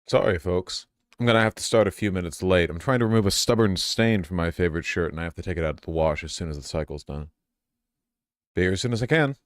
Sorry, folks. I'm gonna have to start a few minutes late. I'm trying to remove a stubborn stain from my favorite shirt, and I have to take it out of the wash as soon as the cycle's done. Be here as soon as I can.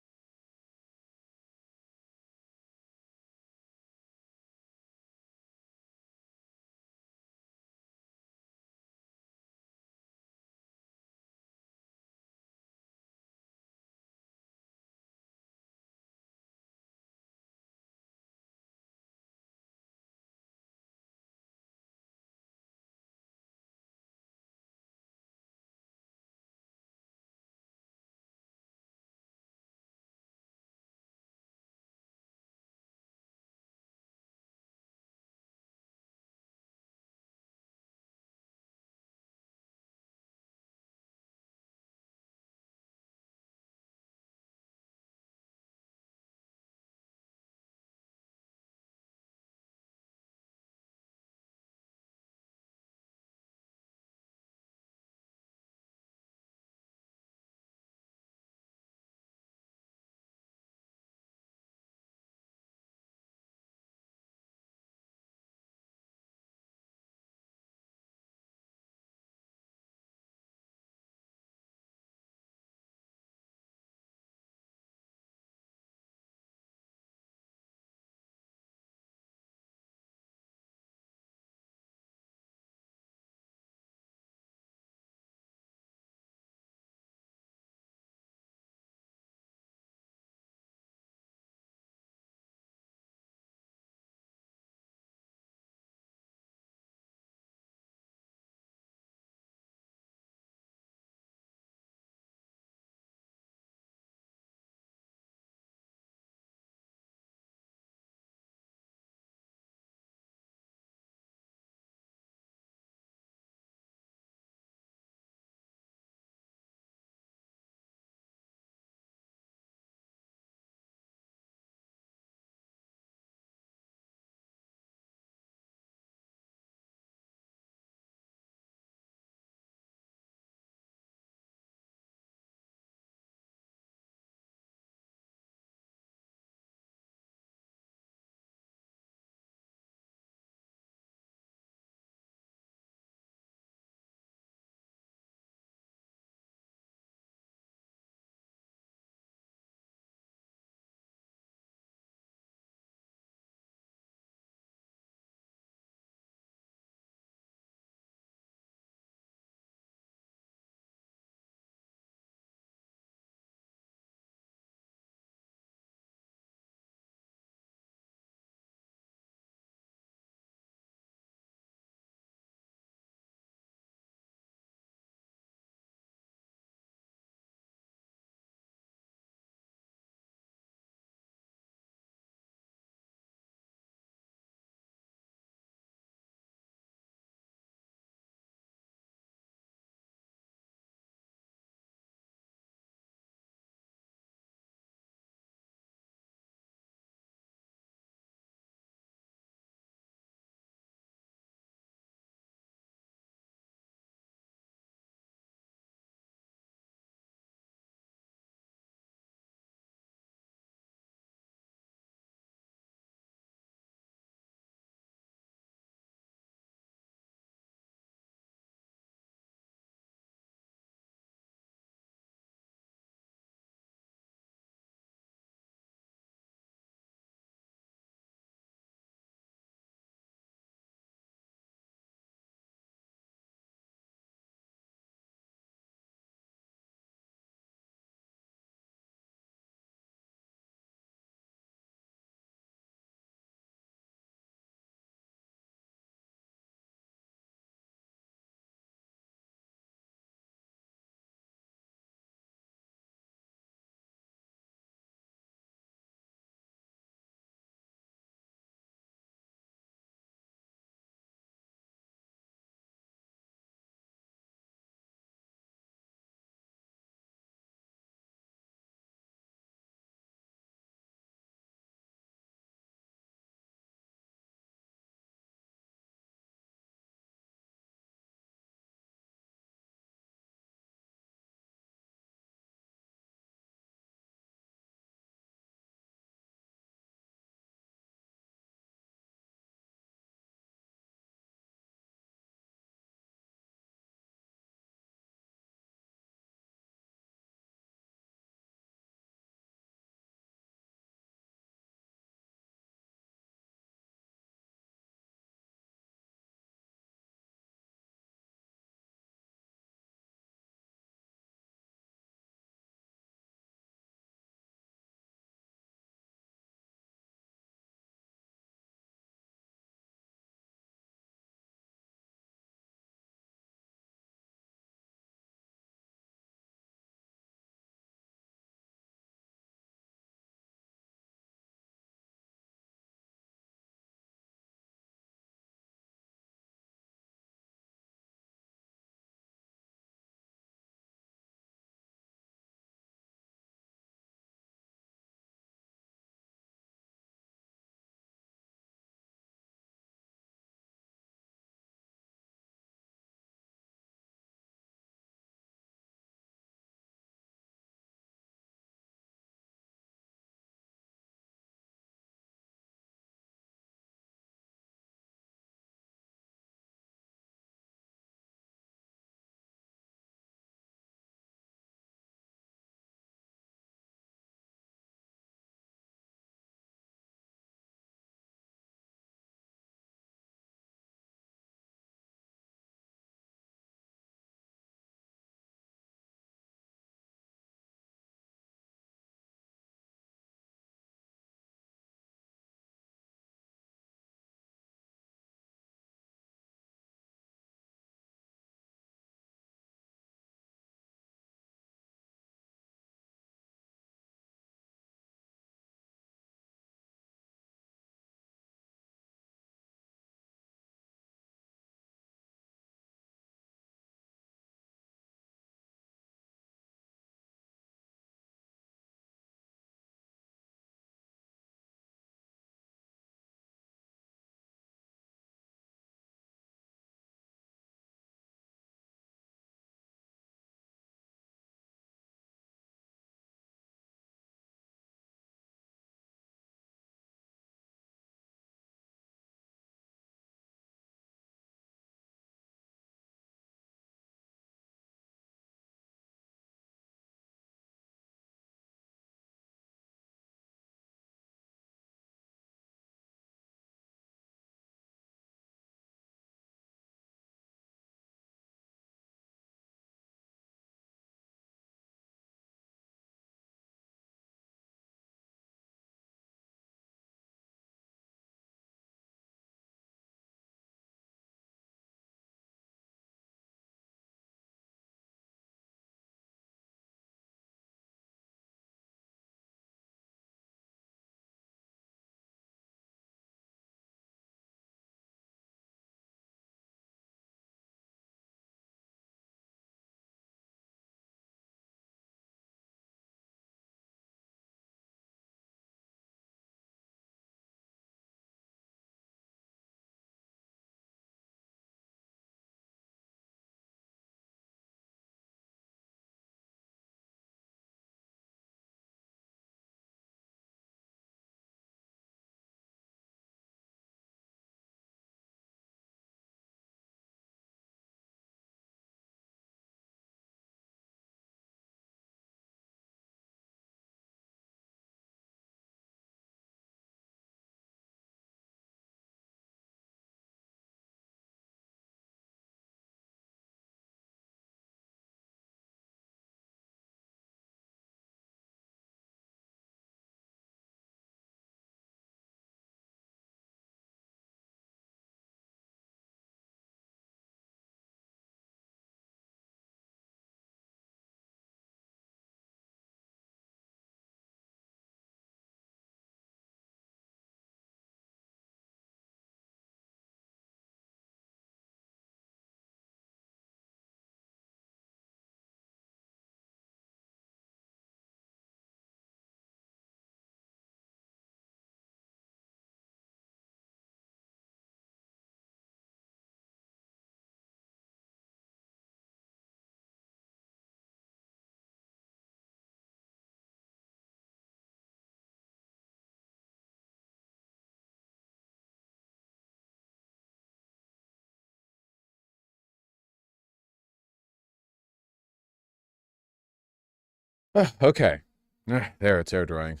Okay. There, it's air drying.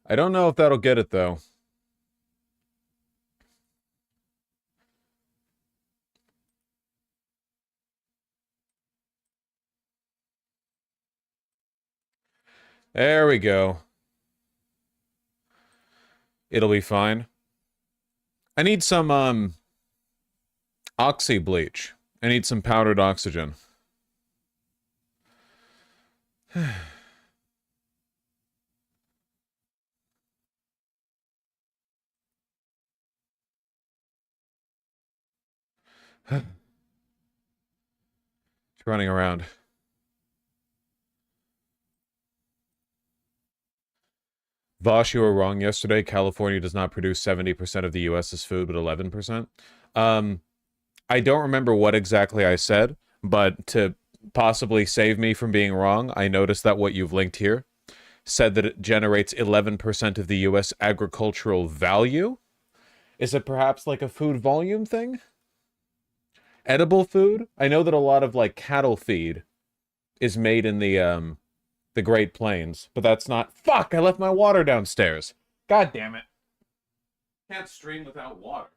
I don't know if that'll get it, though. There we go. It'll be fine. I need some, oxy bleach. I need some powdered oxygen. It's running around. Vosh, you were wrong yesterday. California does not produce 70% of the U.S.'s food, but 11%. I don't remember what exactly I said, but to possibly save me from being wrong, I noticed that what you've linked here said that it generates 11% of the U.S. agricultural value. Is it perhaps like a food volume thing? Edible food? I know that a lot of like cattle feed is made in the Great Plains, but that's not. Fuck! I left my water downstairs. God damn it! Can't stream without water.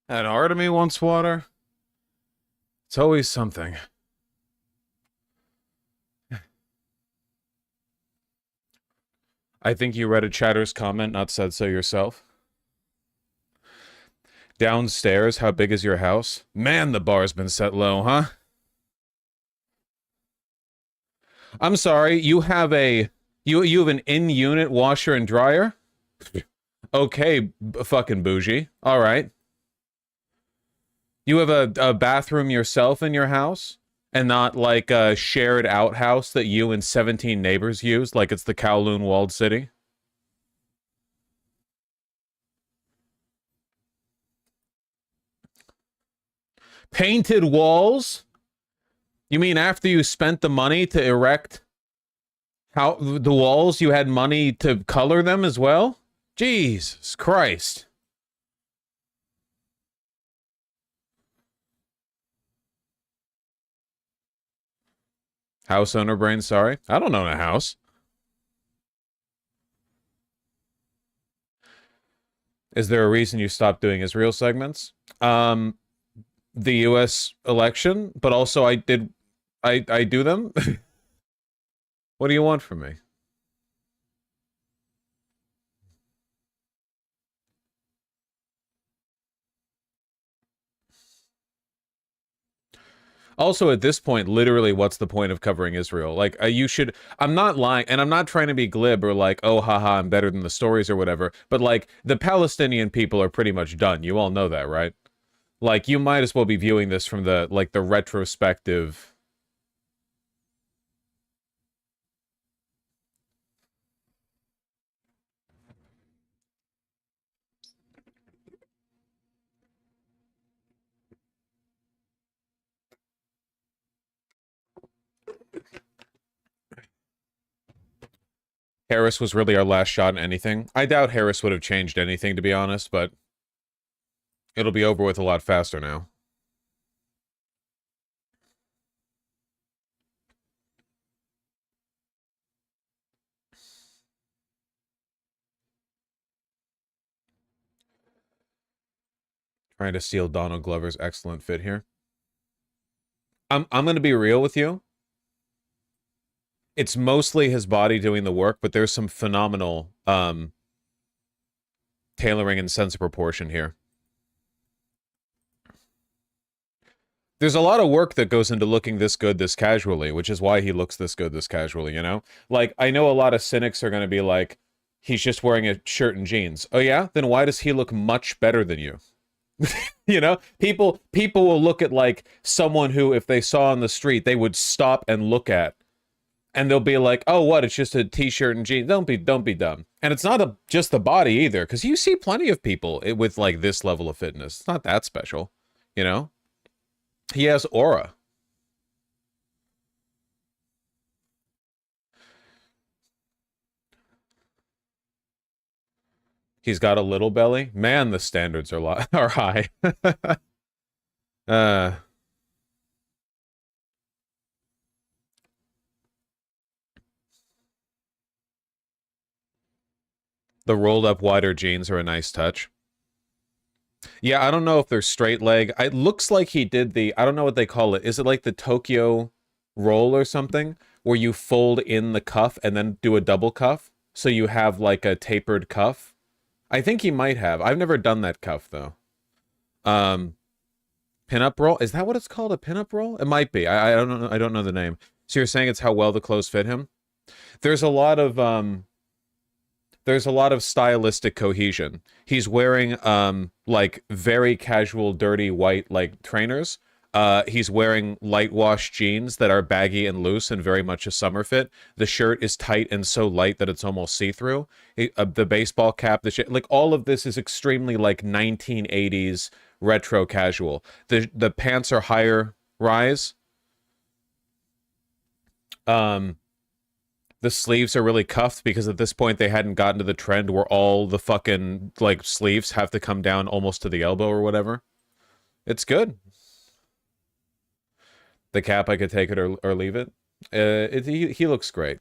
An Artemy wants water? It's always something. I think you read a chatter's comment, not said so yourself. Downstairs, how big is your house? Man, the bar's been set low, huh? I'm sorry, you have a... You have an in-unit washer and dryer? Okay, fucking bougie. Alright. You have a bathroom yourself in your house? And not like a shared outhouse that you and 17 neighbors use, like it's the Kowloon walled city? Painted walls? You mean after you spent the money to erect how the walls, you had money to color them as well? Jesus Christ. House owner brain, sorry. I don't own a house. Is there a reason you stopped doing Israel segments? The US election, but also I do them. What do you want from me? Also, at this point, literally, what's the point of covering Israel? Like, you should... I'm not lying, and I'm not trying to be glib or like, oh, haha, I'm better than the stories or whatever, but, like, the Palestinian people are pretty much done. You all know that, right? Like, you might as well be viewing this from the, like, the retrospective... Harris was really our last shot in anything. I doubt Harris would have changed anything, to be honest, but it'll be over with a lot faster now. Trying to steal Donald Glover's excellent fit here. I'm going to be real with you. It's mostly his body doing the work, but there's some phenomenal tailoring and sense of proportion here. There's a lot of work that goes into looking this good this casually, which is why he looks this good this casually, you know? Like, I know a lot of cynics are going to be like, he's just wearing a shirt and jeans. Oh yeah? Then why does he look much better than you? You know, people will look at like someone who, if they saw on the street, they would stop and look at, and they'll be like, "Oh, what? It's just a t-shirt and jeans." Don't be dumb. And it's not just the body either, because you see plenty of people with like this level of fitness. It's not that special, you know. He has aura. He's got a little belly. Man, the standards are high. uh. The rolled up wider jeans are a nice touch. Yeah, I don't know if they're straight leg. It looks like he did the, I don't know what they call it. Is it like the Tokyo roll or something? Where you fold in the cuff and then do a double cuff? So you have like a tapered cuff? I think he might have. I've never done that cuff though. Um, Pinup roll? Is that what it's called? A pinup roll? It might be. I don't know. I don't know the name. So you're saying it's how well the clothes fit him? There's a lot of there's a lot of stylistic cohesion. He's wearing like very casual, dirty white like trainers. He's wearing light wash jeans that are baggy and loose and very much a summer fit. The shirt is tight and so light that it's almost see-through. The baseball cap, the shit, like all of this is extremely like 1980s retro casual. The pants are higher rise. Um, the sleeves are really cuffed because at this point they hadn't gotten to the trend where all the fucking like sleeves have to come down almost to the elbow or whatever. It's good. The cap, I could take it or leave it. He looks great.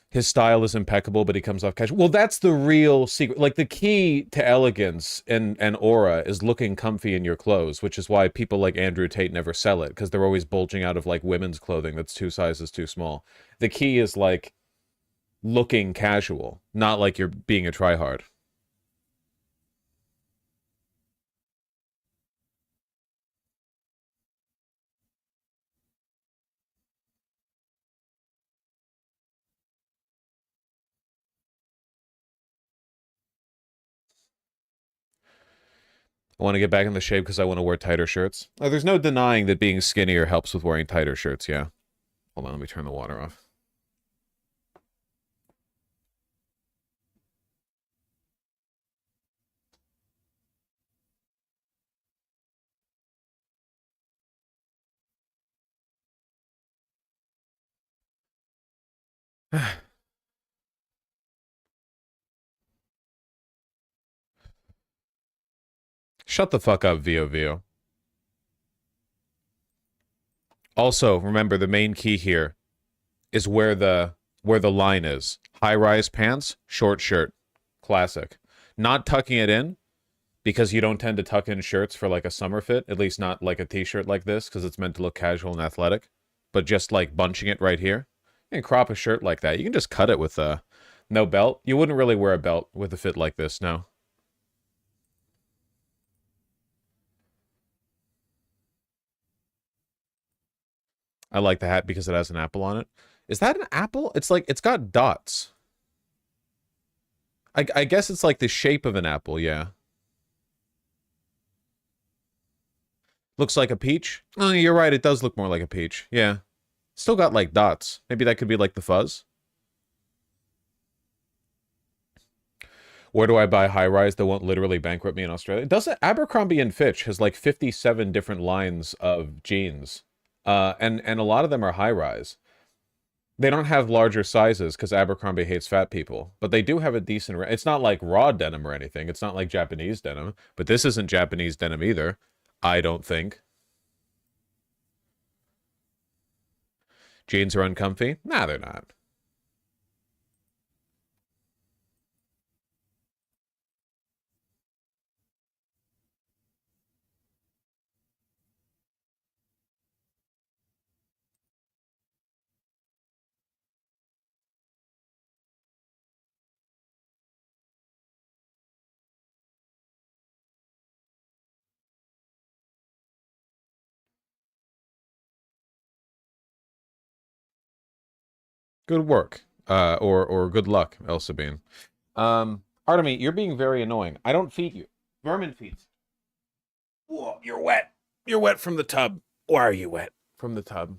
His style is impeccable, but he comes off casual. Well, that's the real secret. Like the key to elegance and aura is looking comfy in your clothes, which is why people like Andrew Tate never sell it, because they're always bulging out of like women's clothing that's 2 sizes too small. The key is like looking casual, not like you're being a tryhard. I want to get back in the shape because I want to wear tighter shirts. There's no denying that being skinnier helps with wearing tighter shirts, yeah. Hold on, let me turn the water off. Shut the fuck up, Vio Vio. Also, remember the main key here is where the line is. High-rise pants, short shirt. Classic. Not tucking it in because you don't tend to tuck in shirts for like a summer fit, at least not like a t-shirt like this because it's meant to look casual and athletic, but just like bunching it right here. And crop a shirt like that. You can just cut it with no belt. You wouldn't really wear a belt with a fit like this, no. I like the hat because it has an apple on it. Is that an apple? It's like, it's got dots. I guess it's like the shape of an apple, yeah. Looks like a peach. Oh, you're right, it does look more like a peach. Yeah. Still got like dots. Maybe that could be like the fuzz. Where do I buy high rise that won't literally bankrupt me in Australia? Doesn't Abercrombie and Fitch has like 57 different lines of jeans. And a lot of them are high rise. They don't have larger sizes because Abercrombie hates fat people, but they do have a decent. It's not like raw denim or anything. It's not like Japanese denim, but this isn't Japanese denim either. I don't think. Jeans are uncomfy. Nah, they're not. Good work. Or good luck, Elsa Bean. Artemy, you're being very annoying. I don't feed you. Vermin feeds. Whoa, you're wet. You're wet from the tub. Why are you wet? From the tub.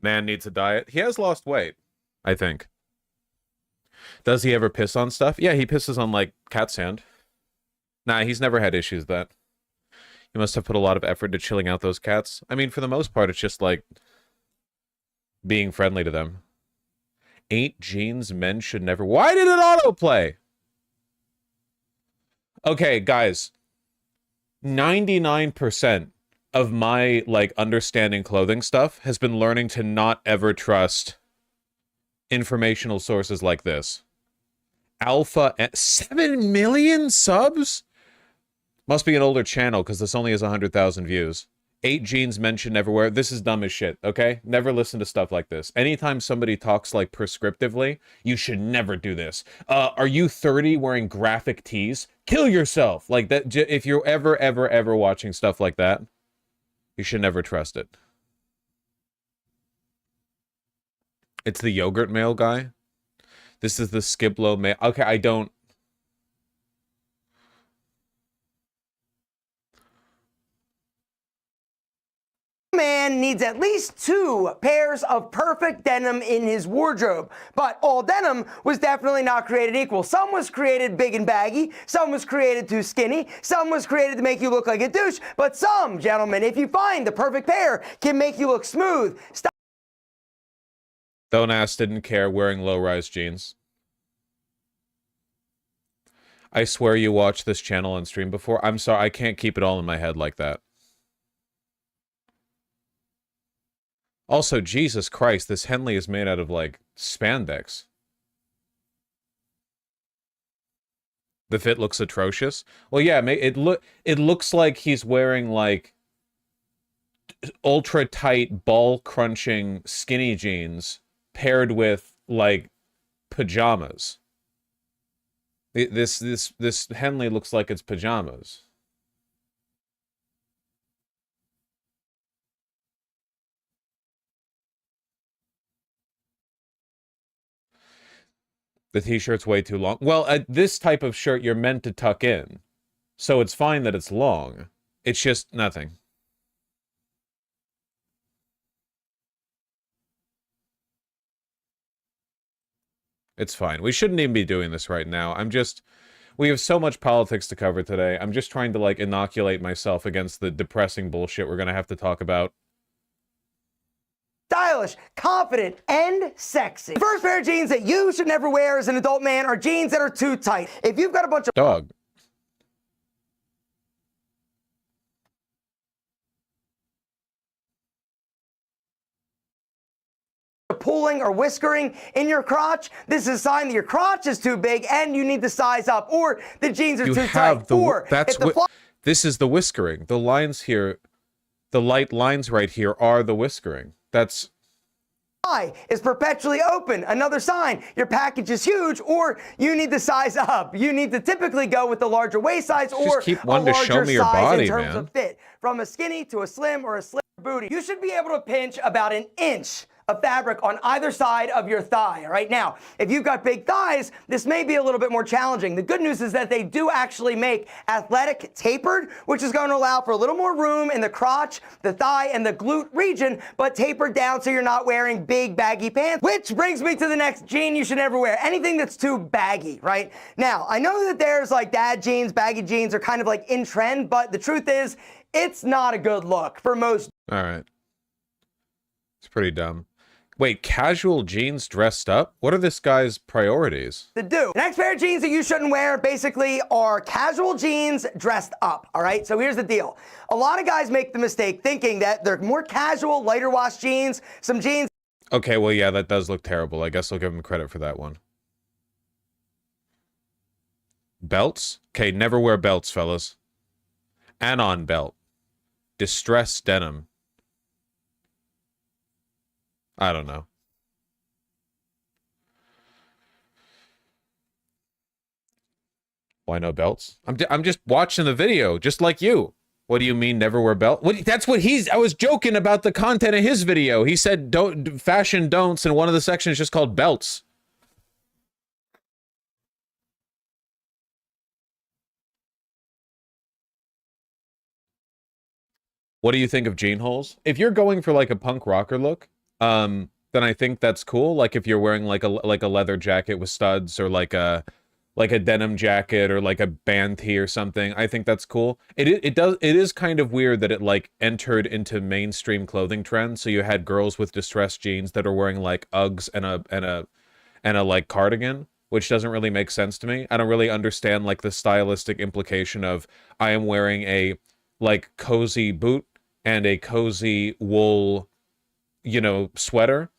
Man needs a diet. He has lost weight, I think. Does he ever piss on stuff? Yeah, he pisses on, like, cat sand. Nah, he's never had issues with that. He must have put a lot of effort into chilling out those cats. I mean, for the most part, it's just, like, being friendly to them. 8 genes men should never... Why did it autoplay? Okay, guys. 99% of my, like, understanding clothing stuff has been learning to not ever trust informational sources like this. Alpha... 7 million subs? Must be an older channel, because this only has 100,000 views. 8 genes mentioned everywhere. This is dumb as shit, okay? Never listen to stuff like this. Anytime somebody talks, like, prescriptively, you should never do this. Are you 30 wearing graphic tees? Kill yourself! Like, that. If you're ever watching stuff like that, you should never trust it. It's the yogurt mail guy. This is the Skiblo mail. Okay, I don't... Man needs at least 2 pairs of perfect denim in his wardrobe. But all denim was definitely not created equal. Some was created big and baggy, some was created too skinny, some was created to make you look like a douche, but some, gentlemen, if you find the perfect pair, can make you look smooth. Don't ask, didn't care, wearing low-rise jeans. I swear you watched this channel on stream before. I'm sorry, I can't keep it all in my head like that. Also, Jesus Christ, this Henley is made out of, like, spandex. The fit looks atrocious. Well, yeah, it looks like he's wearing, like, ultra-tight, ball-crunching skinny jeans paired with, like, pajamas. This Henley looks like it's pajamas. The t-shirt's way too long. Well, this type of shirt you're meant to tuck in. So it's fine that it's long. It's just nothing. It's fine. We shouldn't even be doing this right now. We have so much politics to cover today. I'm just trying to, like, inoculate myself against the depressing bullshit we're gonna have to talk about. Stylish, confident, and sexy. The first pair of jeans that you should never wear as an adult man are jeans that are too tight. If you've got a bunch of... Dog. pulling or whiskering in your crotch, this is a sign that your crotch is too big and you need to size up, or the jeans are too tight. Or that's what this is, the whiskering. The lines here, the light lines right here are the whiskering. That's is perpetually open. Another sign your package is huge, or you need to size up. You need to typically go with the larger waist size or keep a one to larger show me your size body, in terms man. of fit. From a skinny to a slim or a slim booty. You should be able to pinch about an inch of fabric on either side of your thigh. All right, now, if you've got big thighs, this may be a little bit more challenging. The good news is that they do actually make athletic tapered, which is going to allow for a little more room in the crotch, the thigh, and the glute region, but tapered down so you're not wearing big baggy pants. Which brings me to the next jean you should never wear. Anything that's too baggy, right? Now, I know that there's like dad jeans, baggy jeans are kind of like in trend, but the truth is, it's not a good look for most. all right. It's pretty dumb. Wait, casual jeans dressed up? What are this guy's priorities? To do. The next pair of jeans that you shouldn't wear basically are casual jeans dressed up, all right? So here's the deal. A lot of guys make the mistake thinking that they're more casual, lighter wash jeans, some jeans. Okay, well, yeah, that does look terrible. I guess I'll give him credit for that one. Belts? Okay, never wear belts, fellas. Anon belt. Distressed denim. I don't know. Why no belts? I'm just watching the video, just like you. What do you mean never wear belt? That's what he's. I was joking about the content of his video. He said don't fashion don'ts, and one of the sections is just called belts. What do you think of jean holes? If you're going for like a punk rocker look, then I think that's cool. Like if you're wearing like a leather jacket with studs, or like a denim jacket, or like a band tee or something, I think that's cool. It is kind of weird that it like entered into mainstream clothing trends. So you had girls with distressed jeans that are wearing like Uggs and a like cardigan, which doesn't really make sense to me. I don't really understand like the stylistic implication of I am wearing a like cozy boot and a cozy wool, sweater,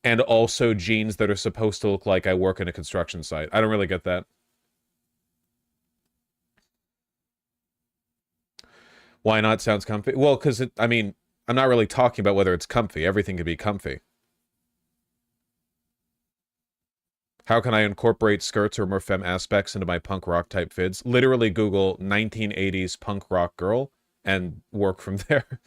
and also jeans that are supposed to look like I work in a construction site. I don't really get that. Why not sounds comfy? Well, because I mean, I'm not really talking about whether it's comfy. Everything can be comfy. How can I incorporate skirts or more femme aspects into my punk rock type vids? Literally Google 1980s punk rock girl and work from there.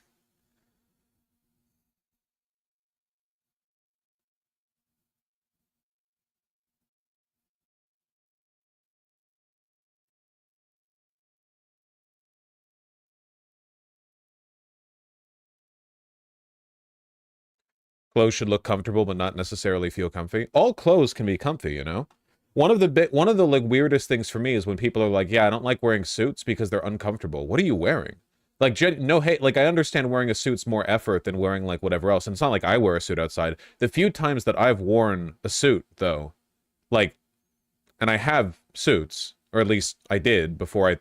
Clothes should look comfortable but not necessarily feel comfy. All clothes can be comfy, you know? One of the like weirdest things for me is when people are like, "Yeah, I don't like wearing suits because they're uncomfortable." What are you wearing? Like, no hate. Like, I understand wearing a suit's more effort than wearing like whatever else. And it's not like I wear a suit outside. The few times that I've worn a suit, though, like, and I have suits, or at least I did before I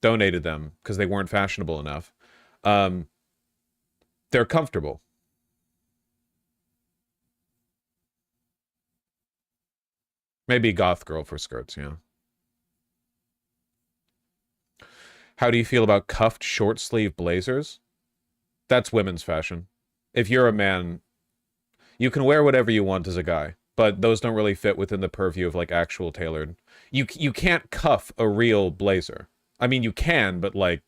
donated them because they weren't fashionable enough. Um, they're comfortable. Maybe goth girl for skirts, yeah. How do you feel about cuffed short sleeve blazers? That's women's fashion. If you're a man, you can wear whatever you want as a guy, but those don't really fit within the purview of like actual tailored. You can't cuff a real blazer. I mean, you can, but like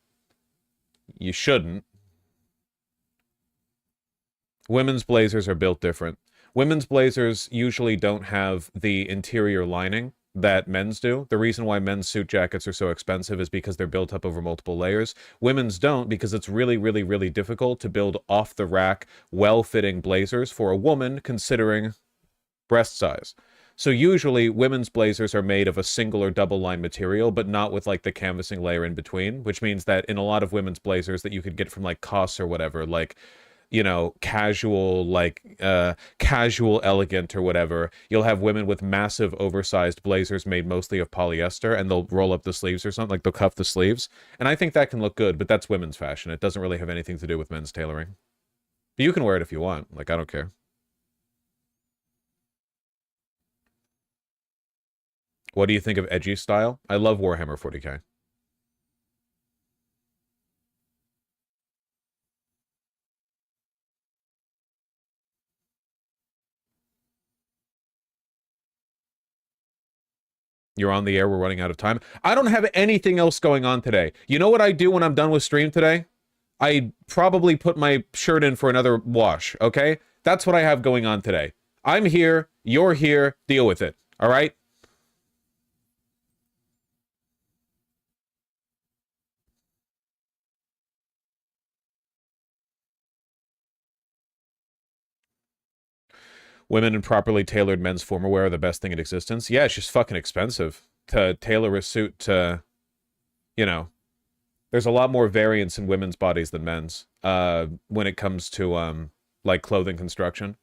you shouldn't. Women's blazers are built different. Women's blazers usually don't have the interior lining that men's do. The reason why men's suit jackets are so expensive is because they're built up over multiple layers. Women's don't, because it's really, really, really difficult to build off-the-rack, well-fitting blazers for a woman considering breast size. So usually women's blazers are made of a single or double line material, but not with like the canvassing layer in between, which means that in a lot of women's blazers that you could get from like COS or whatever, like casual, like casual elegant or whatever, you'll have women with massive oversized blazers made mostly of polyester, and they'll roll up the sleeves or something, like they'll cuff the sleeves. And I think that can look good, but that's women's fashion. It doesn't really have anything to do with men's tailoring. But you can wear it if you want. Like, I don't care. What do you think of edgy style? I love Warhammer 40k. You're on the air. We're running out of time. I don't have anything else going on today. You know what I do when I'm done with stream today? I probably put my shirt in for another wash, okay? That's what I have going on today. I'm here. You're here. Deal with it. All right? Women in properly tailored men's formal wear are the best thing in existence. Yeah, it's just fucking expensive to tailor a suit to, you know, there's a lot more variance in women's bodies than men's when it comes to like clothing construction.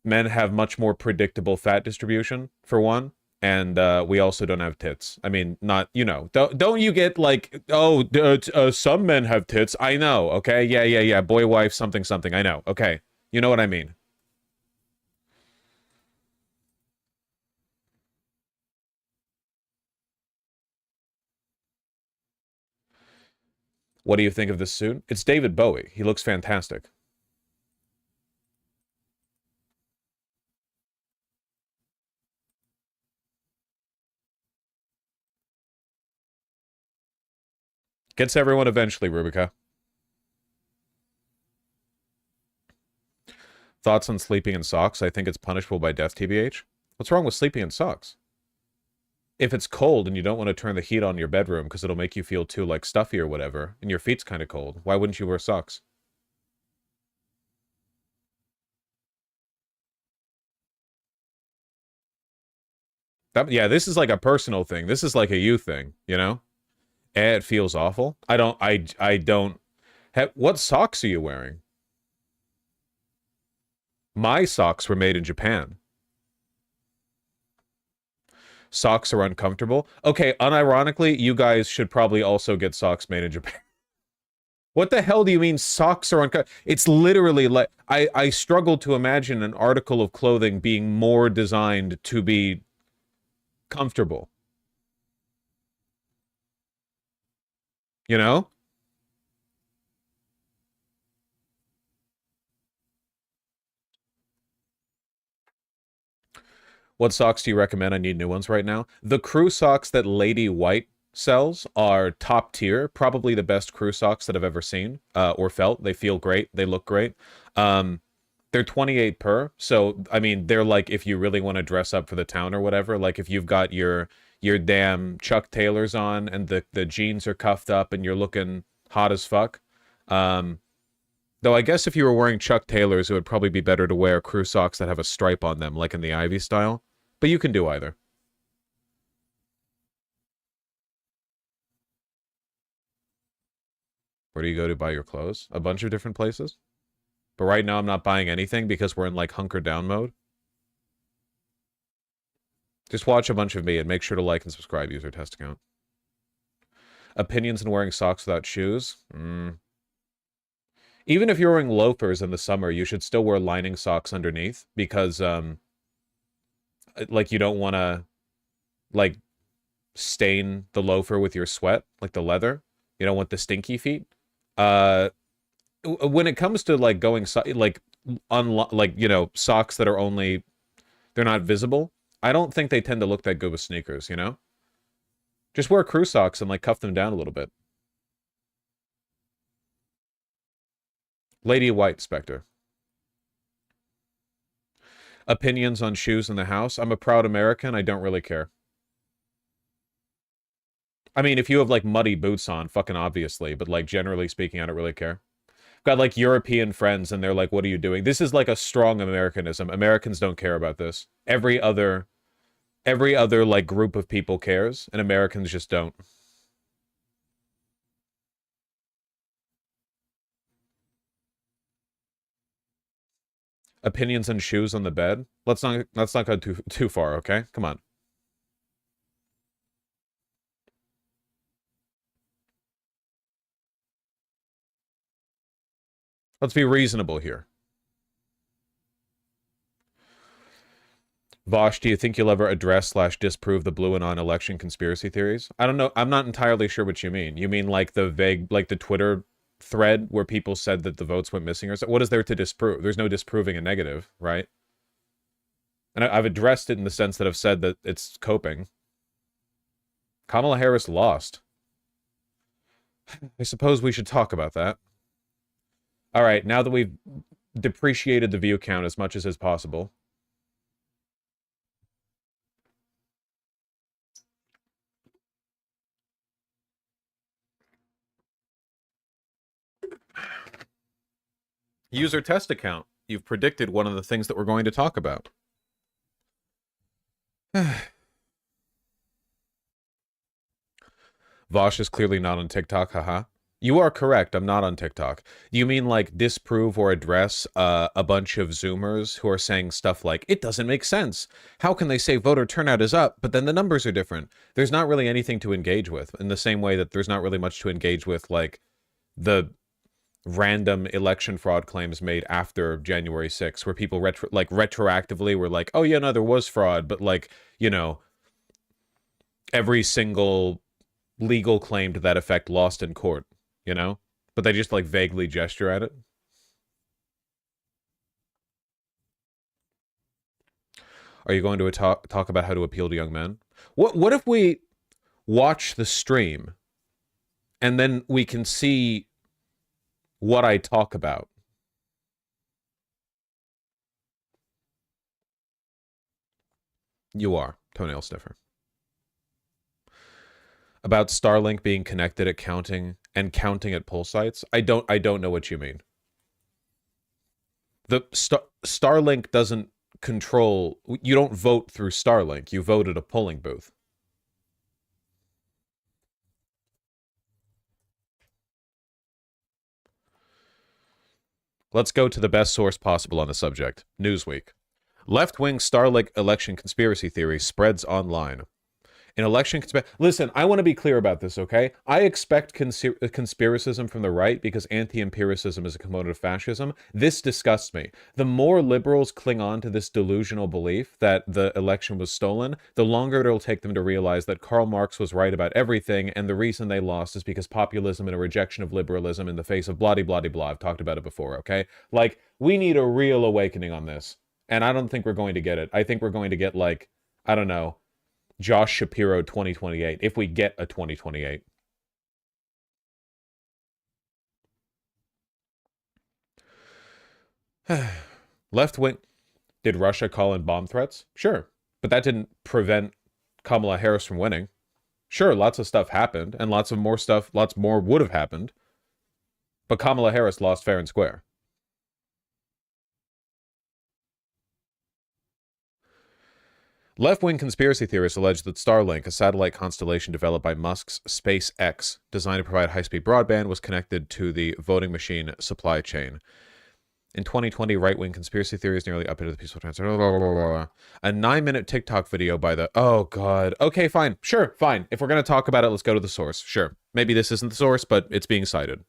Men have much more predictable fat distribution, for one, and we also don't have tits. I mean, not, don't you get like, oh, some men have tits. I know, okay? Yeah. Boy, wife, something, something. I know, okay. You know what I mean. What do you think of this suit? It's David Bowie. He looks fantastic. Gets everyone eventually, Rubica. Thoughts on sleeping in socks? I think it's punishable by death, TBH. What's wrong with sleeping in socks? If it's cold and you don't want to turn the heat on in your bedroom because it'll make you feel too, like, stuffy or whatever, and your feet's kind of cold, why wouldn't you wear socks? Yeah, this is like a personal thing. This is like a you thing, you know? It feels awful. I don't... What socks are you wearing? My socks were made in Japan. Socks are uncomfortable. Okay, unironically, you guys should probably also get socks made in Japan. What the hell do you mean socks are uncomfortable? It's literally like... I struggle to imagine an article of clothing being more designed to be comfortable. You know? What socks do you recommend? I need new ones right now. The crew socks that Lady White sells are top tier. Probably the best crew socks that I've ever seen or felt. They feel great. They look great. They're 28 per. So, I mean, they're like if you really want to dress up for the town or whatever. Like if you've got your damn Chuck Taylors on and the jeans are cuffed up and you're looking hot as fuck. Though I guess if you were wearing Chuck Taylors, it would probably be better to wear crew socks that have a stripe on them, like in the Ivy style. But you can do either. Where do you go to buy your clothes? A bunch of different places. But right now I'm not buying anything because we're in like hunker down mode. Just watch a bunch of me and make sure to like and subscribe, user test account. Opinions on wearing socks without shoes? Even if you're wearing loafers in the summer, you should still wear lining socks underneath because, like, you don't want to, like, stain the loafer with your sweat, like the leather. You don't want the stinky feet. When it comes to, like, going, like, you know, socks that are only, they're not visible, I don't think they tend to look that good with sneakers, you know? Just wear crew socks and, like, cuff them down a little bit. Lady White, Spectre. Opinions on shoes in the house? I'm a proud American. I don't really care. I mean, if you have, like, muddy boots on, fucking obviously, but, like, generally speaking, I don't really care. I've got, like, European friends, and they're like, what are you doing? This is, like, a strong Americanism. Americans don't care about this. Every other, like, group of people cares, and Americans just don't. Opinions on shoes on the bed? Let's not go too far, okay? Come on. Let's be reasonable here. Vosh, do you think you'll ever address / disprove the blue and on election conspiracy theories? I don't know. I'm not entirely sure what you mean. You mean like the vague, like the Twitter thread where people said that the votes went missing or so? What is there to disprove? There's no disproving a negative, right? And I've addressed it in the sense that I've said that it's coping. Kamala Harris lost. I suppose we should talk about that. All right, now that we've depreciated the view count as much as is possible. User test account. You've predicted one of the things that we're going to talk about. Vosh is clearly not on TikTok, haha. You are correct, I'm not on TikTok. You mean like disprove or address a bunch of Zoomers who are saying stuff like, it doesn't make sense. How can they say voter turnout is up, but then the numbers are different? There's not really anything to engage with, in the same way that there's not really much to engage with, like, the random election fraud claims made after January 6th, where people retroactively were like, oh yeah, no, there was fraud, but like, you know, every single legal claim to that effect lost in court. you know? But they just like vaguely gesture at it. Are you going to talk about how to appeal to young men? What if we watch the stream and then we can see what I talk about? You are, toenail sniffer. About Starlink being connected at counting at pull sites. I don't know what you mean. The Starlink doesn't control, you don't vote through Starlink, you vote at a polling booth. Let's go to the best source possible on the subject. Newsweek. Left-wing Starlink election conspiracy theory spreads online. An election listen, I want to be clear about this, okay? I expect conspiracism from the right because anti-empiricism is a component of fascism. This disgusts me. The more liberals cling on to this delusional belief that the election was stolen, the longer it'll take them to realize that Karl Marx was right about everything, and the reason they lost is because populism and a rejection of liberalism in the face of blah-de-blah-de-blah. I've talked about it before, okay? Like, we need a real awakening on this, and I don't think we're going to get it. I think we're going to get, like, I don't know, Josh Shapiro 2028, if we get a 2028. Left wing. Did Russia call in bomb threats? Sure. But that didn't prevent Kamala Harris from winning. Sure, lots of stuff happened, and lots more would have happened. But Kamala Harris lost fair and square. Left-wing conspiracy theorists allege that Starlink, a satellite constellation developed by Musk's SpaceX, designed to provide high-speed broadband, was connected to the voting machine supply chain. In 2020, right-wing conspiracy theories nearly upended the peaceful transfer. A 9-minute TikTok video by the... Oh, God. Okay, fine. Sure, fine. If we're going to talk about it, let's go to the source. Sure. Maybe this isn't the source, but it's being cited.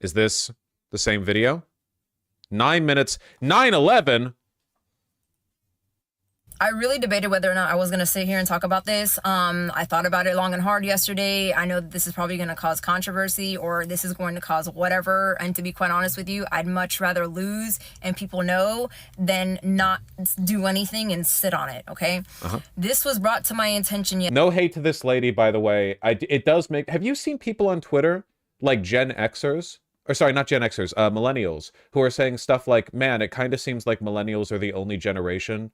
Is this the same video? 9 minutes. 9/11? I really debated whether or not I was going to sit here and talk about this. I thought about it long and hard yesterday. I know that this is probably going to cause controversy, or this is going to cause whatever. And to be quite honest with you, I'd much rather lose and people know than not do anything and sit on it, okay? This was brought to my attention yet. No hate to this lady, by the way. It does make... Have you seen people on Twitter, like Gen Xers? Or sorry, not Gen Xers, millennials, who are saying stuff like, man, it kind of seems like millennials are the only generation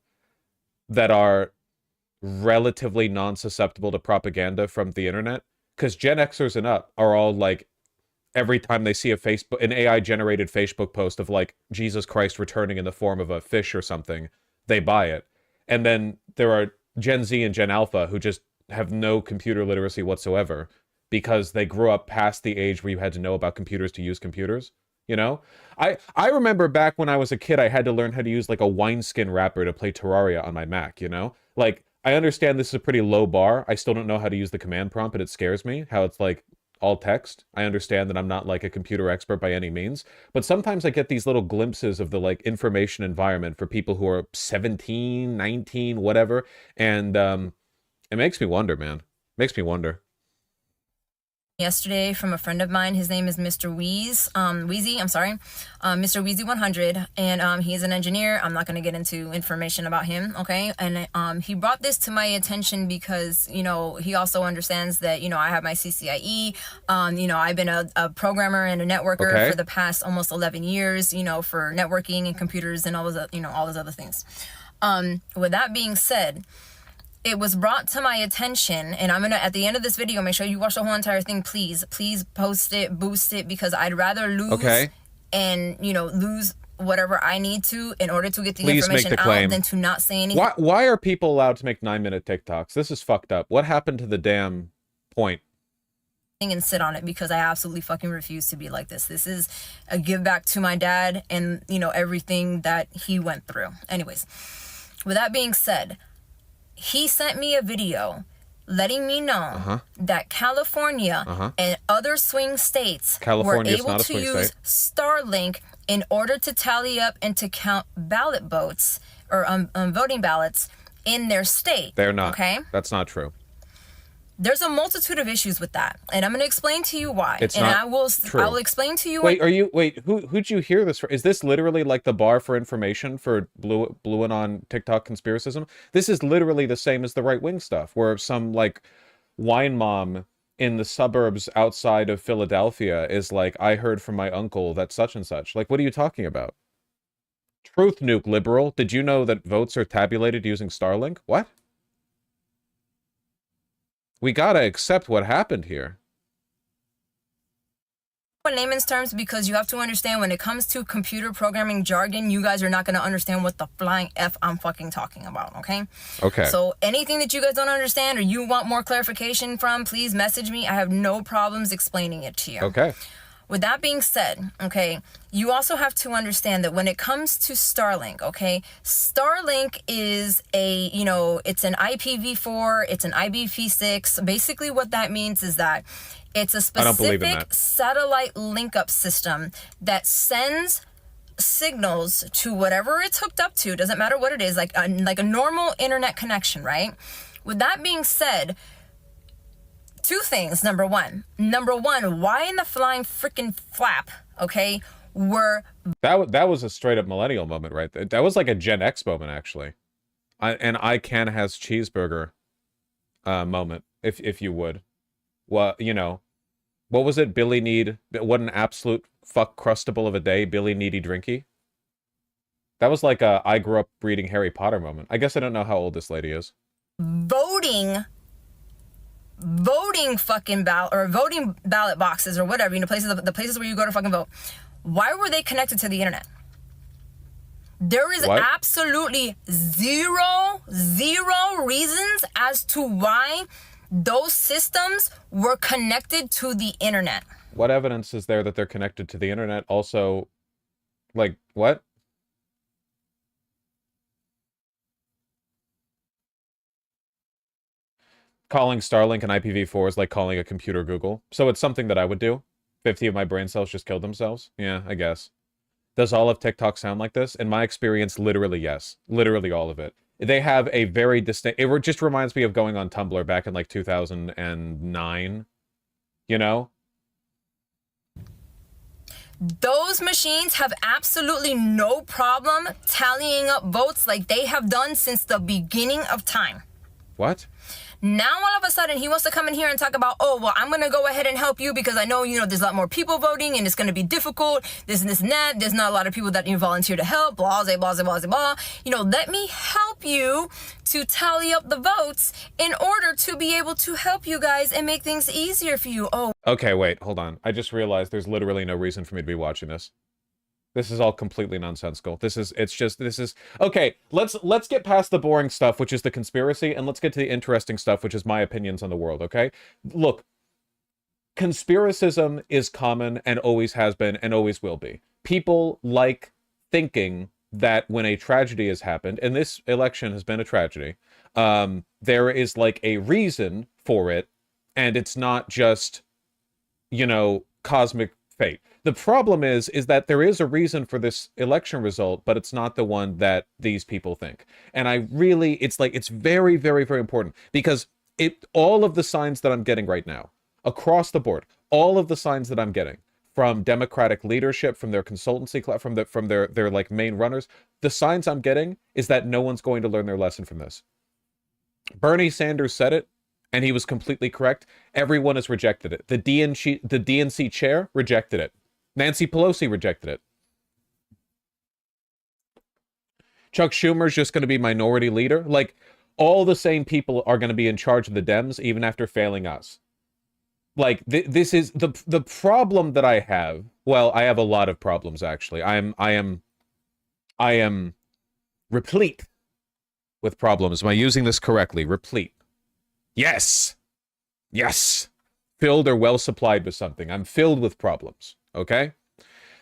that are relatively non-susceptible to propaganda from the internet, because Gen Xers and up are all like, every time they see an AI-generated Facebook post of like Jesus Christ returning in the form of a fish or something, they buy it. And then there are Gen Z and Gen Alpha who just have no computer literacy whatsoever because they grew up past the age where you had to know about computers to use computers. You know, I remember back when I was a kid, I had to learn how to use like a wineskin wrapper to play Terraria on my Mac, you know? Like, I understand this is a pretty low bar. I still don't know how to use the command prompt, and it scares me how it's like all text. I understand that I'm not like a computer expert by any means, but sometimes I get these little glimpses of the like information environment for people who are 17, 19, whatever. And it makes me wonder, man. Makes me wonder. Yesterday from a friend of mine. His name is Mr. Wheezy, Mr. Wheezy 100, and he's an engineer. I'm not going to get into information about him, okay? And he brought this to my attention because, you know, he also understands that, you know, I have my CCIE. You know, I've been a programmer and a networker for the past almost 11 years, you know, for networking and computers and all those, you know, all those other things. With that being said, it was brought to my attention, and I'm gonna, at the end of this video, make sure you watch the whole entire thing, please post it, boost it, because I'd rather lose and, you know, lose whatever I need to in order to get the information out than to not say anything. Why are people allowed to make 9-minute TikToks? This is fucked up. What happened to the damn point? And sit on it, because I absolutely fucking refuse to be like this. This is a give back to my dad and, you know, everything that he went through. Anyways, with that being said, he sent me a video letting me know that California and other swing states were able to use Starlink in order to tally up and to count ballot votes or voting ballots in their state. They're not. Okay? That's not true. There's a multitude of issues with that, and I'm going to explain to you why. It's and not I will explain to you. Wait, who'd you hear this from? Is this literally like the bar for information for Blue and on TikTok conspiracism? This is literally the same as the right-wing stuff, where some like wine mom in the suburbs outside of Philadelphia is like, I heard from my uncle that such and such. Like, what are you talking about? Truth nuke, liberal. Did you know that votes are tabulated using Starlink? What? We gotta accept what happened here. In layman's terms, because you have to understand when it comes to computer programming jargon, you guys are not going to understand what the flying F I'm fucking talking about, okay? Okay. So anything that you guys don't understand or you want more clarification from, please message me. I have no problems explaining it to you. Okay. With that being said, okay, you also have to understand that when it comes to Starlink, okay, Starlink is a, it's an IPv4, it's an IPv6. Basically what that means is that it's a specific satellite link-up system that sends signals to whatever it's hooked up to. Doesn't matter what it is, like a normal internet connection, right? With that being said, two things. Number one, why in the flying freaking flap, okay, that was a straight up millennial moment, right? That was like a Gen X moment, actually. I can has cheeseburger moment, if you would. Well, what was it? Billy Need, what an absolute fuck crustable of a day, Billy Needy Drinky. That was like a I grew up reading Harry Potter moment. I guess I don't know how old this lady is. Voting fucking ballot or voting ballot boxes or whatever, the places where you go to fucking vote. Why were they connected to the internet? There is absolutely zero reasons as to why those systems were connected to the internet. What evidence is there that they're connected to the internet? Also, like, what? Calling Starlink an IPv4 is like calling a computer Google. So it's something that I would do. 50 of my brain cells just killed themselves. Yeah, I guess. Does all of TikTok sound like this? In my experience, literally yes. Literally all of it. They have a very distinct... It just reminds me of going on Tumblr back in like 2009. Those machines have absolutely no problem tallying up votes like they have done since the beginning of time. What? Now, all of a sudden, he wants to come in here and talk about, oh, well, I'm going to go ahead and help you because I know, there's a lot more people voting and it's going to be difficult. This and this and that. There's not a lot of people that you volunteer to help. Blah, blah, blah, blah, blah. Let me help you to tally up the votes in order to be able to help you guys and make things easier for you. Oh. Okay, wait, hold on. I just realized there's literally no reason for me to be watching this. This is all completely nonsensical. Okay, let's get past the boring stuff, which is the conspiracy, and let's get to the interesting stuff, which is my opinions on the world, okay? Look, conspiracism is common and always has been and always will be. People like thinking that when a tragedy has happened, and this election has been a tragedy, there is like a reason for it, and it's not just, cosmic fate. The problem is that there is a reason for this election result, but it's not the one that these people think. And it's very, very, very important because all of the signs that I'm getting right now, across the board, all of the signs that I'm getting from Democratic leadership, from their consultancy, from their like main runners, the signs I'm getting is that no one's going to learn their lesson from this. Bernie Sanders said it, and he was completely correct. Everyone has rejected it. The DNC chair rejected it. Nancy Pelosi rejected it. Chuck Schumer's just going to be minority leader. Like, all the same people are going to be in charge of the Dems even after failing us. Like, this is the problem that I have. Well, I have a lot of problems, actually. I am replete with problems. Am I using this correctly? Replete. Yes. Yes. Filled or well supplied with something. I'm filled with problems. Okay?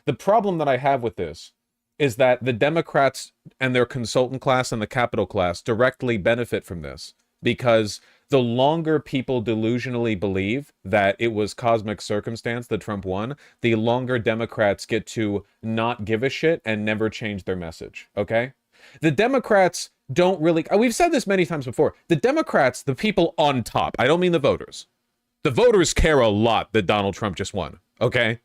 The problem that I have with this is that the Democrats and their consultant class and the capital class directly benefit from this because the longer people delusionally believe that it was cosmic circumstance that Trump won, the longer Democrats get to not give a shit and never change their message. Okay? The Democrats don't really, we've said this many times before, the Democrats, the people on top, I don't mean the voters. The voters care a lot that Donald Trump just won, okay?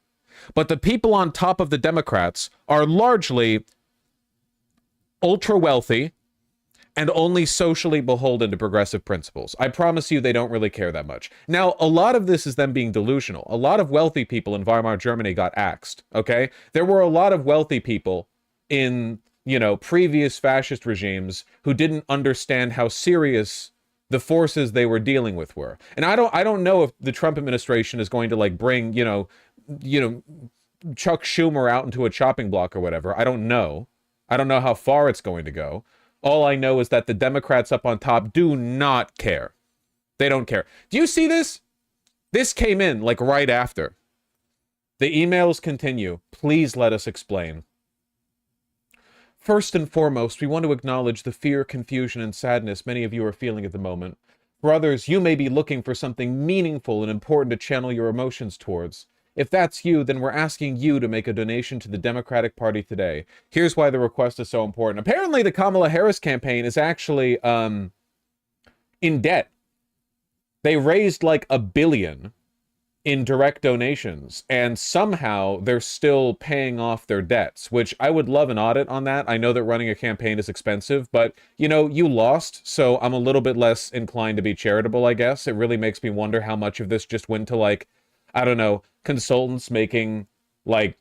But the people on top of the Democrats are largely ultra wealthy and only socially beholden to progressive principles. I promise you they don't really care that much. Now, a lot of this is them being delusional. A lot of wealthy people in Weimar Germany got axed, okay? There were a lot of wealthy people in, you know, previous fascist regimes who didn't understand how serious the forces they were dealing with were. And I don't know if the Trump administration is going to like bring, you know, Chuck Schumer out into a chopping block or whatever. I don't know. I don't know how far it's going to go. All I know is that the Democrats up on top do not care. They don't care. Do you see this? This came in like right after. The emails continue. Please let us explain. First and foremost, we want to acknowledge the fear, confusion, and sadness many of you are feeling at the moment. For others, you may be looking for something meaningful and important to channel your emotions towards. If that's you, then we're asking you to make a donation to the Democratic Party today. Here's why the request is so important. Apparently, the Kamala Harris campaign is actually in debt. They raised like $1 billion in direct donations, and somehow they're still paying off their debts, which I would love an audit on that. I know that running a campaign is expensive, but, you know, you lost, so I'm a little bit less inclined to be charitable, I guess. It really makes me wonder how much of this just went to, like, I don't know, consultants making like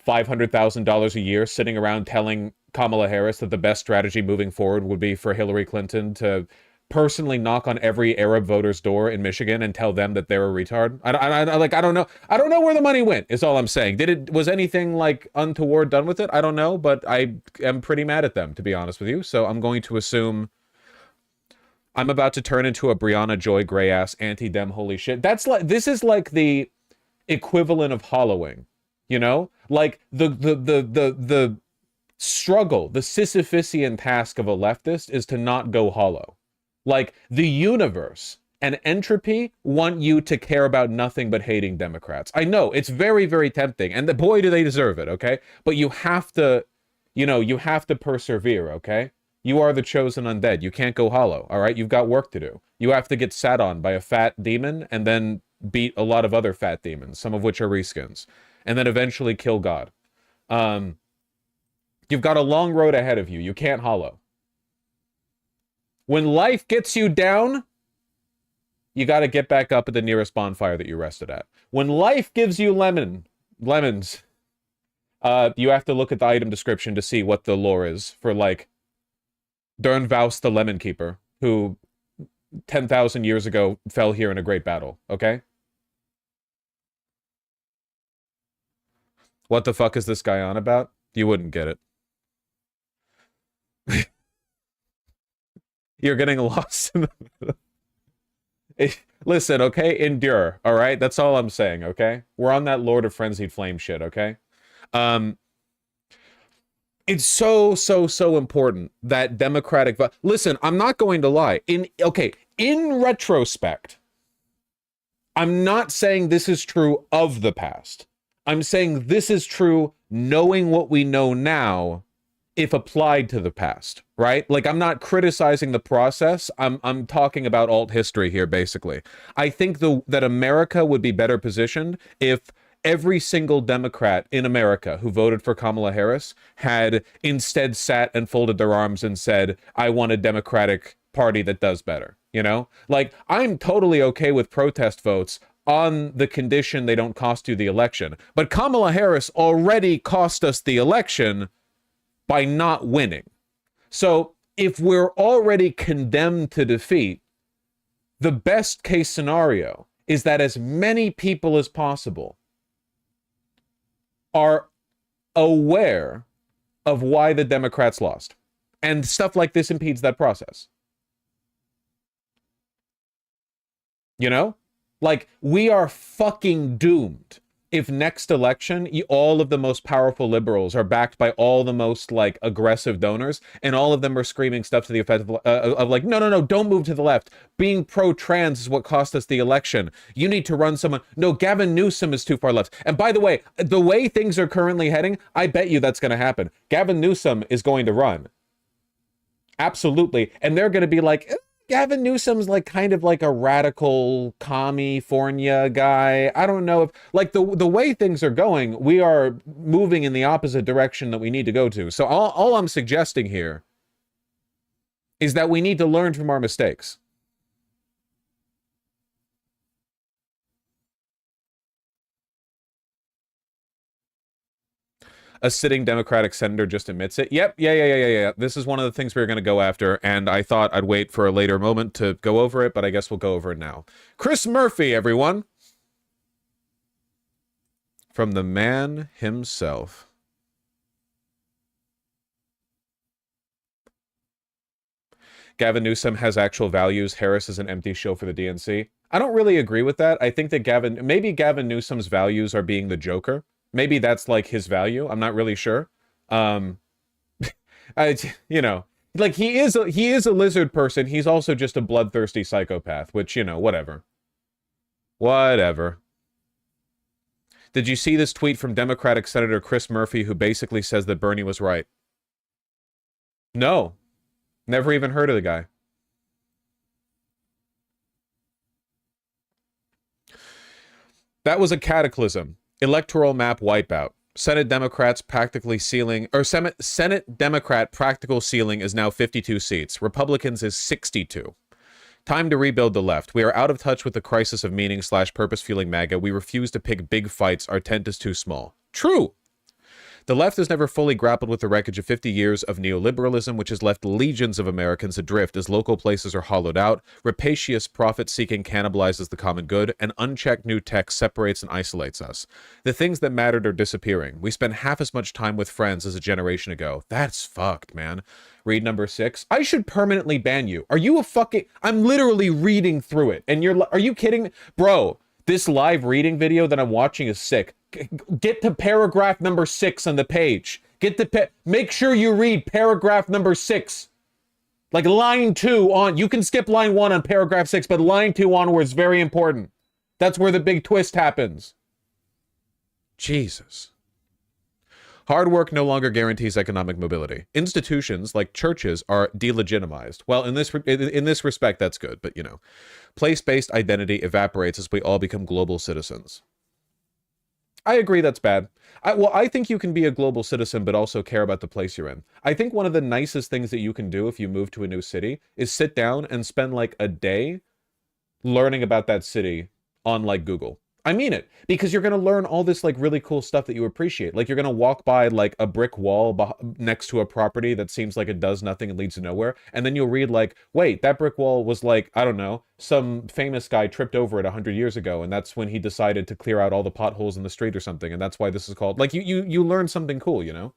$500,000 a year sitting around telling Kamala Harris that the best strategy moving forward would be for Hillary Clinton to personally knock on every Arab voter's door in Michigan and tell them that they're a retard. I don't know. I don't know where the money went, is all I'm saying. Was anything like untoward done with it? I don't know, but I am pretty mad at them, to be honest with you. So I'm going to assume I'm about to turn into a Brianna Joy Gray ass anti-dem holy shit. This is like the equivalent of hollowing, you know, like the struggle, the Sisyphusian task of a leftist is to not go hollow. Like the universe and entropy want you to care about nothing but hating Democrats. I know it's very, very tempting, and boy, do they deserve it. Okay, but you have to, you know, you have to persevere. Okay, you are the chosen undead. You can't go hollow. All right, you've got work to do. You have to get sat on by a fat demon and then beat a lot of other fat demons, some of which are reskins, and then eventually kill God. You've got a long road ahead of you. You can't hollow. When life gets you down, you got to get back up at the nearest bonfire that you rested at. When life gives you lemons, you have to look at the item description to see what the lore is for, like, Dernvaus the Lemon Keeper, who 10,000 years ago fell here in a great battle, okay? What the fuck is this guy on about? You wouldn't get it. You're getting lost in the... Listen, okay? Endure, all right? That's all I'm saying, okay? We're on that Lord of Frenzied Flame shit, okay? It's so important that Democratic... Listen, I'm not going to lie. In retrospect, I'm not saying this is true of the past. I'm saying this is true knowing what we know now if applied to the past, right? Like, I'm not criticizing the process. I'm talking about alt history here, basically. I think that America would be better positioned if every single Democrat in America who voted for Kamala Harris had instead sat and folded their arms and said, I want a Democratic Party that does better, you know? Like, I'm totally okay with protest votes on the condition they don't cost you the election. But Kamala Harris already cost us the election by not winning. So if we're already condemned to defeat, the best case scenario is that as many people as possible are aware of why the Democrats lost. And stuff like this impedes that process. You know? Like, we are fucking doomed if next election, all of the most powerful liberals are backed by all the most, like, aggressive donors, and all of them are screaming stuff to the effect of like, no, don't move to the left. Being pro-trans is what cost us the election. You need to run someone. No, Gavin Newsom is too far left. And by the way things are currently heading, I bet you that's going to happen. Gavin Newsom is going to run. Absolutely. And they're going to be like, Gavin Newsom's like kind of like a radical California guy. I don't know if like the way things are going, we are moving in the opposite direction that we need to go to. So all I'm suggesting here is that we need to learn from our mistakes. A sitting Democratic senator just admits it. Yep, yeah. This is one of the things we were going to go after, and I thought I'd wait for a later moment to go over it, but I guess we'll go over it now. Chris Murphy, everyone. From the man himself. Gavin Newsom has actual values. Harris is an empty show for the DNC. I don't really agree with that. I think that maybe Gavin Newsom's values are being the Joker. Maybe that's like his value. I'm not really sure. You know, like he is a lizard person. He's also just a bloodthirsty psychopath, which, you know, whatever. Whatever. Did you see this tweet from Democratic Senator Chris Murphy, who basically says that Bernie was right? No. Never even heard of the guy. That was a cataclysm. Electoral map wipeout. Senate Democrats practically ceiling, or Senate Democrat practical ceiling is now 52 seats. Republicans is 62. Time to rebuild the left. We are out of touch with the crisis of meaning / purpose fueling MAGA. We refuse to pick big fights. Our tent is too small. True. The left has never fully grappled with the wreckage of 50 years of neoliberalism, which has left legions of Americans adrift as local places are hollowed out, rapacious profit-seeking cannibalizes the common good, and unchecked new tech separates and isolates us. The things that mattered are disappearing. We spend half as much time with friends as a generation ago. That's fucked, man. Read number 6. I should permanently ban you. Are you a fucking... I'm literally reading through it, and are you kidding me? Bro, this live reading video that I'm watching is sick. Get to paragraph number 6 on the page. Make sure you read paragraph number 6. Like line 2 on, you can skip line 1 on paragraph 6, but line 2 onwards, very important. That's where the big twist happens. Jesus. Hard work no longer guarantees economic mobility. Institutions like churches are delegitimized. Well, in this respect, that's good, but you know, place-based identity evaporates as we all become global citizens. I agree that's bad. I think you can be a global citizen, but also care about the place you're in. I think one of the nicest things that you can do if you move to a new city is sit down and spend like a day learning about that city on like Google. I mean it, because you're going to learn all this like really cool stuff that you appreciate. Like you're going to walk by like a brick wall next to a property that seems like it does nothing and leads to nowhere. And then you'll read like, wait, that brick wall was like, I don't know, some famous guy tripped over it 100 years ago. And that's when he decided to clear out all the potholes in the street or something. And that's why this is called, like you learn something cool, you know?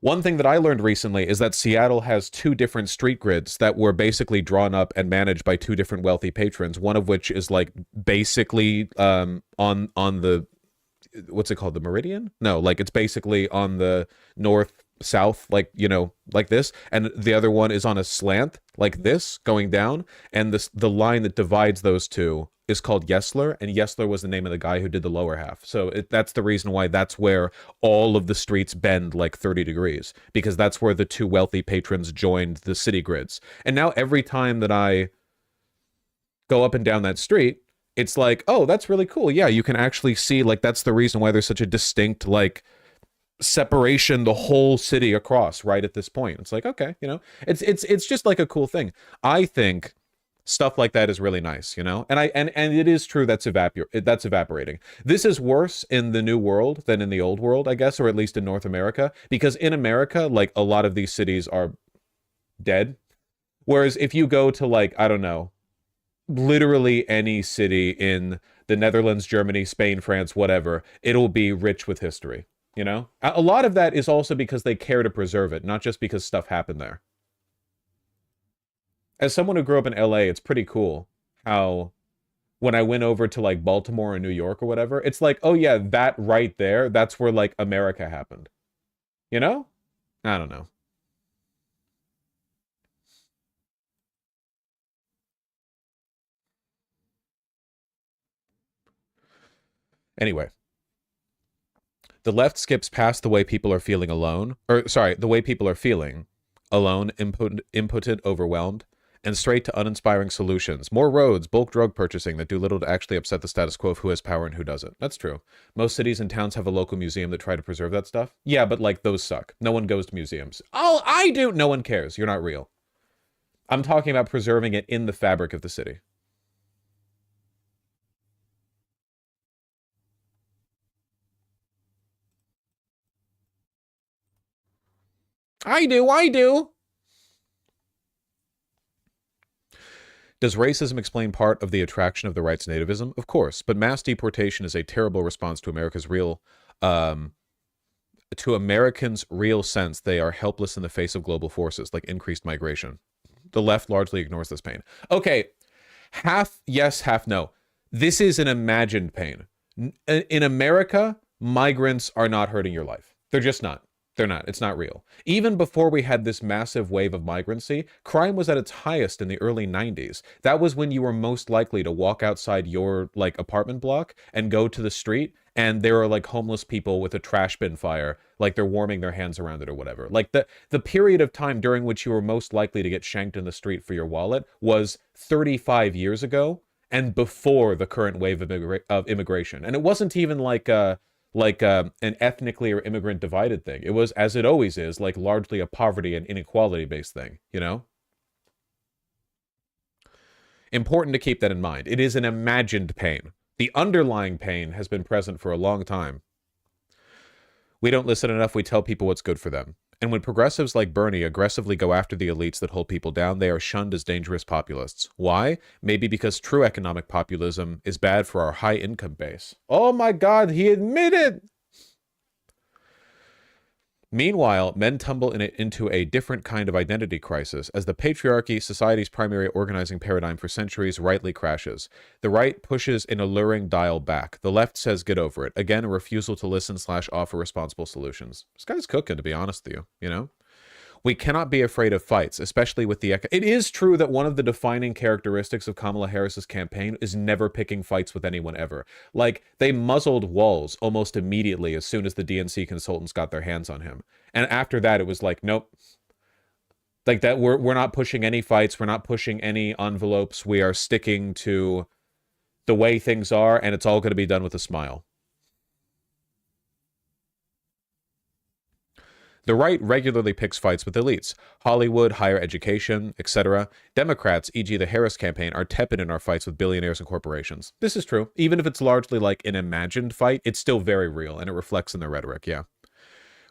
One thing that I learned recently is that Seattle has 2 different street grids that were basically drawn up and managed by 2 different wealthy patrons, one of which is like basically on the, what's it called, the Meridian? No, like it's basically on the north-south, like, you know, like this, and the other one is on a slant like this going down, and the line that divides those two is called Yesler, and Yesler was the name of the guy who did the lower half. So that's the reason why that's where all of the streets bend like 30 degrees, because that's where the 2 wealthy patrons joined the city grids. And now every time that I go up and down that street, it's like, oh, that's really cool. Yeah, you can actually see, like, that's the reason why there's such a distinct, like, separation the whole city across right at this point. It's like, okay, you know, it's just like a cool thing. I think stuff like that is really nice, you know? And it is true that's evaporating. This is worse in the new world than in the old world, I guess, or at least in North America, because in America, like, a lot of these cities are dead. Whereas if you go to, like, I don't know, literally any city in the Netherlands, Germany, Spain, France, whatever, it'll be rich with history, you know? A lot of that is also because they care to preserve it, not just because stuff happened there. As someone who grew up in LA, it's pretty cool how when I went over to like Baltimore or New York or whatever, it's like, oh yeah, that right there, that's where like America happened. You know? I don't know. Anyway, the left skips past the way people are feeling alone, or sorry, the way people are feeling, alone, impotent, overwhelmed, and straight to uninspiring solutions. More roads, bulk drug purchasing that do little to actually upset the status quo of who has power and who doesn't. That's true. Most cities and towns have a local museum that try to preserve that stuff. Yeah, but like those suck. No one goes to museums. Oh, I do. No one cares. You're not real. I'm talking about preserving it in the fabric of the city. I do. Does racism explain part of the attraction of the right's nativism? Of course, but mass deportation is a terrible response to America's real, to Americans' real sense they are helpless in the face of global forces like increased migration. The left largely ignores this pain. Okay, half yes, half no. This is an imagined pain. In America, migrants are not hurting your life. They're just not. They're not. It's not real. Even before we had this massive wave of migrancy, crime was at its highest in the early 90s. That was when you were most likely to walk outside your like apartment block and go to the street and there are like homeless people with a trash bin fire, like they're warming their hands around it or whatever. Like the period of time during which you were most likely to get shanked in the street for your wallet was 35 years ago and before the current wave of immigration. And it wasn't even like an ethnically or immigrant divided thing. It was, as it always is, like largely a poverty and inequality based thing, you know? Important to keep that in mind. It is an imagined pain. The underlying pain has been present for a long time. We don't listen enough. We tell people what's good for them. And when progressives like Bernie aggressively go after the elites that hold people down, they are shunned as dangerous populists. Why? Maybe because true economic populism is bad for our high income base. Oh my God, he admitted! Meanwhile, men tumble into a different kind of identity crisis as the patriarchy, society's primary organizing paradigm for centuries, rightly crashes. The right pushes an alluring dial back. The left says get over it. Again, a refusal to listen / offer responsible solutions. This guy's cooking, to be honest with you, you know? We cannot be afraid of fights, especially with the... It is true that one of the defining characteristics of Kamala Harris's campaign is never picking fights with anyone ever. Like, they muzzled Walz almost immediately as soon as the DNC consultants got their hands on him. And after that, it was like, nope. Like, that we're not pushing any fights. We're not pushing any envelopes. We are sticking to the way things are, and it's all going to be done with a smile. The right regularly picks fights with elites. Hollywood, higher education, etc. Democrats, e.g. the Harris campaign, are tepid in our fights with billionaires and corporations. This is true. Even if it's largely like an imagined fight, it's still very real, and it reflects in their rhetoric, yeah.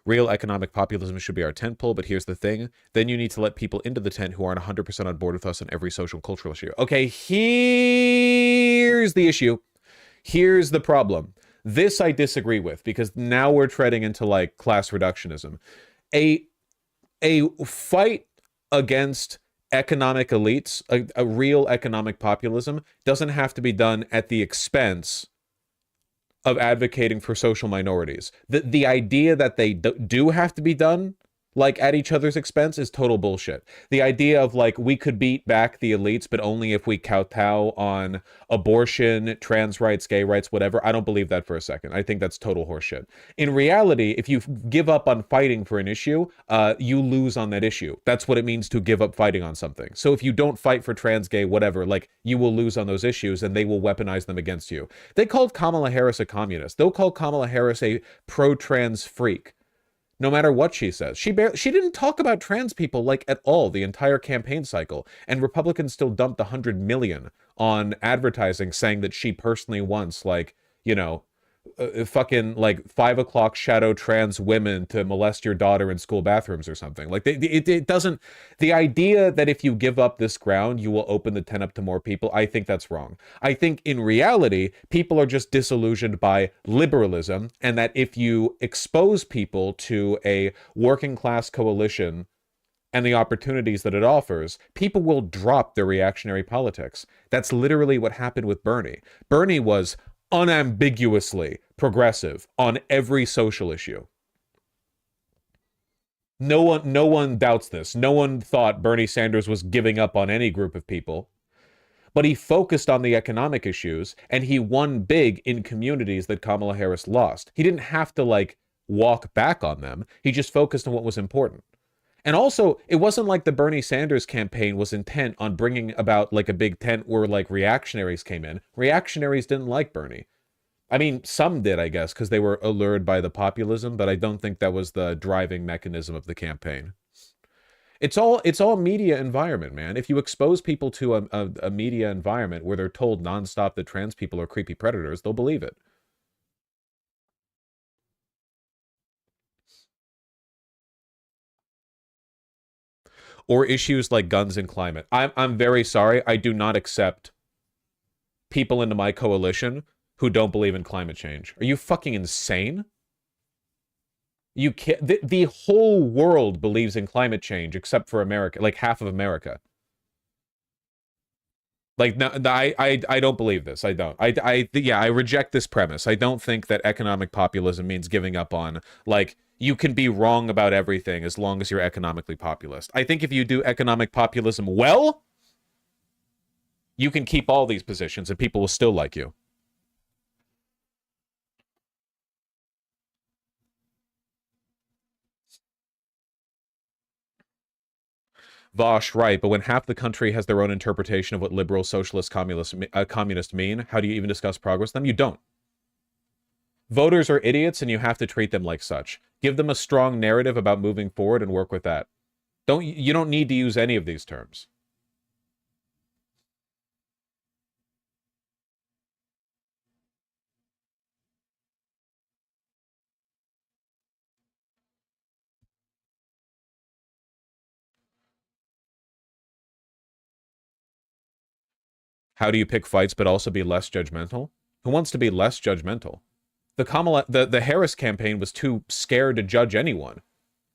Real economic populism should be our tentpole, but here's the thing. Then you need to let people into the tent who aren't 100% on board with us on every social and cultural issue. Okay, here's the issue. Here's the problem. This I disagree with, because now we're treading into like class reductionism. A fight against economic elites, a real economic populism, doesn't have to be done at the expense of advocating for social minorities. The idea that they do have to be done like at each other's expense is total bullshit. The idea of like we could beat back the elites, but only if we kowtow on abortion, trans rights, gay rights, whatever. I don't believe that for a second. I think that's total horseshit. In reality, if you give up on fighting for an issue, you lose on that issue. That's what it means to give up fighting on something. So if you don't fight for trans, gay, whatever, like you will lose on those issues and they will weaponize them against you. They called Kamala Harris a communist. They'll call Kamala Harris a pro-trans freak. No matter what she says. She didn't talk about trans people like at all the entire campaign cycle. And Republicans still dumped $100 million on advertising saying that she personally wants like, you know, fucking like 5 o'clock shadow trans women to molest your daughter in school bathrooms or something. Like it doesn't, the idea that if you give up this ground, you will open the tent up to more people. I think that's wrong. I think in reality, people are just disillusioned by liberalism, and that if you expose people to a working class coalition and the opportunities that it offers, people will drop their reactionary politics. That's literally what happened with Bernie. Bernie was unambiguously progressive on every social issue. No one doubts this. No one thought Bernie Sanders was giving up on any group of people. But he focused on the economic issues, and he won big in communities that Kamala Harris lost. He didn't have to like walk back on them. He just focused on what was important. And also, it wasn't like the Bernie Sanders campaign was intent on bringing about like a big tent where like reactionaries came in. Reactionaries didn't like Bernie. I mean, some did, I guess, because they were allured by the populism, but I don't think that was the driving mechanism of the campaign. It's all media environment, man. If you expose people to a media environment where they're told nonstop that trans people are creepy predators, they'll believe it. Or issues like guns and climate. I'm very sorry. I do not accept people into my coalition who don't believe in climate change. Are you fucking insane? You can't. The whole world believes in climate change except for America, like half of America. Like, no, I don't believe this. I don't. Yeah, I reject this premise. I don't think that economic populism means giving up on, like, you can be wrong about everything as long as you're economically populist. I think if you do economic populism well, you can keep all these positions and people will still like you. Vosh, right, but when half the country has their own interpretation of what liberal, socialist, communist mean, how do you even discuss progress with them? You don't. Voters are idiots and you have to treat them like such. Give them a strong narrative about moving forward and work with that. You don't need to use any of these terms. How do you pick fights but also be less judgmental? Who wants to be less judgmental? The Harris campaign was too scared to judge anyone.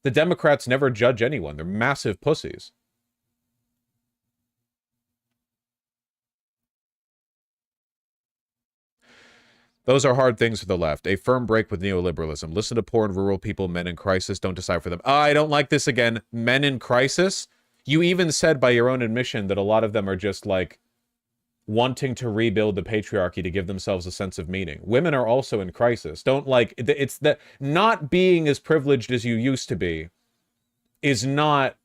The Democrats never judge anyone. They're massive pussies. Those are hard things for the left. A firm break with neoliberalism. Listen to poor and rural people, men in crisis. Don't decide for them. Oh, I don't like this again. Men in crisis? You even said by your own admission that a lot of them are just like wanting to rebuild the patriarchy to give themselves a sense of meaning. Women are also in crisis. Don't like, it's that not being as privileged as you used to be is not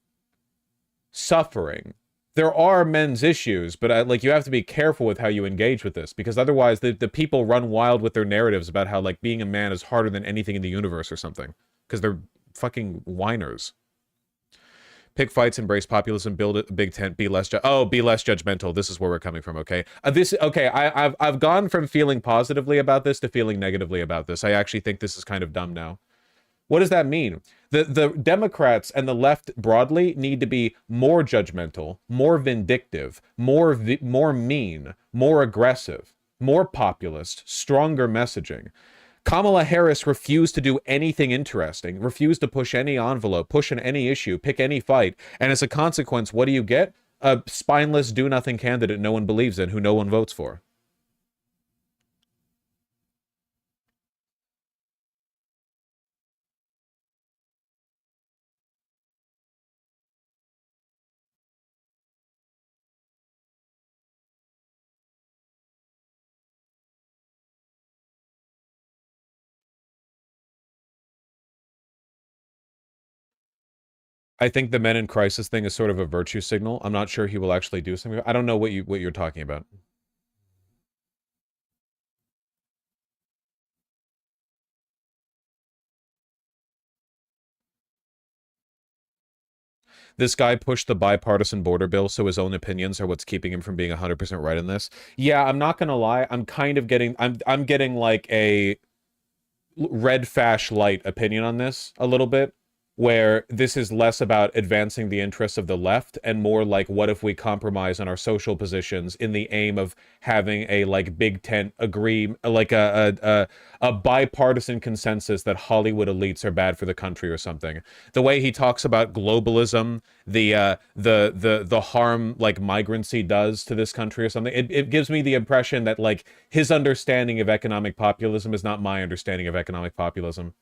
suffering. There are men's issues, but like you have to be careful with how you engage with this, because otherwise the people run wild with their narratives about how like being a man is harder than anything in the universe or something, because they're fucking whiners. Pick fights, embrace populism, build a big tent, be less be less judgmental. This is where we're coming from, okay? I've gone from feeling positively about this to feeling negatively about this. I actually think this is kind of dumb now. What does that mean? The Democrats and the left broadly need to be more judgmental, more vindictive, more mean, more aggressive, more populist, stronger messaging. Kamala Harris refused to do anything interesting, refused to push any envelope, push on any issue, pick any fight, and as a consequence, what do you get? A spineless, do-nothing candidate no one believes in, who no one votes for. I think the men in crisis thing is sort of a virtue signal. I'm not sure he will actually do something. I don't know what you're talking about. This guy pushed the bipartisan border bill, so his own opinions are what's keeping him from being 100% right in this. Yeah, I'm not gonna lie. I'm kind of getting I'm getting like a red fash light opinion on this a little bit, where this is less about advancing the interests of the left and more like, what if we compromise on our social positions in the aim of having a like big tent agree, like a bipartisan consensus that Hollywood elites are bad for the country or something. The way he talks about globalism, the harm like migrancy does to this country or something, it gives me the impression that like his understanding of economic populism is not my understanding of economic populism.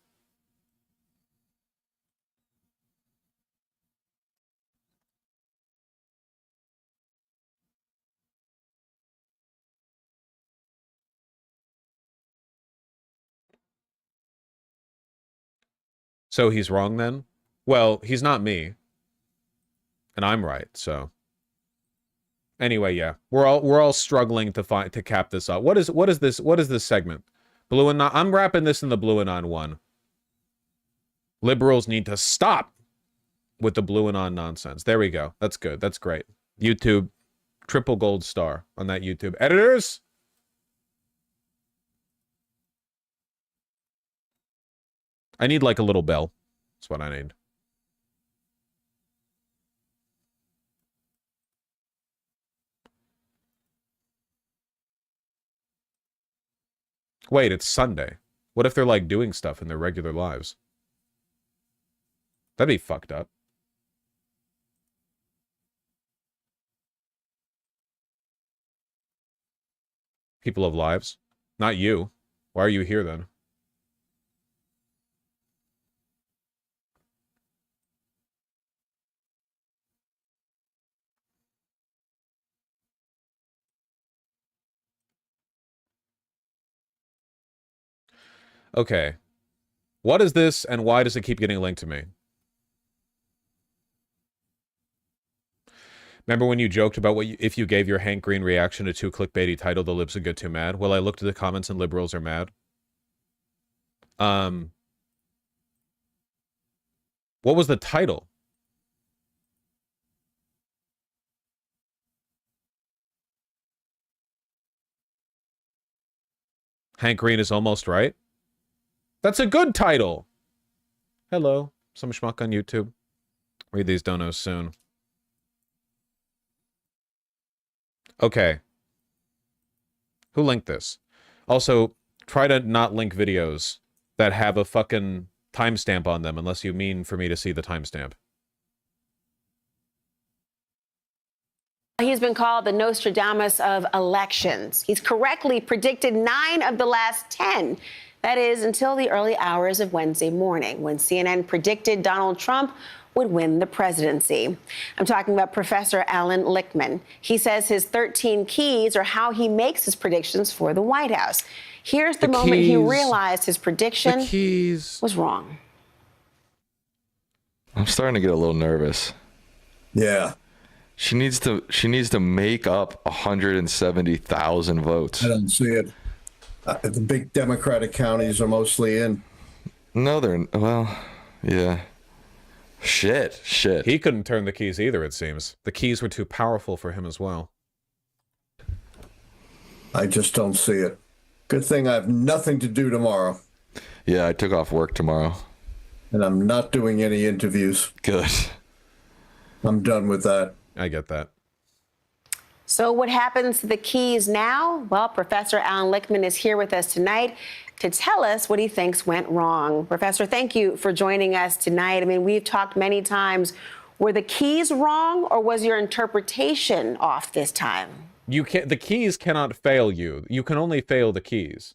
So he's wrong then? Well, he's not me. and I'm right. So anyway, yeah, we're all struggling to cap this up. What is this segment? Blue and I'm wrapping this in the blue and on one. Liberals need to stop with the blue and on nonsense. There we go. That's good. That's great. YouTube, triple gold star on that YouTube. Editors. I need like a little bell. That's what I need. Wait, it's Sunday. What if they're like doing stuff in their regular lives? That'd be fucked up. People have lives. Not you. Why are you here then? Okay. What is this and why does it keep getting linked to me? Remember when you joked about if you gave your Hank Green reaction a too clickbaity title, the libs would get too mad? Well, I looked at the comments and liberals are mad. What was the title? Hank Green is almost right? That's a good title! Hello, some schmuck on YouTube. Read these donos soon. Okay. Who linked this? Also, try to not link videos that have a fucking timestamp on them unless you mean for me to see the timestamp. He's been called the Nostradamus of elections. He's correctly predicted 9 of the last 10. That is until the early hours of Wednesday morning, when CNN predicted Donald Trump would win the presidency. I'm talking about Professor Alan Lichtman. He says his 13 keys are how he makes his predictions for the White House. Here's the moment he realized his prediction was wrong. I'm starting to get a little nervous. Yeah. She needs to make up 170,000 votes. I don't see it. The big Democratic counties are mostly in. No, they're, well, yeah. Shit. He couldn't turn the keys either, it seems. The keys were too powerful for him as well. I just don't see it. Good thing I have nothing to do tomorrow. Yeah, I took off work tomorrow. And I'm not doing any interviews. Good. I'm done with that. I get that. So what happens to the keys now? Well, Professor Alan Lichtman is here with us tonight to tell us what he thinks went wrong. Professor, thank you for joining us tonight. I mean, we've talked many times. Were the keys wrong, or was your interpretation off this time? The keys cannot fail you. You can only fail the keys.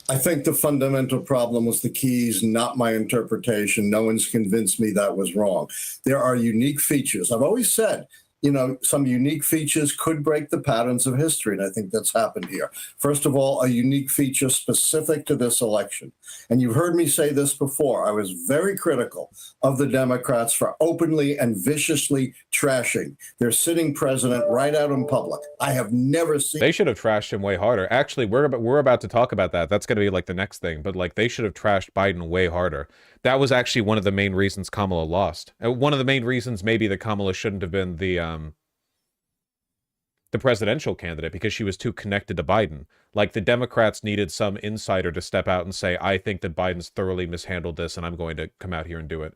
I think the fundamental problem was the keys, not my interpretation. No one's convinced me that was wrong. There are unique features. I've always said, you know, some unique features could break the patterns of history, and I think that's happened here. First of all, a unique feature specific to this election. And you've heard me say this before. I was very critical of the Democrats for openly and viciously trashing their sitting president right out in public. I have never seen... They should have trashed him way harder. Actually, we're about to talk about that. That's going to be like the next thing. But like, they should have trashed Biden way harder. That was actually one of the main reasons Kamala lost. One of the main reasons maybe that Kamala shouldn't have been the presidential candidate, because she was too connected to Biden. Like, the Democrats needed some insider to step out and say, I think that Biden's thoroughly mishandled this and I'm going to come out here and do it.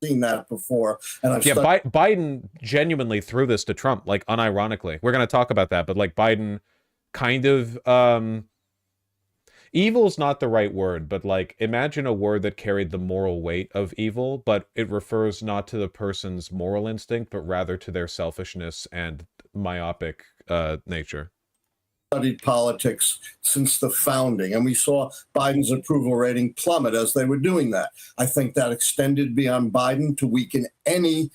Seen that before. And Biden genuinely threw this to Trump, like, unironically. We're going to talk about that, but like, Biden kind of, evil's not the right word, but like, imagine a word that carried the moral weight of evil, but it refers not to the person's moral instinct, but rather to their selfishness and myopic nature. Studied politics since the founding, and we saw Biden's approval rating plummet as they were doing that. I think that extended beyond Biden to weaken any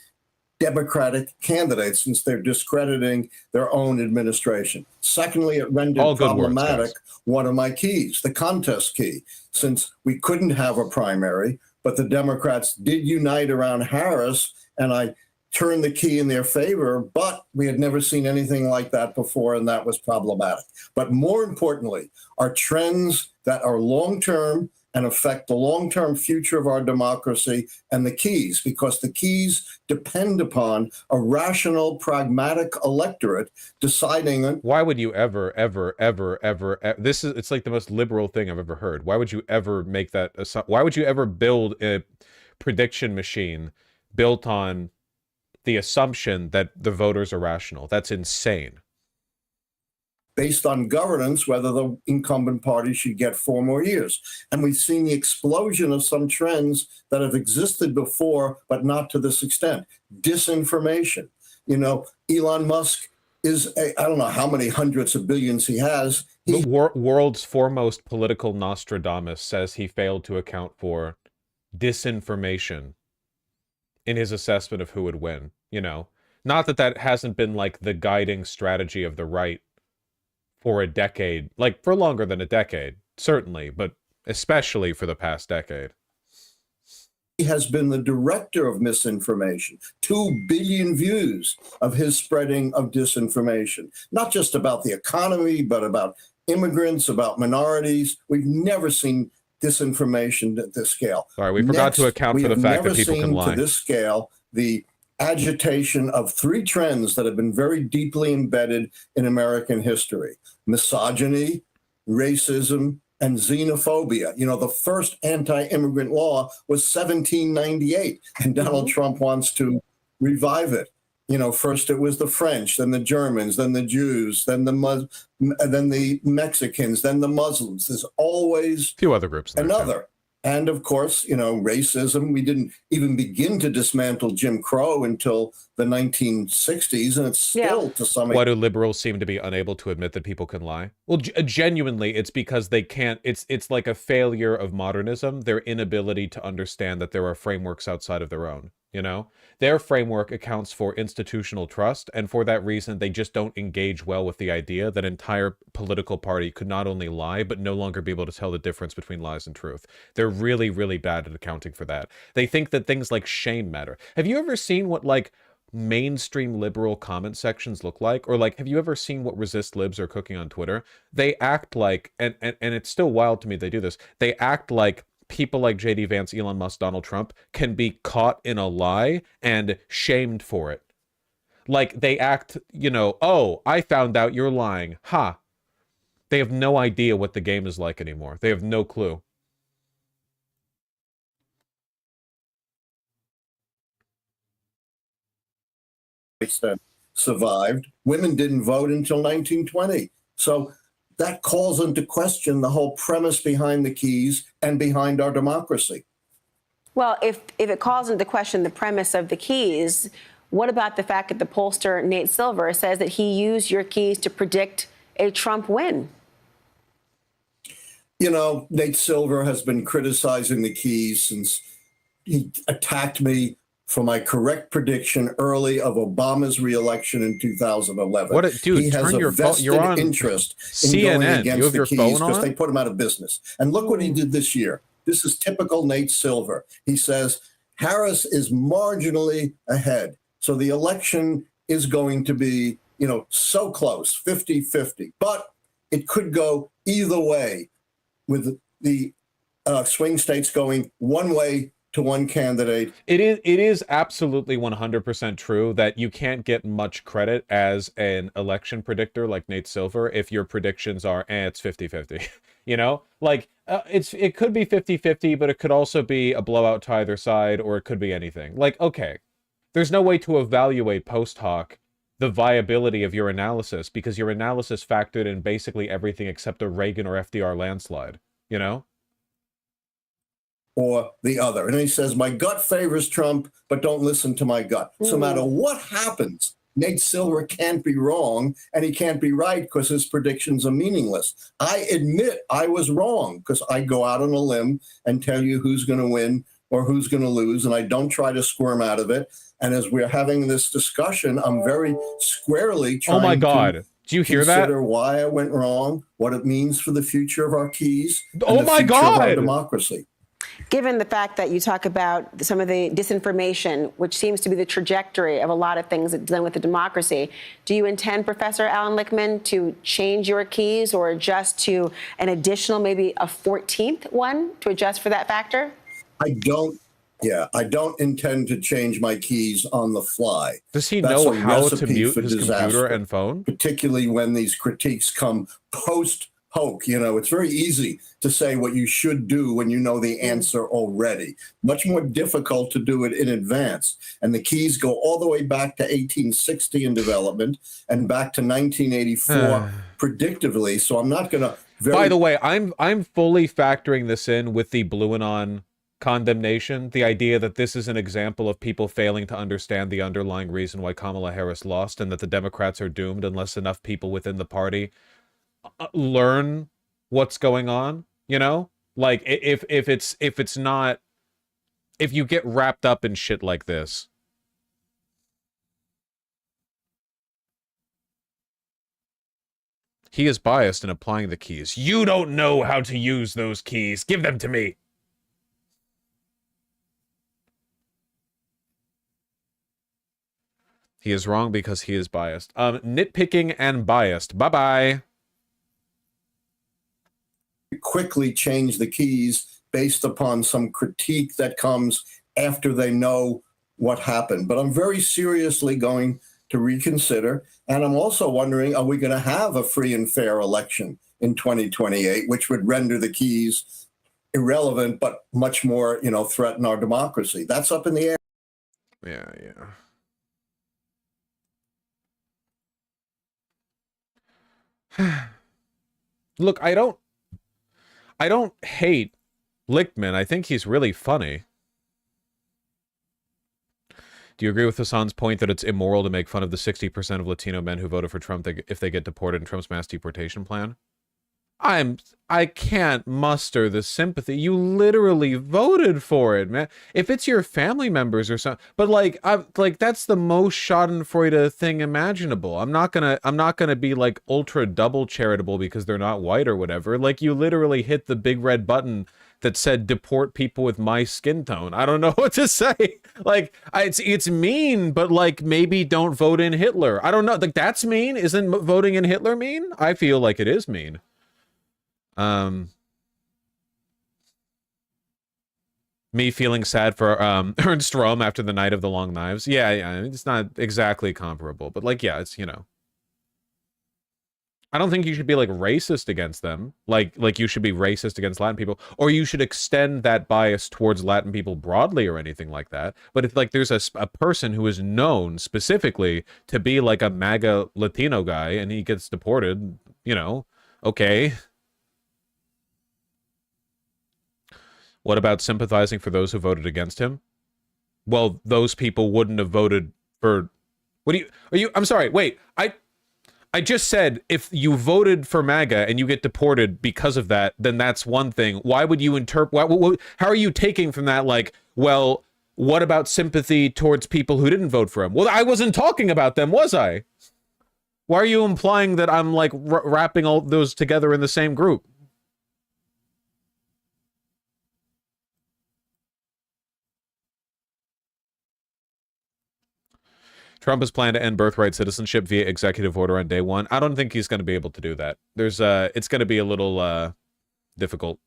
Democratic candidates, since they're discrediting their own administration. Secondly, it rendered problematic one of my keys, the contest key, since we couldn't have a primary, but the Democrats did unite around Harris and I turned the key in their favor, but we had never seen anything like that before, and that was problematic. But more importantly, are trends that are long-term and affect the long-term future of our democracy and the keys, because the keys depend upon a rational, pragmatic electorate deciding on. Why would you ever, it's like the most liberal thing I've ever heard. Why would you ever make that, why would you ever build a prediction machine built on the assumption that the voters are rational? That's insane. Based on governance, whether the incumbent party should get 4 more years. And we've seen the explosion of some trends that have existed before, but not to this extent. Disinformation. You know, Elon Musk is, I don't know how many hundreds of billions he has. The world's foremost political Nostradamus says he failed to account for disinformation in his assessment of who would win, you know? Not that that hasn't been like the guiding strategy of the right for a decade, like for longer than a decade, certainly, but especially for the past decade. He has been the director of misinformation. 2 billion views of his spreading of disinformation, not just about the economy, but about immigrants, about minorities. We've never seen disinformation at this scale. All right, we forgot to account for the fact that people can lie. To this scale, the agitation of 3 trends that have been very deeply embedded in American history: misogyny, racism, and xenophobia. You know, the first anti-immigrant law was 1798, and Donald Trump wants to revive it. You know, first it was the French, then the Germans, then the Jews, then the Mexicans, then the Muslims. There's always a few other groups. Another. And of course, you know, racism. We didn't even begin to dismantle Jim Crow until the 1960s, and it's still to some extent. Why do liberals seem to be unable to admit that people can lie? Well, genuinely, it's because they can't. It's like a failure of modernism, their inability to understand that there are frameworks outside of their own. You know, their framework accounts for institutional trust, and for that reason, they just don't engage well with the idea that an entire political party could not only lie, but no longer be able to tell the difference between lies and truth. They're really, really bad at accounting for that. They think that things like shame matter. Have you ever seen what, like, mainstream liberal comment sections look like? Or, like, have you ever seen what resist libs are cooking on Twitter? They act like, and it's still wild to me they do this, they act like people like J.D. Vance, Elon Musk, Donald Trump can be caught in a lie and shamed for it. Like, they act, you know, oh, I found out you're lying. Ha. They have no idea what the game is like anymore. They have no clue. Survived. Women didn't vote until 1920. So that calls into question the whole premise behind the keys and behind our democracy. Well, if it calls into question the premise of the keys, what about the fact that the pollster Nate Silver says that he used your keys to predict a Trump win? You know, Nate Silver has been criticizing the keys since he attacked me for my correct prediction early of Obama's reelection in 2011. What, dude? He has turn your phone. You're on interest in CNN. going against You have the your keys phone because on? they put him out of business. And look what he did this year. This is typical Nate Silver. He says Harris is marginally ahead, so the election is going to be, you know, so close, 50-50. But it could go either way, with the swing states going one way to one candidate. It is absolutely 100% true that you can't get much credit as an election predictor like Nate Silver if your predictions are, it's 50-50. You know, like it could be 50-50, but it could also be a blowout to either side, or it could be anything. Like, okay, there's no way to evaluate post hoc the viability of your analysis because your analysis factored in basically everything except a Reagan or FDR landslide, you know? Or the other. And he says, my gut favors Trump, but don't listen to my gut. So no matter what happens, Nate Silver can't be wrong, and he can't be right because his predictions are meaningless. I admit I was wrong because I go out on a limb and tell you who's going to win or who's going to lose, and I don't try to squirm out of it. And as we're having this discussion, I'm very squarely trying oh my God. to do you hear consider that? why I went wrong, what it means for the future of our keys, oh and the my future God. of our democracy. Given the fact that you talk about some of the disinformation, which seems to be the trajectory of a lot of things that's done with the democracy, do you intend, Professor Alan Lichtman, to change your keys or adjust to an additional, maybe a 14th one to adjust for that factor? I don't intend to change my keys on the fly. Does he That's know a how to recipe mute for his disaster, computer and phone? particularly when these critiques come post hoc. You know, it's very easy to say what you should do when you know the answer already. Much more difficult to do it in advance. And the keys go all the way back to 1860 in development and back to 1984 predictively. So I'm not going to. By the way, I'm fully factoring this in with the Blue Anon condemnation, the idea that this is an example of people failing to understand the underlying reason why Kamala Harris lost, and that the Democrats are doomed unless enough people within the party learn what's going on. You know, like if it's not, if you get wrapped up in shit like this. He is biased in applying the keys. You don't know how to use those keys. Give them to me. He is wrong because he is biased. Nitpicking and biased. Bye-bye. Quickly change the keys based upon some critique that comes after they know what happened. But I'm very seriously going to reconsider. And I'm also wondering, are we going to have a free and fair election in 2028, which would render the keys irrelevant, but much more, you know, threaten our democracy? That's up in the air. Yeah. Look, I don't hate Lichtman. I think he's really funny. Do you agree with Hassan's point that it's immoral to make fun of the 60% of Latino men who voted for Trump if they get deported in Trump's mass deportation plan? I can't muster the sympathy. You literally voted for it, man. If it's your family members or something, but like that's the most Schadenfreude thing imaginable. I'm not gonna be like ultra double charitable because they're not white or whatever. Like, you literally hit the big red button that said deport people with my skin tone. I don't know what to say. Like, it's mean, but like, maybe don't vote in Hitler. I don't know. Like, that's mean. Isn't voting in Hitler mean? I feel like it is mean. Me feeling sad for Ernst Röhm after the Night of the Long Knives. Yeah, it's not exactly comparable, but like, yeah, it's, you know. I don't think you should be like racist against them. Like you should be racist against Latin people, or you should extend that bias towards Latin people broadly or anything like that. But if like there's a person who is known specifically to be like a MAGA Latino guy and he gets deported, you know, okay. What about sympathizing for those who voted against him? Well, those people wouldn't have voted for... I'm sorry, wait. I just said if you voted for MAGA and you get deported because of that, then that's one thing. Why would you interpret... How are you taking from that, like, well, what about sympathy towards people who didn't vote for him? Well, I wasn't talking about them, was I? Why are you implying that I'm, like, wrapping all those together in the same group? Trump is planning to end birthright citizenship via executive order on day one. I don't think he's going to be able to do that. It's going to be a little difficult.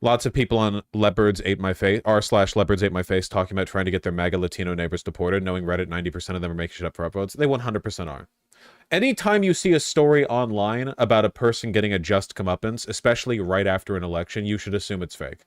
Lots of people on Leopards Ate My Face, r/Leopards Ate My Face, talking about trying to get their MAGA Latino neighbors deported, knowing Reddit 90% of them are making shit up for upvotes. They 100% are. Anytime you see a story online about a person getting a just comeuppance, especially right after an election, you should assume it's fake.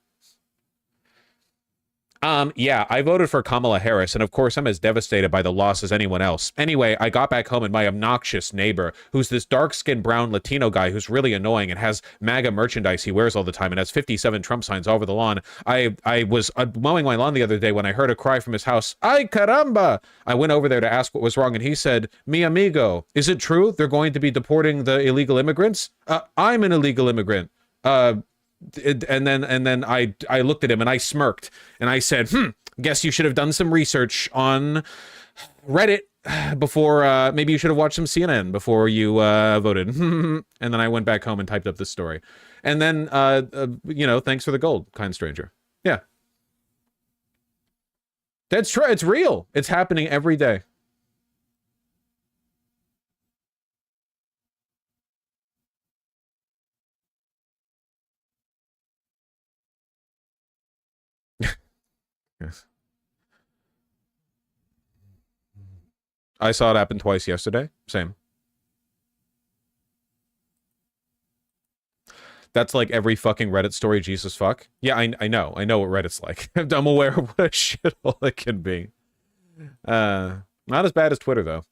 Yeah, I voted for Kamala Harris, and of course I'm as devastated by the loss as anyone else. Anyway, I got back home and my obnoxious neighbor, who's this dark-skinned brown Latino guy who's really annoying and has MAGA merchandise he wears all the time and has 57 Trump signs all over the lawn. I was mowing my lawn the other day when I heard a cry from his house, "Ay caramba!" I went over there to ask what was wrong, and he said, "Mi amigo, is it true they're going to be deporting the illegal immigrants? I'm an illegal immigrant." And then I looked at him and I smirked and I said, guess you should have done some research on Reddit. before maybe you should have watched some CNN before you voted. And then I went back home and typed up this story. And then, you know, thanks for the gold, kind stranger. Yeah. That's true. It's real. It's happening every day. Yes. I saw it happen twice yesterday. Same. That's like every fucking Reddit story, Jesus fuck. Yeah, I know. I know what Reddit's like. I'm aware of what a shithole it can be. Not as bad as Twitter, though.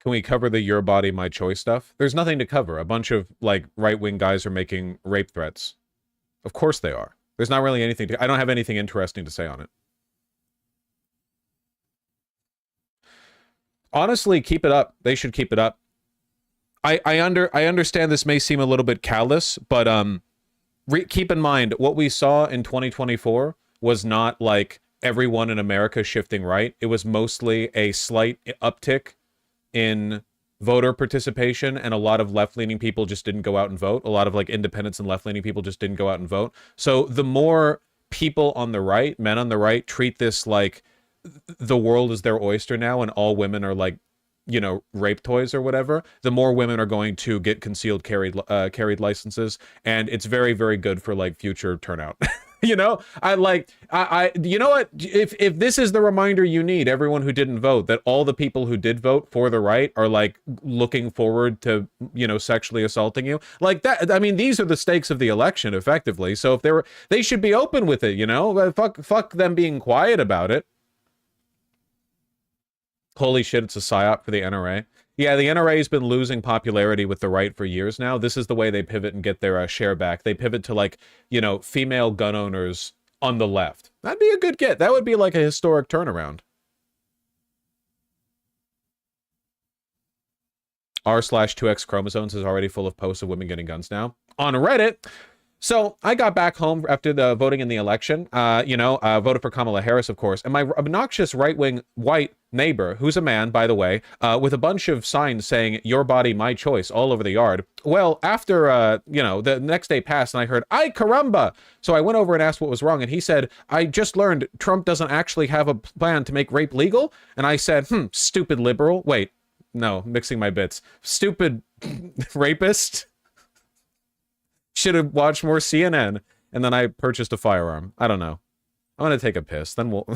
Can we cover the your body, my choice stuff? There's nothing to cover. A bunch of, like, right-wing guys are making rape threats. Of course they are. There's not really anything to... I don't have anything interesting to say on it. Honestly, keep it up. They should keep it up. I understand this may seem a little bit callous, but keep in mind, what we saw in 2024 was not, like, everyone in America shifting right. It was mostly a slight uptick in voter participation, and a lot of left-leaning people just didn't go out and vote. A lot of, like, independents and left-leaning people just didn't go out and vote. So the more people on the right, men on the right, treat this like the world is their oyster now and all women are, like, you know, rape toys or whatever, the more women are going to get concealed carried licenses, and it's very, very good for, like, future turnout. You know, you know what? If this is the reminder you need, everyone who didn't vote, that all the people who did vote for the right are, like, looking forward to, you know, sexually assaulting you, like that. I mean, these are the stakes of the election, effectively. So if they should be open with it, you know, fuck them being quiet about it. Holy shit, it's a psyop for the NRA. Yeah, the NRA has been losing popularity with the right for years now. This is the way they pivot and get their share back. They pivot to, like, you know, female gun owners on the left. That'd be a good get. That would be like a historic turnaround. r/2x chromosomes is already full of posts of women getting guns now on Reddit. So I got back home after the voting in the election, voted for Kamala Harris, of course, and my obnoxious right-wing white neighbor, who's a man, by the way, with a bunch of signs saying, your body, my choice, all over the yard. Well, after, the next day passed and I heard, ay caramba! So I went over and asked what was wrong, and he said, I just learned Trump doesn't actually have a plan to make rape legal. And I said, stupid liberal. Wait, no, mixing my bits. Stupid rapist. Should have watched more CNN, and then I purchased a firearm. I don't know. I'm gonna take a piss, then we'll...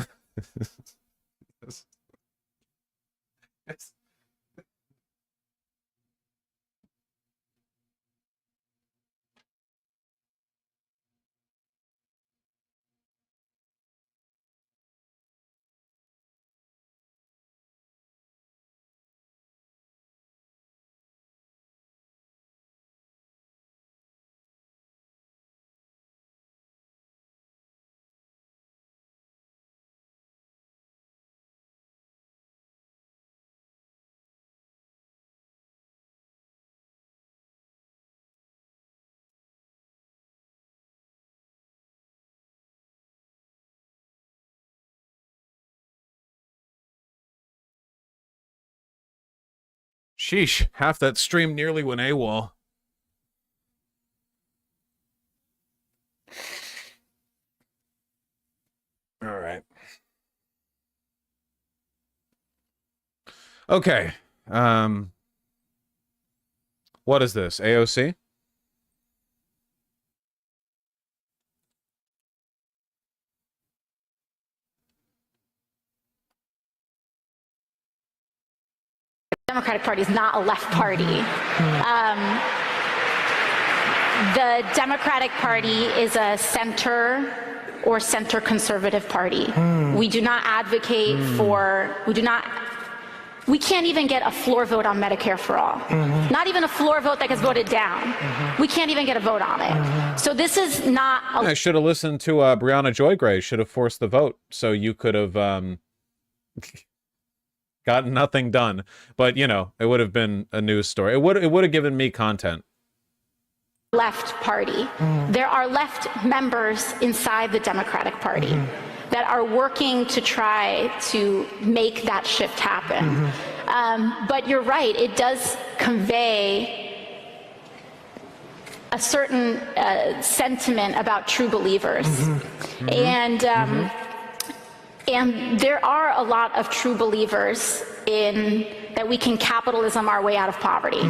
Sheesh, half that stream nearly went AWOL. All right. Okay. What is this? AOC? Democratic Party is not a left party. The Democratic Party is a center or center conservative party. We do not advocate for, we do not We can't even get a floor vote on Medicare for all. Not even a floor vote that gets voted down. We can't even get a vote on it. So this is not I should have listened to Brianna Joy Gray. Should have forced the vote, so you could have gotten nothing done. But you know, it would have been a news story. It would have given me content. left party. There are left members inside the Democratic Party that are working to try to make that shift happen. But you're right, it does convey a certain sentiment about true believers. And there are a lot of true believers in that we can capitalism our way out of poverty.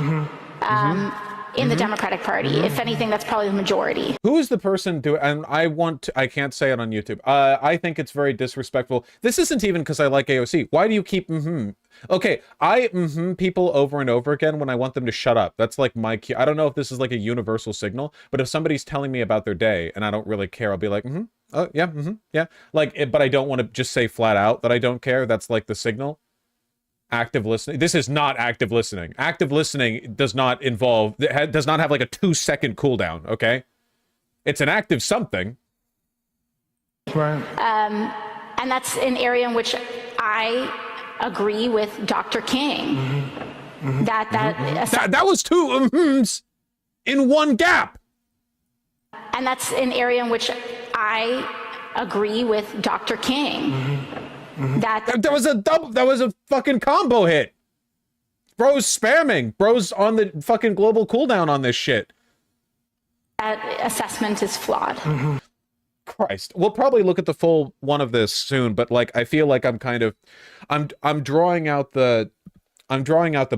In the Democratic Party. If anything, that's probably the majority. Who is the person doing, and I can't say it on YouTube. I think it's very disrespectful. This isn't even because I like AOC. Why do you keep Okay, I people over and over again when I want them to shut up. That's like my cue. I don't know if this is like a universal signal, but if somebody's telling me about their day and I don't really care, I'll be like, oh, yeah, yeah. Like, but I don't want to just say flat out that I don't care. That's like the signal. Active listening. This is not active listening. Active listening does not involve, does not have like a 2-second cooldown, okay? It's an active something. Right. And that's an area in which I agree with Dr. King. That was two in one gap. And that's an area in which I agree with Dr. King. That was a double. That was a fucking combo hit. Bro's spamming. Bro's on the fucking global cooldown on this shit. That assessment is flawed. Christ. We'll probably look at the full one of this soon, but like I feel like I'm kind of I'm drawing out the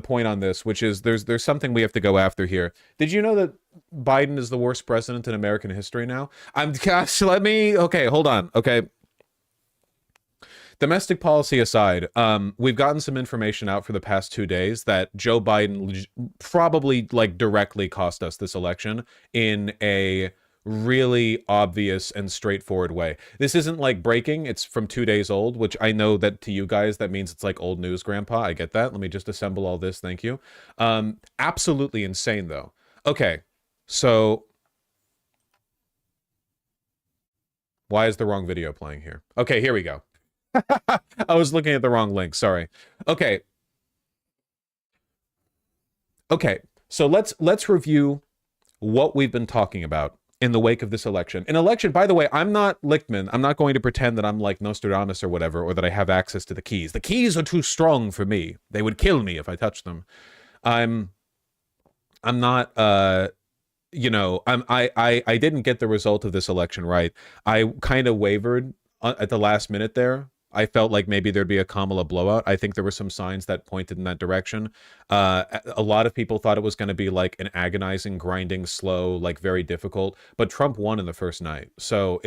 point on this, which is there's something we have to go after here. Did you know that Biden is the worst president in American history now? Okay, hold on. Okay. Domestic policy aside, we've gotten some information out for the past 2 days that Joe Biden probably like directly cost us this election in a really obvious and straightforward way. This isn't like breaking. It's from 2 days old, which I know that to you guys, that means it's like old news, Grandpa. I get that. Let me just assemble all this. Thank you. Absolutely insane, though. Okay, so why is the wrong video playing here? Okay, here we go. I was looking at the wrong link. Sorry. Okay. Okay. So let's review what we've been talking about in the wake of this election. An election, by the way, I'm not Lichtman. I'm not going to pretend that I'm like Nostradamus or whatever, or that I have access to the keys. The keys are too strong for me. They would kill me if I touched them. I'm not you know, I didn't get the result of this election right. I kind of wavered at the last minute there. I felt like maybe there'd be a Kamala blowout. I think there were some signs that pointed in that direction. A lot of people thought it was going to be like an agonizing, grinding, slow, like very difficult. But Trump won in the first night. So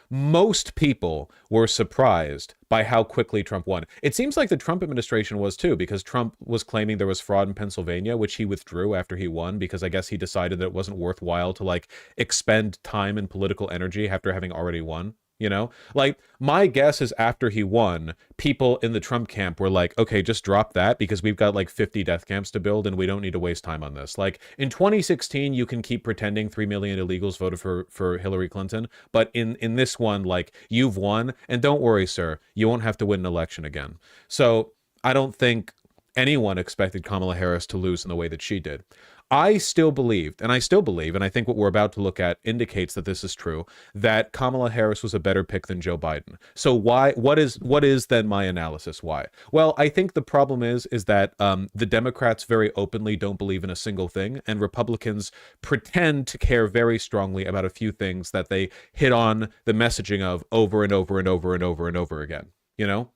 most people were surprised by how quickly Trump won. It seems like the Trump administration was too, because Trump was claiming there was fraud in Pennsylvania, which he withdrew after he won, because I guess he decided that it wasn't worthwhile to like expend time and political energy after having already won. You know, like my guess is after he won, people in the Trump camp were like, okay, just drop that because we've got like 50 death camps to build and we don't need to waste time on this. Like in 2016, you can keep pretending 3 million illegals voted for Hillary Clinton. But in this one, like you've won, and don't worry, sir, you won't have to win an election again. So I don't think anyone expected Kamala Harris to lose in the way that she did. I still believed, and I still believe, and I think what we're about to look at indicates that this is true, that Kamala Harris was a better pick than Joe Biden. So what is then my analysis? Why? Well, I think the problem is that the Democrats very openly don't believe in a single thing, and Republicans pretend to care very strongly about a few things that they hit on the messaging of over and over and over and over and over again, you know?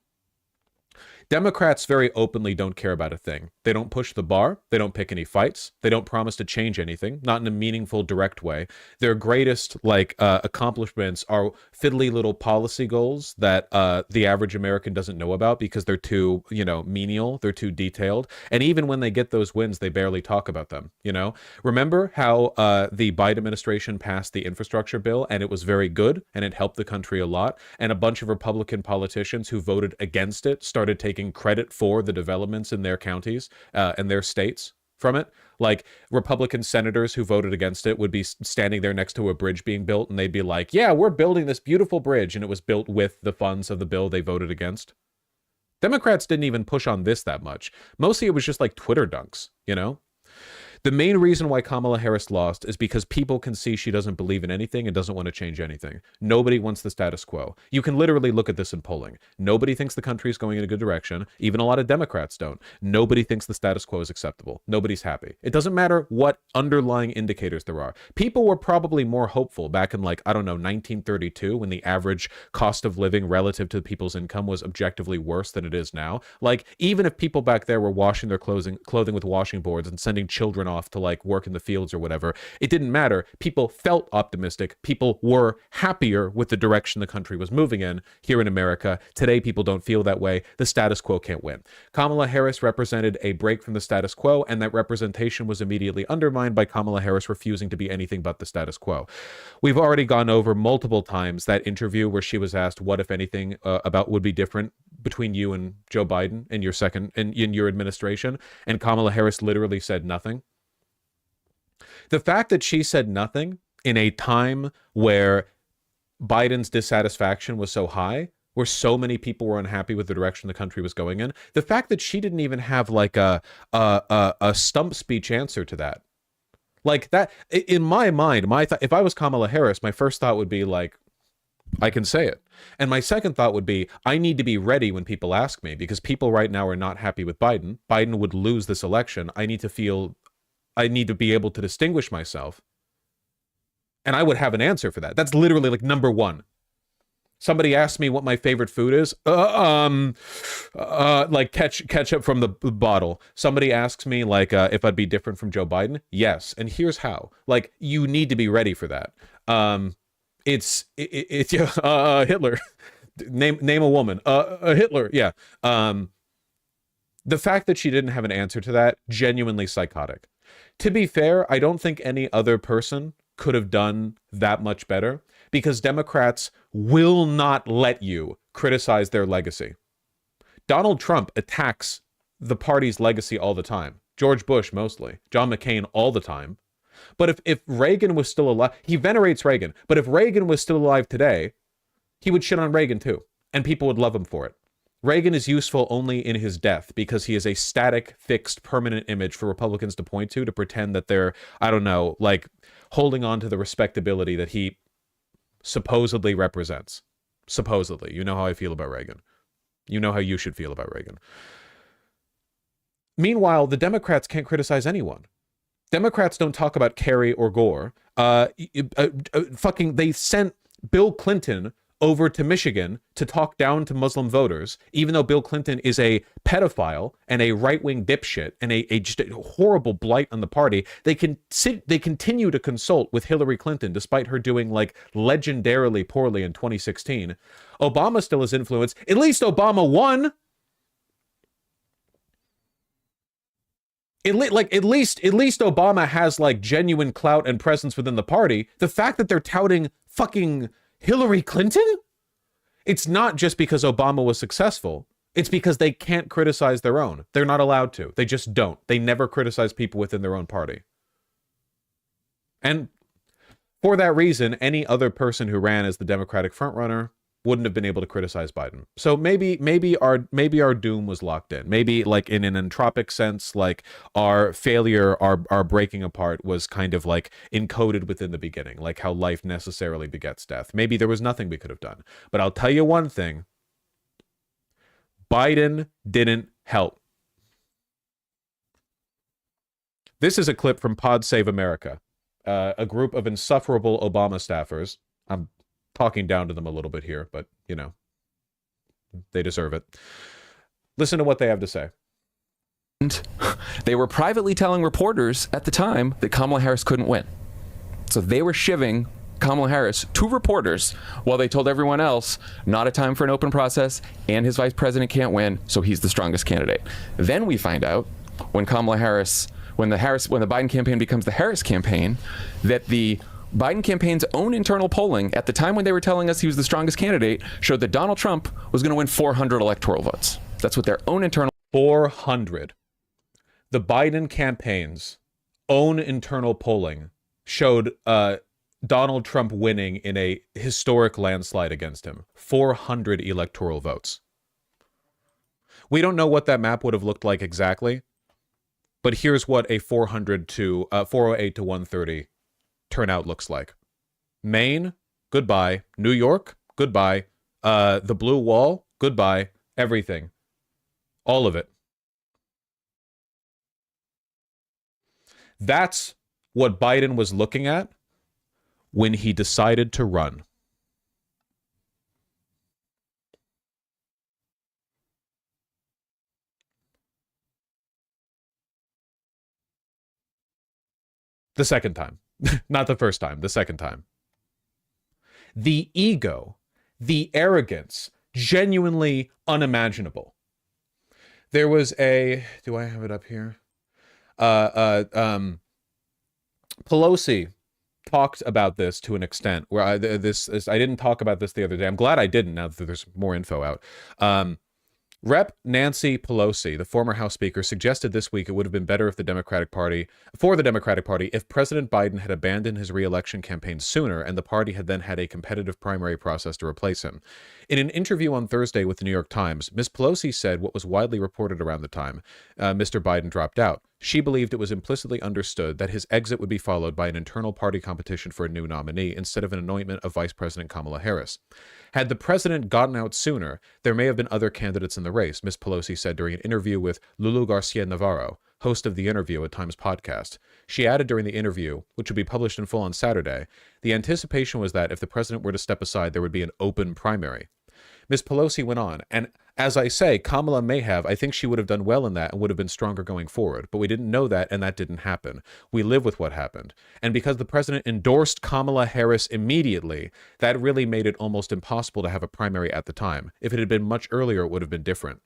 Democrats very openly don't care about a thing. They don't push the bar. They don't pick any fights. They don't promise to change anything, not in a meaningful, direct way. Their greatest accomplishments are fiddly little policy goals that the average American doesn't know about because they're too, menial. They're too detailed. And even when they get those wins, they barely talk about them. Remember how the Biden administration passed the infrastructure bill and it was very good and it helped the country a lot. And a bunch of Republican politicians who voted against it started taking taking credit for the developments in their counties and their states from it. Like, Republican senators who voted against it would be standing there next to a bridge being built, and they'd be like, yeah, we're building this beautiful bridge, and it was built with the funds of the bill they voted against. Democrats didn't even push on this that much. Mostly it was just like Twitter dunks, you know? The main reason why Kamala Harris lost is because people can see she doesn't believe in anything and doesn't want to change anything. Nobody wants the status quo. You can literally look at this in polling. Nobody thinks the country is going in a good direction. Even a lot of Democrats don't. Nobody thinks the status quo is acceptable. Nobody's happy. It doesn't matter what underlying indicators there are. People were probably more hopeful back in, like, I don't know, 1932, when the average cost of living relative to people's income was objectively worse than it is now. Like, even if people back there were washing their clothing with washing boards and sending children off to like work in the fields or whatever, it didn't matter. People felt optimistic. People were happier with the direction the country was moving in. Here in America today, people don't feel that way. The status quo can't win. Kamala Harris represented a break from the status quo, and that representation was immediately undermined by Kamala Harris refusing to be anything but the status quo. We've already gone over multiple times that interview where she was asked what, if anything, about would be different between you and Joe Biden in your administration, and Kamala Harris literally said nothing. The fact that she said nothing in a time where Biden's dissatisfaction was so high, where so many people were unhappy with the direction the country was going in, the fact that she didn't even have like a stump speech answer to that, like that, in my mind, if I was Kamala Harris, my first thought would be like, I can say it. And my second thought would be, I need to be ready when people ask me, because people right now are not happy with Biden. Biden would lose this election. I need to be able to distinguish myself. And I would have an answer for that. That's literally like number one. Somebody asks me what my favorite food is. Like ketchup from the bottle. Somebody asks me like if I'd be different from Joe Biden. Yes. And here's how. Like, you need to be ready for that. It's Hitler. Name a woman. Hitler. Yeah. The fact that she didn't have an answer to that, genuinely psychotic. To be fair, I don't think any other person could have done that much better, because Democrats will not let you criticize their legacy. Donald Trump attacks the party's legacy all the time. George Bush mostly. John McCain all the time. But if Reagan was still alive, he venerates Reagan, but if Reagan was still alive today, he would shit on Reagan too, and people would love him for it. Reagan is useful only in his death, because he is a static, fixed, permanent image for Republicans to point to pretend that they're, I don't know, like holding on to the respectability that he supposedly represents. Supposedly. You know how I feel about Reagan. You know how you should feel about Reagan. Meanwhile, the Democrats can't criticize anyone. Democrats don't talk about Kerry or Gore. They sent Bill Clinton over to Michigan to talk down to Muslim voters, even though Bill Clinton is a pedophile and a right-wing dipshit and just a horrible blight on the party. They continue to consult with Hillary Clinton despite her doing like legendarily poorly in 2016. Obama still has influence. At least Obama won. At least Obama has like genuine clout and presence within the party. The fact that they're touting fucking Hillary Clinton? It's not just because Obama was successful. It's because they can't criticize their own. They're not allowed to. They just don't. They never criticize people within their own party. And for that reason, any other person who ran as the Democratic frontrunner wouldn't have been able to criticize Biden. So maybe our doom was locked in. Maybe like in an entropic sense, like our failure, our breaking apart was kind of like encoded within the beginning, like how life necessarily begets death. Maybe there was nothing we could have done. But I'll tell you one thing. Biden didn't help. This is a clip from Pod Save America, a group of insufferable Obama staffers. I'm talking down to them a little bit here, but, you know, they deserve it. Listen to what they have to say. They were privately telling reporters at the time that Kamala Harris couldn't win. So they were shivving Kamala Harris to reporters while they told everyone else, not a time for an open process, and his vice president can't win, so he's the strongest candidate. Then we find out when when the Biden campaign becomes the Harris campaign, that the Biden campaign's own internal polling at the time when they were telling us he was the strongest candidate showed that Donald Trump was going to win 400 electoral votes. That's what their own internal 400. The Biden campaign's own internal polling showed Donald Trump winning in a historic landslide against him. 400 electoral votes. We don't know what that map would have looked like exactly, but here's what a 408 to 130 turnout looks like. Maine, goodbye. New York, goodbye. The blue wall, goodbye. Everything. All of it. That's what Biden was looking at when he decided to run. The second time. Not the first time, the second time. The ego, the arrogance, genuinely unimaginable. There was a, do I have it up here? Pelosi talked about this to an extent where I didn't talk about this the other day. I'm glad I didn't now that there's more info out. Rep. Nancy Pelosi, the former House Speaker, suggested this week it would have been better if the Democratic Party, if President Biden had abandoned his re-election campaign sooner and the party had then had a competitive primary process to replace him. In an interview on Thursday with the New York Times, Ms. Pelosi said what was widely reported around the time Mr. Biden dropped out. She believed it was implicitly understood that his exit would be followed by an internal party competition for a new nominee instead of an anointment of Vice President Kamala Harris. Had the president gotten out sooner, there may have been other candidates in the race, Ms. Pelosi said during an interview with Lulu Garcia Navarro, host of The Interview, a Times podcast. She added during the interview, which would be published in full on Saturday, the anticipation was that if the president were to step aside, there would be an open primary. Ms. Pelosi went on, and as I say, Kamala may have. I think she would have done well in that and would have been stronger going forward. But we didn't know that, and that didn't happen. We live with what happened. And because the president endorsed Kamala Harris immediately, that really made it almost impossible to have a primary at the time. If it had been much earlier, it would have been different.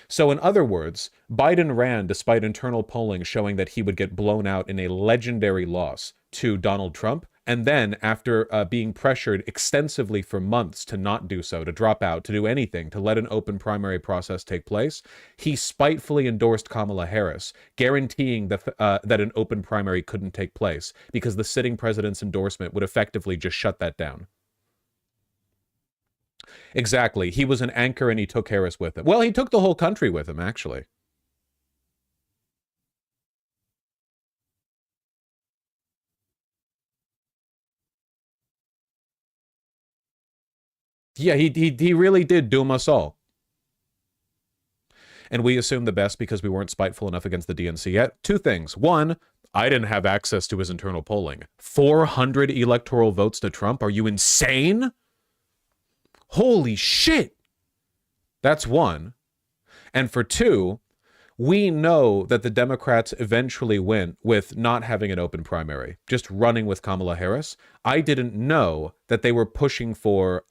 So in other words, Biden ran despite internal polling showing that he would get blown out in a legendary loss to Donald Trump. And then, after being pressured extensively for months to not do so, to drop out, to do anything, to let an open primary process take place, he spitefully endorsed Kamala Harris, guaranteeing that an open primary couldn't take place because the sitting president's endorsement would effectively just shut that down. Exactly. He was an anchor and he took Harris with him. Well, he took the whole country with him, actually. Yeah, he really did doom us all. And we assumed the best because we weren't spiteful enough against the DNC yet. Two things. One, I didn't have access to his internal polling. 400 electoral votes to Trump? Are you insane? Holy shit. That's one. And for two, we know that the Democrats eventually went with not having an open primary, just running with Kamala Harris. I didn't know that they were pushing for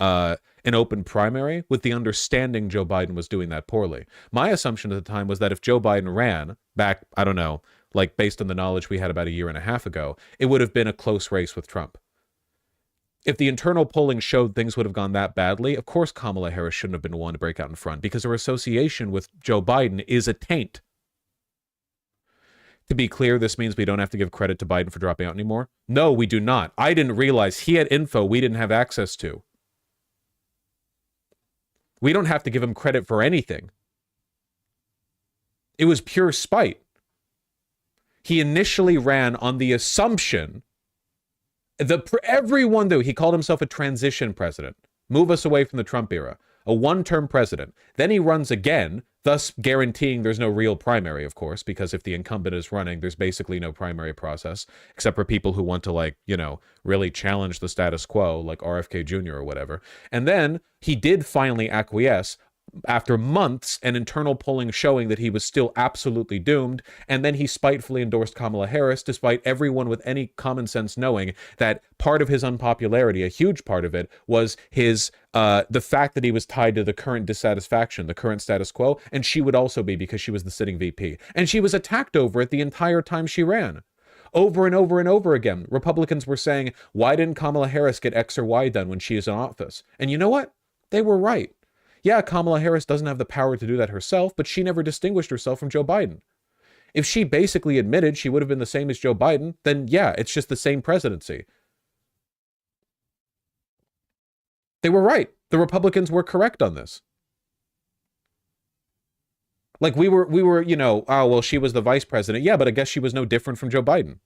an open primary with the understanding Joe Biden was doing that poorly. My assumption at the time was that if Joe Biden ran back, I don't know, like based on the knowledge we had about a year and a half ago, it would have been a close race with Trump. If the internal polling showed things would have gone that badly, of course Kamala Harris shouldn't have been one to break out in front because her association with Joe Biden is a taint. To be clear, this means we don't have to give credit to Biden for dropping out anymore. No, we do not. I didn't realize he had info we didn't have access to. We don't have to give him credit for anything. It was pure spite. He initially ran on the assumption everyone though, he called himself a transition president. Move us away from the Trump era. A one-term president. Then he runs again, thus guaranteeing there's no real primary, of course, because if the incumbent is running, there's basically no primary process, except for people who want to, like, you know, really challenge the status quo, like RFK Jr. or whatever. And then he did finally acquiesce after months and internal polling showing that he was still absolutely doomed, and then he spitefully endorsed Kamala Harris, despite everyone with any common sense knowing that part of his unpopularity, a huge part of it, was his the fact that he was tied to the current dissatisfaction, the current status quo, and she would also be because she was the sitting VP. And she was attacked over it the entire time she ran. Over and over and over again, Republicans were saying, why didn't Kamala Harris get X or Y done when she is in office? And you know what? They were right. Yeah, Kamala Harris doesn't have the power to do that herself, but she never distinguished herself from Joe Biden. If she basically admitted she would have been the same as Joe Biden, then yeah, it's just the same presidency. They were right. The Republicans were correct on this. Like we were, you know, oh, well, she was the vice president. Yeah, but I guess she was no different from Joe Biden.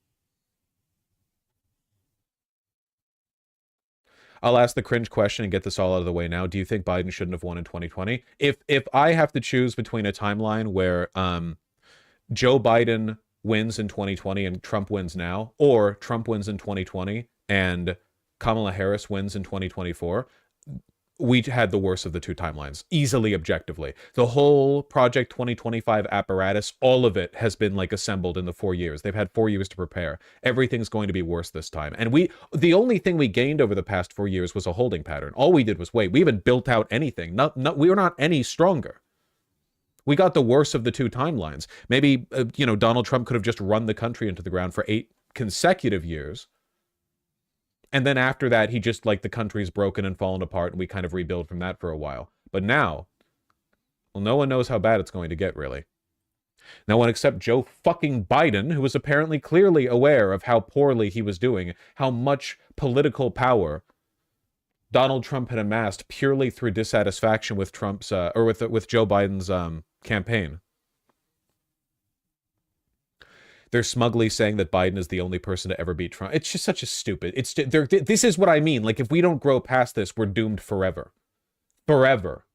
I'll ask the cringe question and get this all out of the way now. Do you think Biden shouldn't have won in 2020? If I have to choose between a timeline where Joe Biden wins in 2020 and Trump wins now, or Trump wins in 2020 and Kamala Harris wins in 2024, we had the worst of the two timelines, easily, objectively. The whole Project 2025 apparatus, all of it has been like assembled in the 4 years. They've had 4 years to prepare. Everything's going to be worse this time. And the only thing we gained over the past 4 years was a holding pattern. All we did was wait. We haven't built out anything. We were not any stronger. We got the worst of the two timelines. Maybe, Donald Trump could have just run the country into the ground for 8 consecutive years. And then after that, he just, like, the country's broken and fallen apart, and we kind of rebuild from that for a while. But now, well, no one knows how bad it's going to get, really. No one except Joe fucking Biden, who was apparently clearly aware of how poorly he was doing, how much political power Donald Trump had amassed purely through dissatisfaction with Trump's, with Joe Biden's campaign. They're smugly saying that Biden is the only person to ever beat Trump. It's just such a stupid... This is what I mean. Like, if we don't grow past this, we're doomed forever. Forever.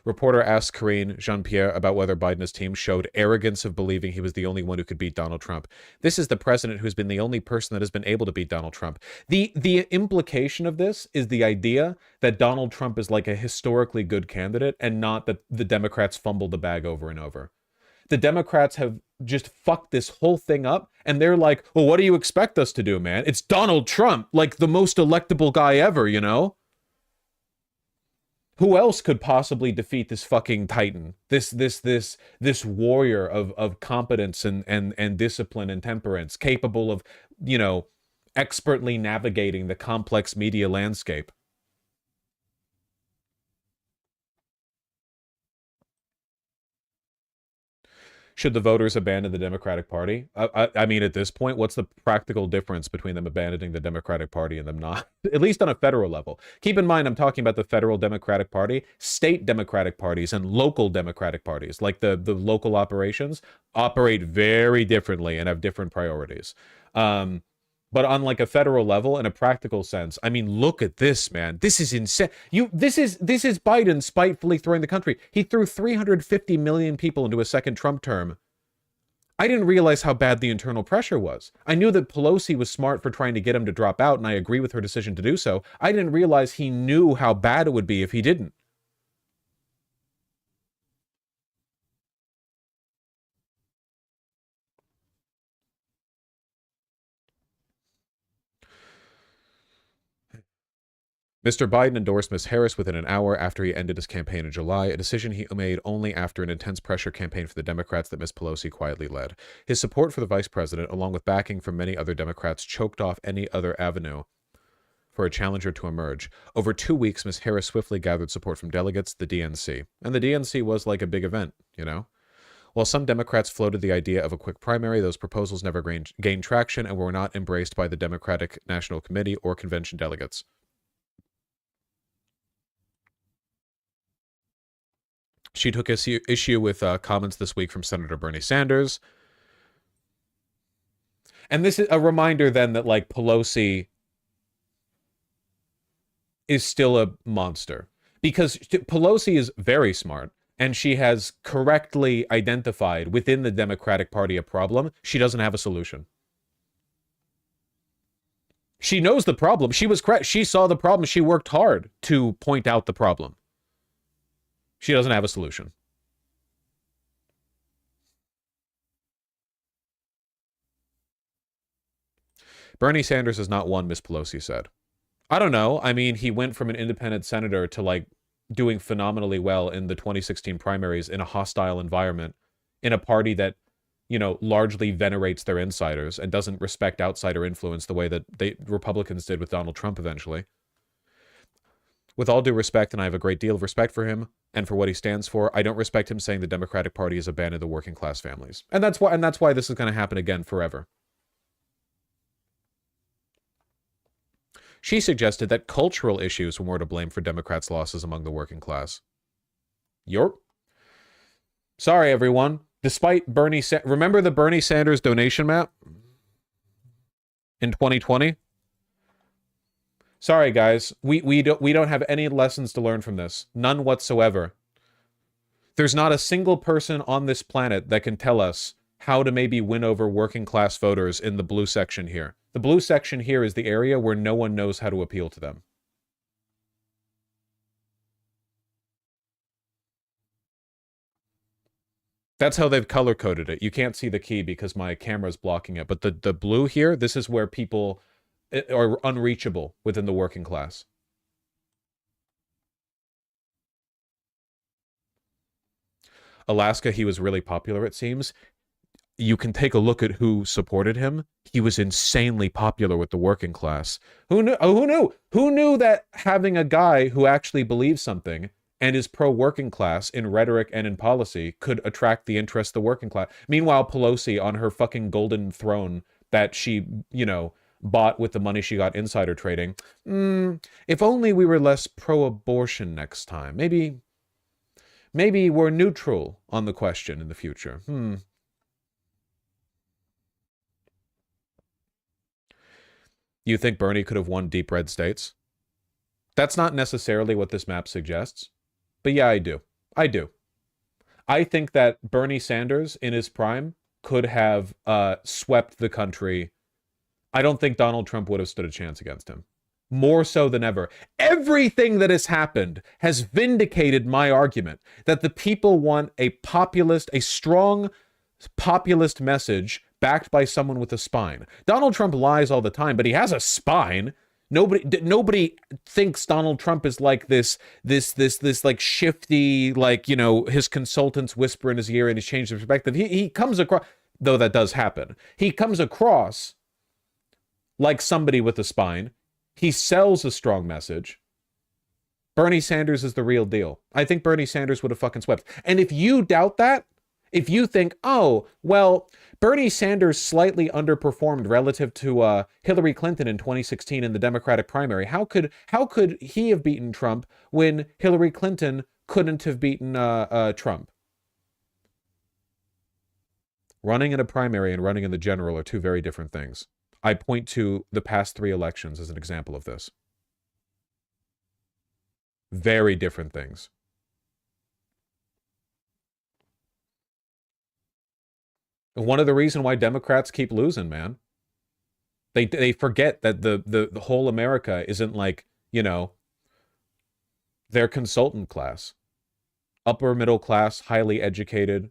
Reporter asked Karine Jean-Pierre about whether Biden's team showed arrogance of believing he was the only one who could beat Donald Trump. This is the president who's been the only person that has been able to beat Donald Trump. The implication of this is the idea that Donald Trump is like a historically good candidate and not that the Democrats fumbled the bag over and over. The Democrats have just fucked this whole thing up, and they're like, well, what do you expect us to do, man? It's Donald Trump, like the most electable guy ever, you know? Who else could possibly defeat this fucking titan? This warrior of competence and discipline and temperance, capable of, expertly navigating the complex media landscape. Should the voters abandon the Democratic Party? I mean, at this point, what's the practical difference between them abandoning the Democratic Party and them not? At least on a federal level. Keep in mind, I'm talking about the federal Democratic Party, state Democratic parties, and local Democratic parties. Like the local operations operate very differently and have different priorities. But on like a federal level, in a practical sense, I mean, look at this, man. This is insane. This is Biden spitefully throwing the country. He threw 350 million people into a second Trump term. I didn't realize how bad the internal pressure was. I knew that Pelosi was smart for trying to get him to drop out, and I agree with her decision to do so. I didn't realize he knew how bad it would be if he didn't. Mr. Biden endorsed Ms. Harris within an hour after he ended his campaign in July, a decision he made only after an intense pressure campaign for the Democrats that Ms. Pelosi quietly led. His support for the vice president, along with backing from many other Democrats, choked off any other avenue for a challenger to emerge. Over 2 weeks, Ms. Harris swiftly gathered support from delegates, the DNC. And the DNC was like a big event, you know? While some Democrats floated the idea of a quick primary, those proposals never gained traction and were not embraced by the Democratic National Committee or convention delegates. She took issue with comments this week from Senator Bernie Sanders. And this is a reminder then that, like, Pelosi is still a monster. Because Pelosi is very smart, and she has correctly identified within the Democratic Party a problem. She doesn't have a solution. She knows the problem. She was correct. She saw the problem. She worked hard to point out the problem. She doesn't have a solution. Bernie Sanders has not won, Miss Pelosi said. I don't know. I mean, he went from an independent senator to, like, doing phenomenally well in the 2016 primaries in a hostile environment, in a party that, largely venerates their insiders and doesn't respect outsider influence the way that Republicans did with Donald Trump eventually. With all due respect, and I have a great deal of respect for him and for what he stands for, I don't respect him saying the Democratic Party has abandoned the working class families. And that's why this is going to happen again forever. She suggested that cultural issues were more to blame for Democrats' losses among the working class. Sorry, everyone. Despite remember the Bernie Sanders donation map in 2020? Sorry, guys. We don't have any lessons to learn from this. None whatsoever. There's not a single person on this planet that can tell us how to maybe win over working class voters in the blue section here. The blue section here is the area where no one knows how to appeal to them. That's how they've color-coded it. You can't see the key because my camera's blocking it. But the blue here, this is where people are unreachable within the working class. Alaska, he was really popular, it seems. You can take a look at who supported him. He was insanely popular with the working class. Who knew? Oh, who knew? Who knew that having a guy who actually believes something and is pro-working class in rhetoric and in policy could attract the interest of the working class? Meanwhile, Pelosi on her fucking golden throne that she, you know, bought with the money she got insider trading. If only we were less pro-abortion next time. Maybe we're neutral on the question in the future. You think Bernie could have won deep red states? That's not necessarily what this map suggests. But yeah, I do. I think that Bernie Sanders in his prime could have swept the country. I don't think Donald Trump would have stood a chance against him. More so than ever. Everything that has happened has vindicated my argument that the people want a strong populist message backed by someone with a spine. Donald Trump lies all the time, but he has a spine. Nobody thinks Donald Trump is like this like shifty, like, you know, his consultants whisper in his ear and he's changed his perspective. He comes across, though that does happen, he comes across like somebody with a spine. He sells a strong message. Bernie Sanders is the real deal. I think Bernie Sanders would have fucking swept. And if you doubt that, if you think, oh, well, Bernie Sanders slightly underperformed relative to Hillary Clinton in 2016 in the Democratic primary, how could he have beaten Trump when Hillary Clinton couldn't have beaten Trump? Running in a primary and running in the general are two very different things. I point to the past 3 elections as an example of this. Very different things. One of the reasons why Democrats keep losing, man. They forget that the whole America isn't like, you know, their consultant class. Upper middle class, highly educated,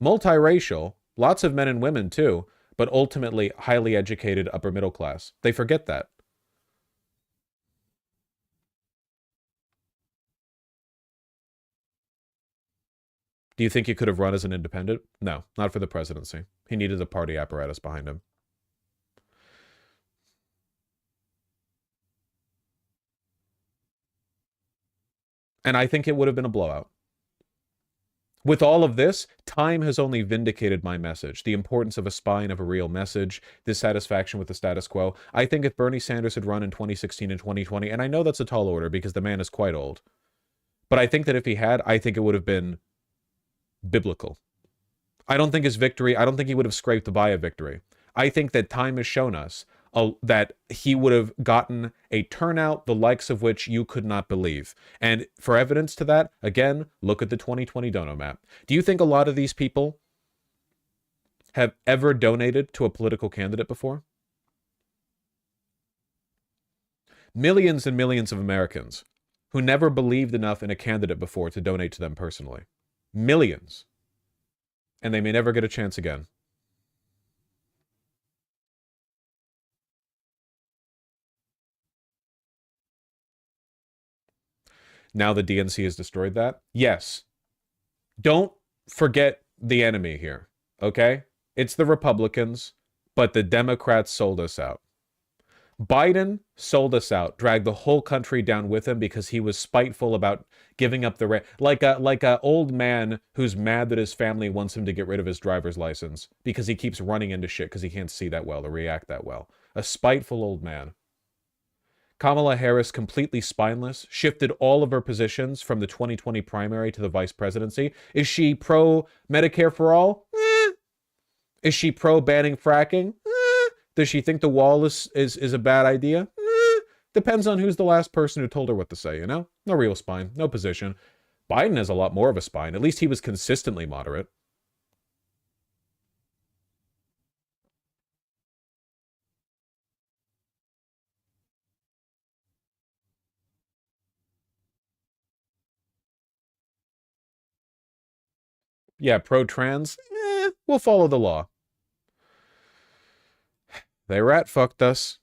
multiracial, lots of men and women too, but ultimately highly educated upper middle class. They forget that. Do you think he could have run as an independent? No, not for the presidency. He needed a party apparatus behind him. And I think it would have been a blowout. With all of this, time has only vindicated my message. The importance of a spine of a real message, dissatisfaction with the status quo. I think if Bernie Sanders had run in 2016 and 2020, and I know that's a tall order because the man is quite old, but I think that if he had, I think it would have been biblical. I don't think his victory, I don't think he would have scraped by a victory. I think that time has shown us that he would have gotten a turnout the likes of which you could not believe. And for evidence to that, again, look at the 2020 dono map. Do you think a lot of these people have ever donated to a political candidate before? Millions and millions of Americans who never believed enough in a candidate before to donate to them personally. Millions. And they may never get a chance again. Now the DNC has destroyed that? Yes. Don't forget the enemy here, okay? It's the Republicans, but the Democrats sold us out. Biden sold us out, dragged the whole country down with him because he was spiteful about giving up the like a old man who's mad that his family wants him to get rid of his driver's license because he keeps running into shit because he can't see that well or react that well. A spiteful old man. Kamala Harris, completely spineless, shifted all of her positions from the 2020 primary to the vice presidency. Is she pro-Medicare for all? Is she pro-banning fracking? Does she think the wall is a bad idea? Depends on who's the last person who told her what to say, you know? No real spine, no position. Biden has a lot more of a spine. At least he was consistently moderate. Yeah, pro-trans, we'll follow the law. They rat-fucked us.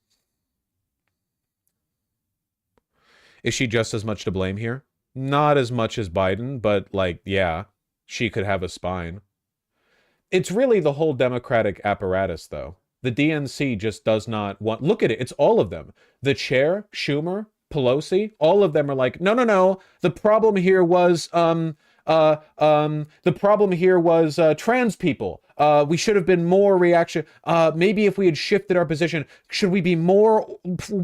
Is she just as much to blame here? Not as much as Biden, but, like, yeah, she could have a spine. It's really the whole Democratic apparatus, though. The DNC just does not want... Look at it. It's all of them. The chair, Schumer, Pelosi, all of them are like, no, no, no. The problem here was... the problem here was trans people. We should have been more reaction. Maybe if we had shifted our position, should we be more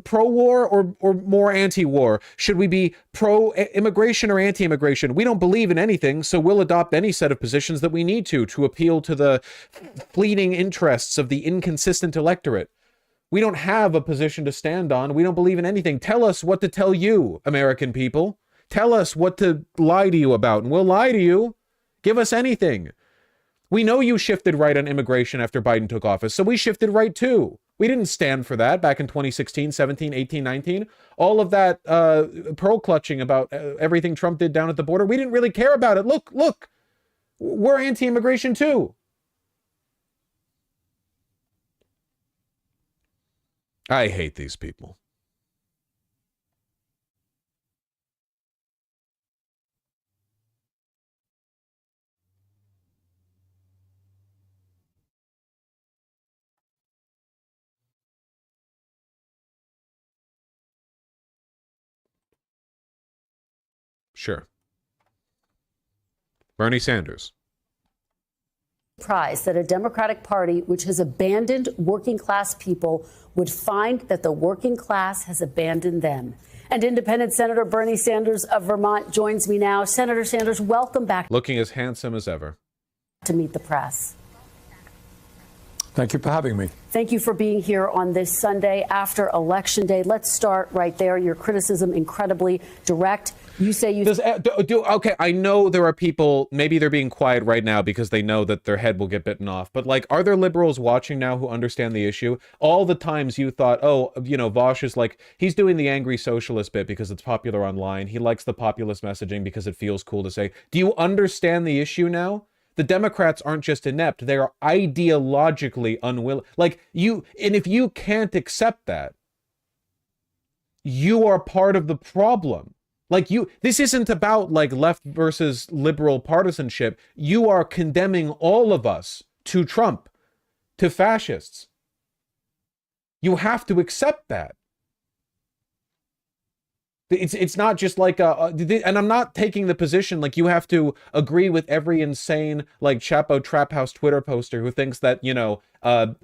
pro-war or more anti-war? Should we be pro-immigration or anti-immigration? We don't believe in anything, so we'll adopt any set of positions that we need to appeal to the fleeting interests of the inconsistent electorate. We don't have a position to stand on. We don't believe in anything. Tell us what to tell you, American people. Tell us what to lie to you about, and we'll lie to you. Give us anything. We know you shifted right on immigration after Biden took office, so we shifted right too. We didn't stand for that back in 2016, 17, 18, 19. All of that pearl clutching about everything Trump did down at the border, we didn't really care about it. Look, we're anti-immigration too. I hate these people. Sure. Bernie Sanders. Surprised that a Democratic Party which has abandoned working class people would find that the working class has abandoned them. And Independent Senator Bernie Sanders of Vermont joins me now. Senator Sanders, welcome back. Looking as handsome as ever. To Meet the Press. Thank you for having me. Thank you for being here on this Sunday after Election Day. Let's start right there. Your criticism incredibly direct. You say you... Okay, I know there are people, maybe they're being quiet right now because they know that their head will get bitten off. But, like, are there liberals watching now who understand the issue? All the times you thought, oh, you know, Vosh is like, he's doing the angry socialist bit because it's popular online. He likes the populist messaging because it feels cool to say. Do you understand the issue now? The Democrats aren't just inept. They are ideologically unwilling. Like, and if you can't accept that, you are part of the problem. Like, this isn't about, like, left versus liberal partisanship. You are condemning all of us to Trump, to fascists. You have to accept that. It's not just like and I'm not taking the position like you have to agree with every insane like Chapo Trap House Twitter poster who thinks that, you know,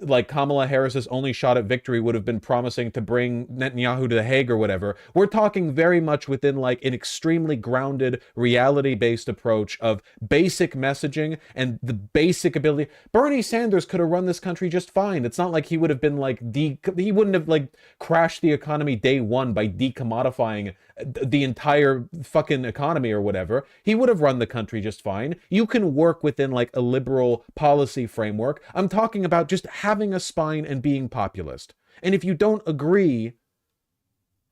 like Kamala Harris's only shot at victory would have been promising to bring Netanyahu to The Hague or whatever. We're talking very much within like an extremely grounded, reality-based approach of basic messaging and the basic ability. Bernie Sanders could have run this country just fine. It's not like he would have been like, he wouldn't have like crashed the economy day one by decommodifying the entire fucking economy or whatever. He would have run the country just fine. You can work within like a liberal policy framework. I'm talking about just having a spine and being populist. And if you don't agree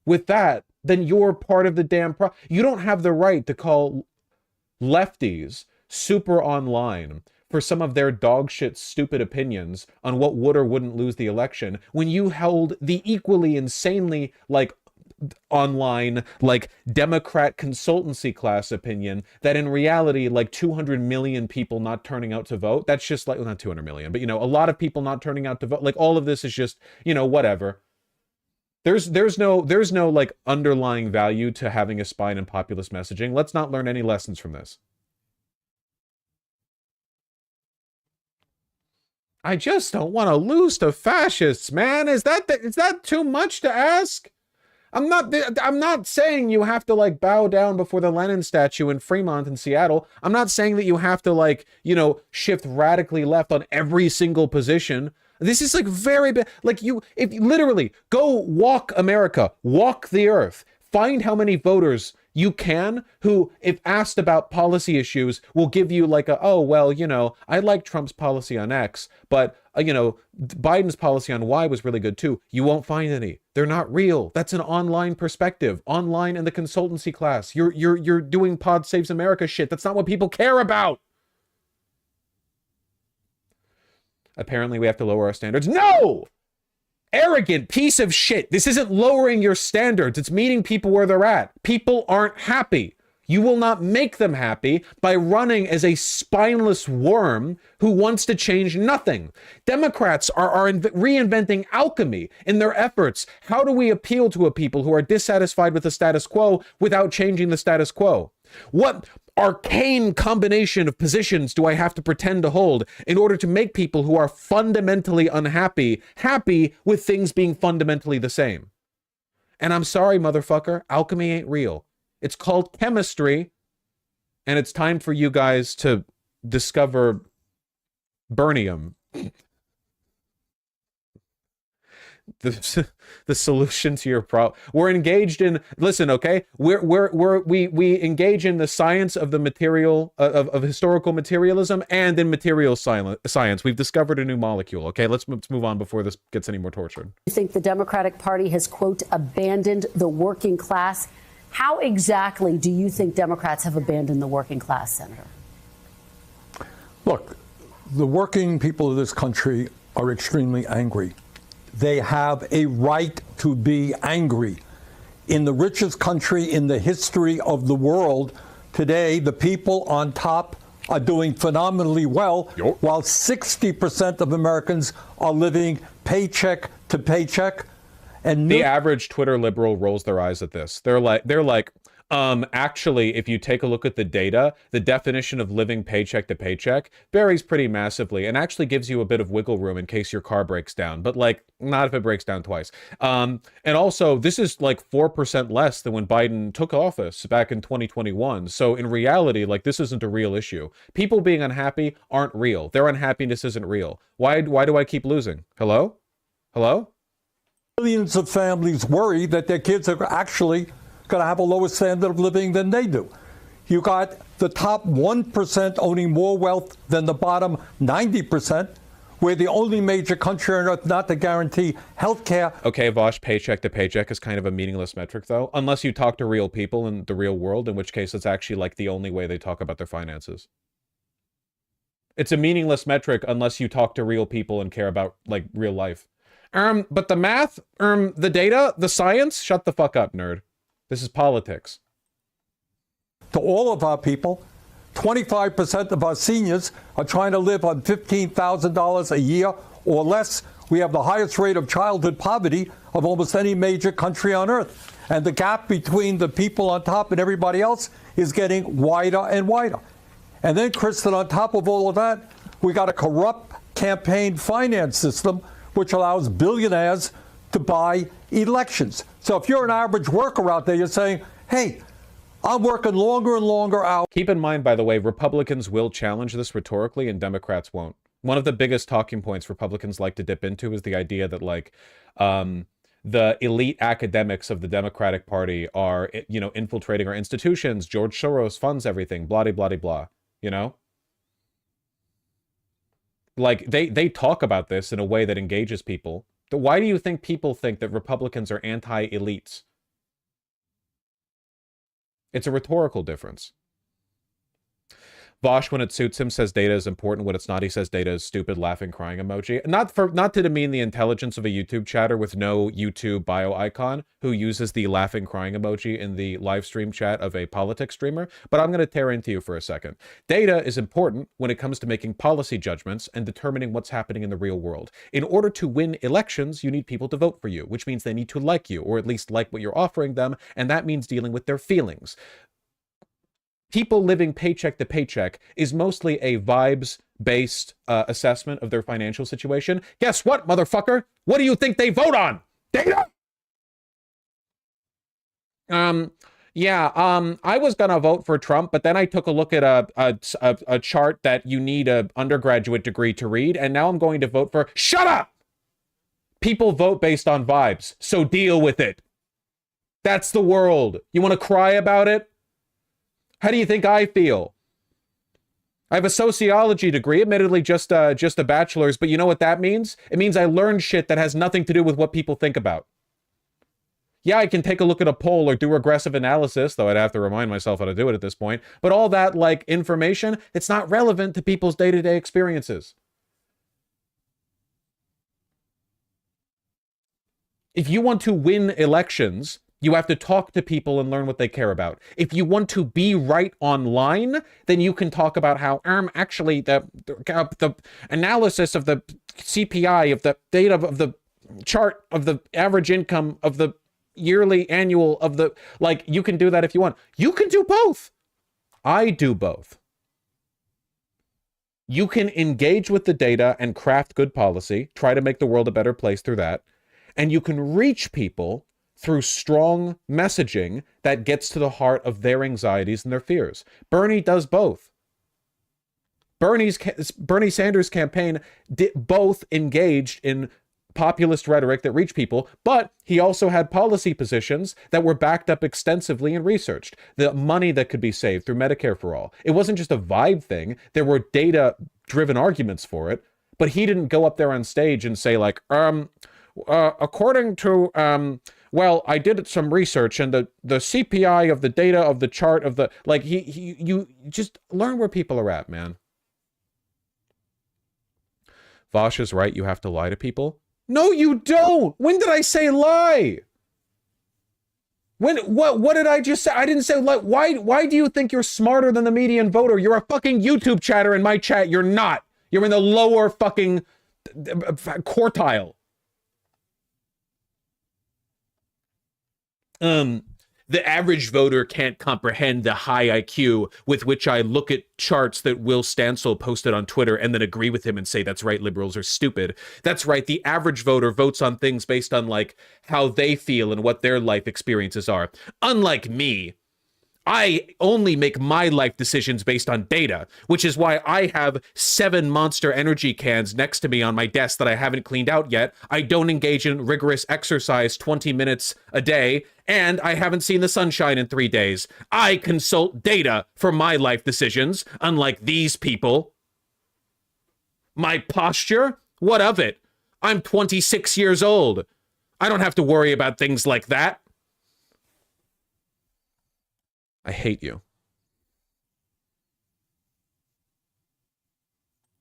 with that, then you're part of the damn problem. You don't have the right to call lefties super online for some of their dogshit stupid opinions on what would or wouldn't lose the election when you held the equally insanely like online like Democrat consultancy class opinion that in reality like 200 million people not turning out to vote, that's just like, well, not 200 million, but you know, a lot of people not turning out to vote, like all of this is just, you know, whatever. There's no like underlying value to having a spine in populist messaging. Let's not learn any lessons from this. I just don't want to lose to fascists, man. Is that too much to ask? I'm not saying you have to like bow down before the Lenin statue in Fremont in Seattle. I'm not saying that you have to like, you know, shift radically left on every single position. This is like very bad. Like if you literally go walk America, walk the earth, find how many voters you can who, if asked about policy issues, will give you like oh, well, you know, I like Trump's policy on X, but you know, Biden's policy on Y was really good too. You won't find any. They're not real. That's an online perspective. Online in the consultancy class. You're doing Pod Saves America shit. That's not what people care about. Apparently we have to lower our standards. No! Arrogant piece of shit. This isn't lowering your standards. It's meeting people where they're at. People aren't happy. You will not make them happy by running as a spineless worm who wants to change nothing. Democrats are reinventing alchemy in their efforts. How do we appeal to a people who are dissatisfied with the status quo without changing the status quo? What arcane combination of positions do I have to pretend to hold in order to make people who are fundamentally unhappy happy with things being fundamentally the same? And I'm sorry, motherfucker, alchemy ain't real. It's called chemistry, and it's time for you guys to discover Bernium. The solution to your problem. We're engaged in, listen, okay? We engage in the science of the material, of historical materialism and in material science. We've discovered a new molecule, okay? Let's move on before this gets any more tortured. You think the Democratic Party has, quote, abandoned the working class? How exactly do you think Democrats have abandoned the working class, Senator? Look, the working people of this country are extremely angry. They have a right to be angry. In the richest country in the history of the world, today, the people on top are doing phenomenally well, while 60% of Americans are living paycheck to paycheck. And the average Twitter liberal rolls their eyes at this. They're like, actually, if you take a look at the data, the definition of living paycheck to paycheck varies pretty massively and actually gives you a bit of wiggle room in case your car breaks down, but like not if it breaks down twice. And also, this is like 4% less than when Biden took office back in 2021. So in reality, like this isn't a real issue. People being unhappy aren't real. Their unhappiness isn't real. Why do I keep losing? Hello? Hello? Millions of families worry that their kids are actually going to have a lower standard of living than they do. You got the top 1% owning more wealth than the bottom 90%. We're the only major country on earth not to guarantee health care. Okay, Vosh, paycheck to paycheck is kind of a meaningless metric, though, unless you talk to real people in the real world, in which case it's actually like the only way they talk about their finances. It's a meaningless metric unless you talk to real people and care about like real life. But the math, the data, the science, shut the fuck up, nerd. This is politics. To all of our people, 25% of our seniors are trying to live on $15,000 a year or less. We have the highest rate of childhood poverty of almost any major country on earth. And the gap between the people on top and everybody else is getting wider and wider. And then, Kristen, on top of all of that, we got a corrupt campaign finance system which allows billionaires to buy elections. So if you're an average worker out there, you're saying, hey, I'm working longer and longer hours. Keep in mind, by the way, Republicans will challenge this rhetorically and Democrats won't. One of the biggest talking points Republicans like to dip into is the idea that, like, the elite academics of the Democratic Party are, you know, infiltrating our institutions. George Soros funds everything, blah, blah, blah, blah, you know? Like, they talk about this in a way that engages people. Why do you think people think that Republicans are anti-elites? It's a rhetorical difference. Vosh, when it suits him, says data is important. When it's not, he says data is stupid, laughing, crying emoji. Not to demean the intelligence of a YouTube chatter with no YouTube bio icon who uses the laughing, crying emoji in the live stream chat of a politics streamer, but I'm going to tear into you for a second. Data is important when it comes to making policy judgments and determining what's happening in the real world. In order to win elections, you need people to vote for you, which means they need to like you, or at least like what you're offering them, and that means dealing with their feelings. People living paycheck to paycheck is mostly a vibes-based assessment of their financial situation. Guess what, motherfucker? What do you think they vote on? Data? I was gonna vote for Trump, but then I took a look at a chart that you need an undergraduate degree to read, and now I'm going to vote for... Shut up! People vote based on vibes, so deal with it. That's the world. You want to cry about it? How do you think I feel? I have a sociology degree, admittedly just a bachelor's, but you know what that means? It means I learned shit that has nothing to do with what people think about. Yeah, I can take a look at a poll or do regressive analysis, though I'd have to remind myself how to do it at this point. But all that, like, information, it's not relevant to people's day-to-day experiences. If you want to win elections, you have to talk to people and learn what they care about. If you want to be right online, then you can talk about how, actually, the analysis of the CPI, of the data of the chart of the average income of the yearly, annual of the, like, you can do that if you want. You can do both. I do both. You can engage with the data and craft good policy, try to make the world a better place through that, and you can reach people through strong messaging that gets to the heart of their anxieties and their fears. Bernie does both. Bernie Sanders' campaign both engaged in populist rhetoric that reached people, but he also had policy positions that were backed up extensively and researched. The money that could be saved through Medicare for All. It wasn't just a vibe thing. There were data-driven arguments for it, but he didn't go up there on stage and say, like, according to... well, I did some research, and the CPI of the data of the chart of the... Like, you just learn where people are at, man. Vosh is right, you have to lie to people. No, you don't! When did I say lie? What did I just say? I didn't say lie. Why do you think you're smarter than the median voter? You're a fucking YouTube chatter in my chat. You're not. You're in the lower fucking quartile. The average voter can't comprehend the high IQ with which I look at charts that Will Stansel posted on Twitter and then agree with him and say, that's right, liberals are stupid. That's right, the average voter votes on things based on, like, how they feel and what their life experiences are. Unlike me, I only make my life decisions based on data, which is why I have 7 Monster Energy cans next to me on my desk that I haven't cleaned out yet. I don't engage in rigorous exercise 20 minutes a day, and I haven't seen the sunshine in 3 days. I consult data for my life decisions, unlike these people. My posture? What of it? I'm 26 years old. I don't have to worry about things like that. I hate you.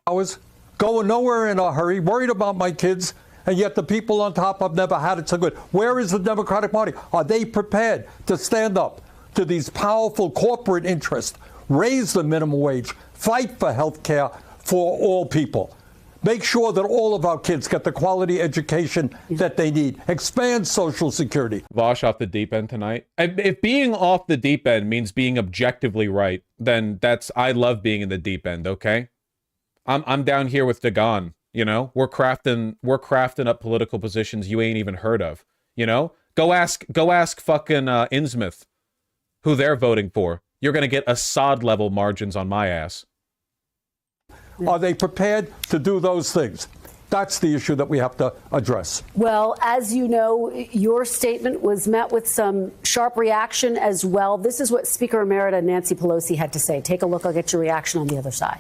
I was going nowhere in a hurry, worried about my kids, and yet the people on top have never had it so good. Where is the Democratic Party? Are they prepared to stand up to these powerful corporate interests, raise the minimum wage, fight for health care for all people? Make sure that all of our kids get the quality education that they need. Expand Social Security. Vosh off the deep end tonight. If being off the deep end means being objectively right, then I love being in the deep end, okay? I'm down here with Dagon, you know? We're crafting up political positions you ain't even heard of, you know? Go ask fucking Innsmouth who they're voting for. You're gonna get Assad level margins on my ass. Are they prepared to do those things? That's the issue that we have to address. Well, as you know, your statement was met with some sharp reaction as well. This is what Speaker Emerita Nancy Pelosi had to say. Take a look. I'll get your reaction on the other side.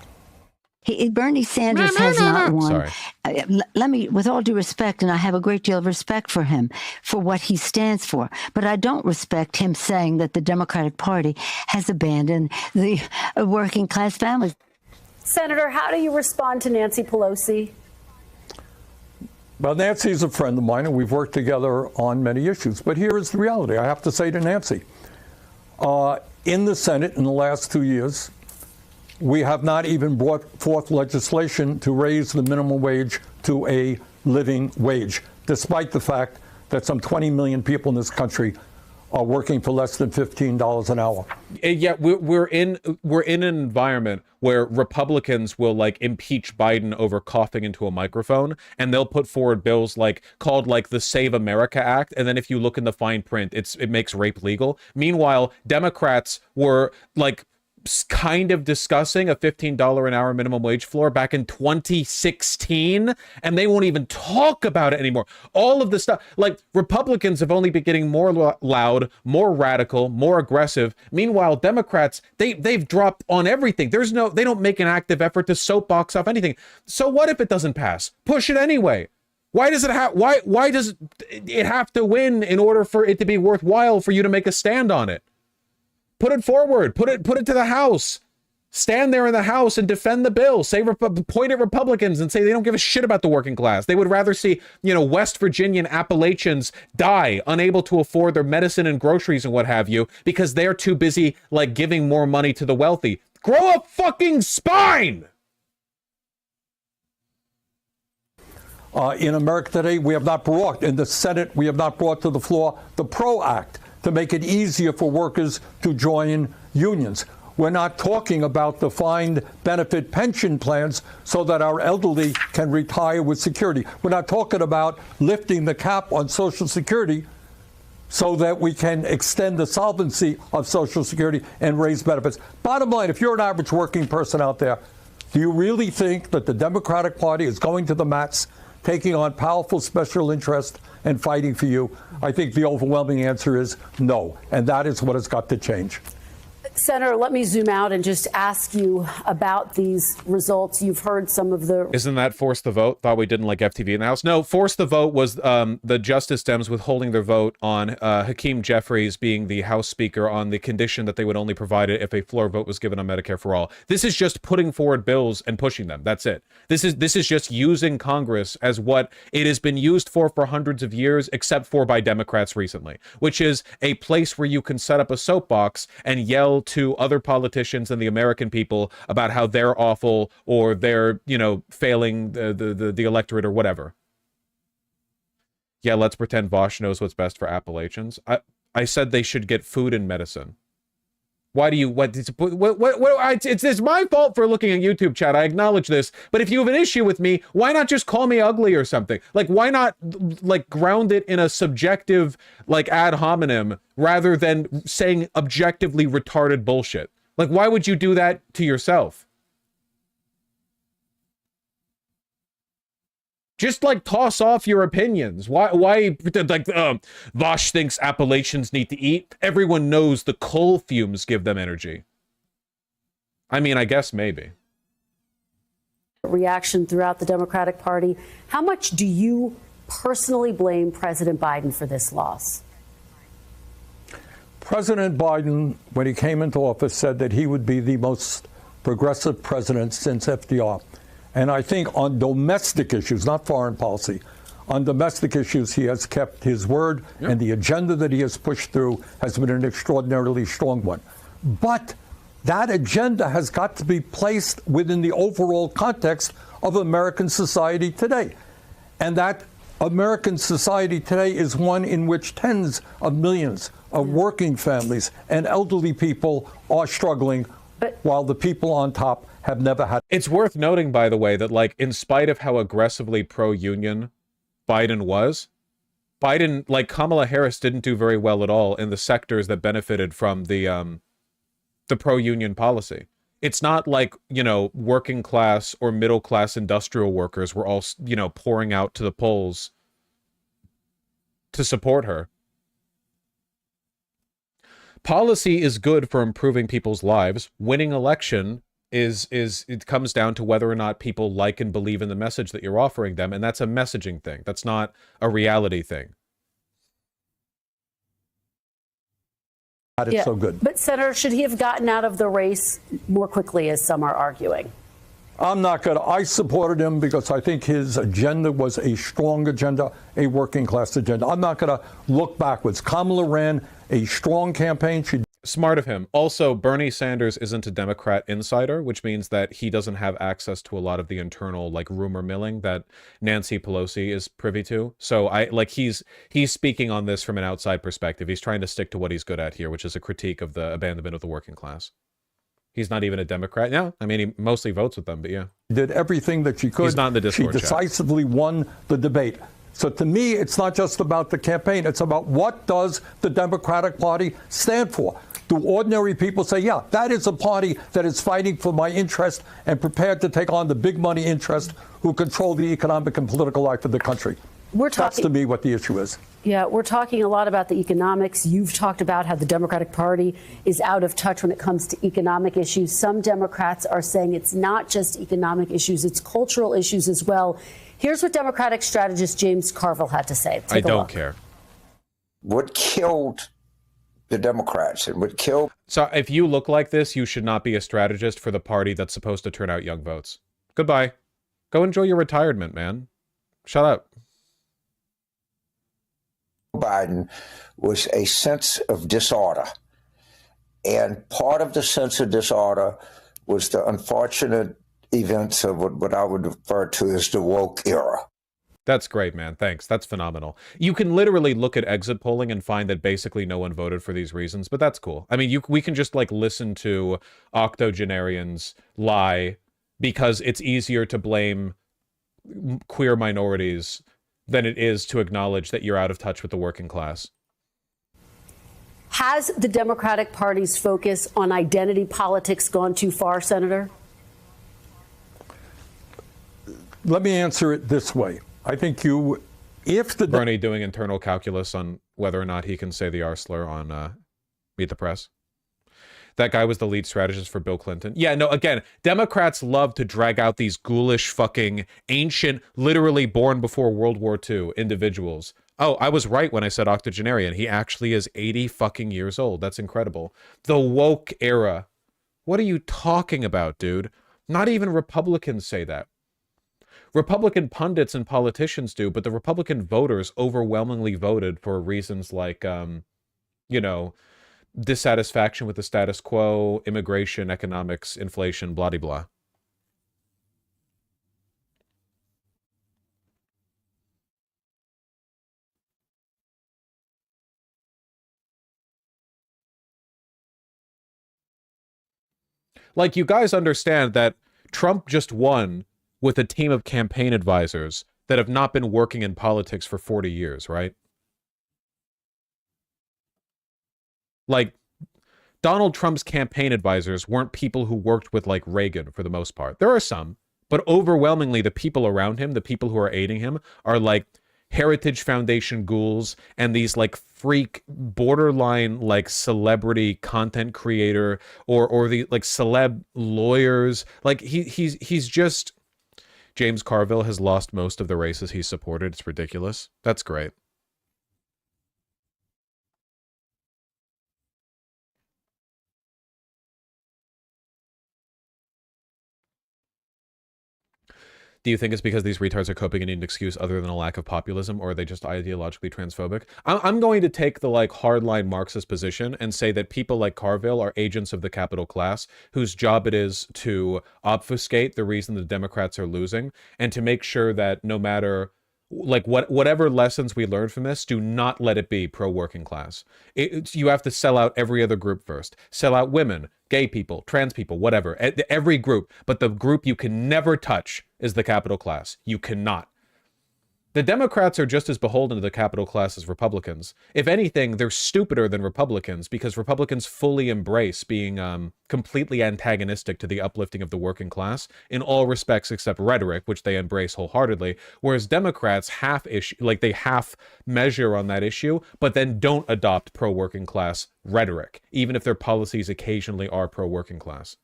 Bernie Sanders has not won. Sorry. Let me, with all due respect, and I have a great deal of respect for him, for what he stands for, but I don't respect him saying that the Democratic Party has abandoned the working class families. Senator, how do you respond to Nancy Pelosi? Well, Nancy's a friend of mine, and we've worked together on many issues. But here is the reality. I have to say to Nancy, in the Senate in the last 2 years, we have not even brought forth legislation to raise the minimum wage to a living wage, despite the fact that some 20 million people in this country are working for less than $15 an hour. Yeah, we're in an environment where Republicans will like impeach Biden over coughing into a microphone, and they'll put forward bills called the Save America Act, and then if you look in the fine print, it makes rape legal. Meanwhile, Democrats were kind of discussing a $15 an hour minimum wage floor back in 2016, and they won't even talk about it anymore. All of the stuff, Republicans have only been getting more loud, more radical, more aggressive. Meanwhile, Democrats, they've dropped on everything. They don't make an active effort to soapbox off anything. So what if it doesn't pass? Push it anyway. Why does it why does it have to win in order for it to be worthwhile for you to make a stand on it? Put it forward. Put it to the House. Stand there in the House and defend the bill. Point at Republicans and say they don't give a shit about the working class. They would rather see, West Virginian Appalachians die, unable to afford their medicine and groceries and what have you, because they're too busy giving more money to the wealthy. Grow a fucking spine! In America today, we have not brought, in the Senate, we have not brought to the floor the PRO Act to make it easier for workers to join unions. We're not talking about defined benefit pension plans so that our elderly can retire with security. We're not talking about lifting the cap on Social Security so that we can extend the solvency of Social Security and raise benefits. Bottom line, if you're an average working person out there, do you really think that the Democratic Party is going to the mats, taking on powerful special interests and fighting for you? I think the overwhelming answer is no, and that is what has got to change. Senator, let me zoom out and just ask you about these results. You've heard some of the... Isn't that force the vote? Thought we didn't like FTV in the House. No, force the vote was the Justice Dems withholding their vote on Hakeem Jeffries being the House Speaker on the condition that they would only provide it if a floor vote was given on Medicare for all. This is just putting forward bills and pushing them. That's it. This is just using Congress as what it has been used for hundreds of years, except for by Democrats recently, which is a place where you can set up a soapbox and yell to other politicians and the American people about how they're awful or they're, failing the electorate or whatever. Yeah, let's pretend Vosh knows what's best for Appalachians. I said they should get food and medicine. Why do you, it's my fault for looking at YouTube chat. I acknowledge this, but if you have an issue with me, why not just call me ugly or something? Why not ground it in a subjective, ad hominem rather than saying objectively retarded bullshit? Why would you do that to yourself? Just toss off your opinions. Why pretend Vosh thinks Appalachians need to eat? Everyone knows the coal fumes give them energy. I mean, I guess maybe. Reaction throughout the Democratic Party. How much do you personally blame President Biden for this loss? President Biden, when he came into office, said that he would be the most progressive president since FDR. And I think on domestic issues, not foreign policy, on domestic issues, he has kept his word, and the agenda that he has pushed through has been an extraordinarily strong one. But that agenda has got to be placed within the overall context of American society today. And that American society today is one in which tens of millions of working families and elderly people are struggling, while the people on top have never had. It's worth noting, by the way, that in spite of how aggressively pro-union Biden was, Kamala Harris didn't do very well at all in the sectors that benefited from the pro-union policy. It's not working class or middle class industrial workers were all, pouring out to the polls to support her. Policy is good for improving people's lives. Winning election is it comes down to whether or not people like and believe in the message that you're offering them, and that's a messaging thing. That's not a reality thing. It's so good. But Senator, should he have gotten out of the race more quickly, as some are arguing? I'm not going to. I supported him because I think his agenda was a strong agenda, a working class agenda. I'm not going to look backwards. Kamala ran a strong campaign. She Smart of him. Also, Bernie Sanders isn't a Democrat insider, which means that he doesn't have access to a lot of the internal like rumor milling that Nancy Pelosi is privy to. So he's speaking on this from an outside perspective. He's trying to stick to what he's good at here, which is a critique of the abandonment of the working class. He's not even a Democrat. Yeah, I mean, he mostly votes with them, but yeah. did everything that she could. He's not in the Discord She decisively won the debate. So to me, it's not just about the campaign. It's about what does the Democratic Party stand for? Do ordinary people say, yeah, that is a party that is fighting for my interest and prepared to take on the big money interest who control the economic and political life of the country? That's to me what the issue is. Yeah, we're talking a lot about the economics. You've talked about how the Democratic Party is out of touch when it comes to economic issues. Some Democrats are saying it's not just economic issues, it's cultural issues as well. Here's what Democratic strategist James Carville had to say. I don't care. What killed the Democrats and what killed... So if you look like this, you should not be a strategist for the party that's supposed to turn out young votes. Goodbye. Go enjoy your retirement, man. Shut up. Biden was a sense of disorder. And part of the sense of disorder was the unfortunate events of what I would refer to as the woke era. That's great, man. Thanks. That's phenomenal. You can literally look at exit polling and find that basically no one voted for these reasons, but that's cool. I mean, we can just like listen to octogenarians lie because it's easier to blame queer minorities than it is to acknowledge that you're out of touch with the working class. Has the Democratic Party's focus on identity politics gone too far, Senator? Let me answer it this way. I think Bernie doing internal calculus on whether or not he can say the R slur on Meet the Press. That guy was the lead strategist for Bill Clinton. Yeah, no, again, Democrats love to drag out these ghoulish fucking ancient, literally born before World War II individuals. Oh, I was right when I said octogenarian. He actually is 80 fucking years old. That's incredible. The woke era. What are you talking about, dude? Not even Republicans say that. Republican pundits and politicians do, but the Republican voters overwhelmingly voted for reasons like, you know, dissatisfaction with the status quo, immigration, economics, inflation, blah, blah, blah. Like, you guys understand that Trump just won with a team of campaign advisors that have not been working in politics for 40 years, right? Like, Donald Trump's campaign advisors weren't people who worked with, like, Reagan for the most part. There are some, but overwhelmingly the people around him, the people who are aiding him, are, like, Heritage Foundation ghouls and these, like, freak, borderline, like, celebrity content creator or the, like, celeb lawyers. Like, he's just... James Carville has lost most of the races he supported. It's ridiculous. That's great. Do you think it's because these retards are coping and need an excuse other than a lack of populism, or are they just ideologically transphobic? I'm going to take the, like, hardline Marxist position and say that people like Carville are agents of the capital class whose job it is to obfuscate the reason the Democrats are losing and to make sure that no matter... like whatever lessons we learn from this, do not let it be pro-working class. You have to sell out every other group first. Sell out women, gay people, trans people, whatever. Every group. But the group you can never touch is the capital class. You cannot. The Democrats are just as beholden to the capital class as Republicans. If anything, they're stupider than Republicans because Republicans fully embrace being completely antagonistic to the uplifting of the working class in all respects except rhetoric, which they embrace wholeheartedly, whereas Democrats half measure on that issue, but then don't adopt pro-working class rhetoric, even if their policies occasionally are pro-working class.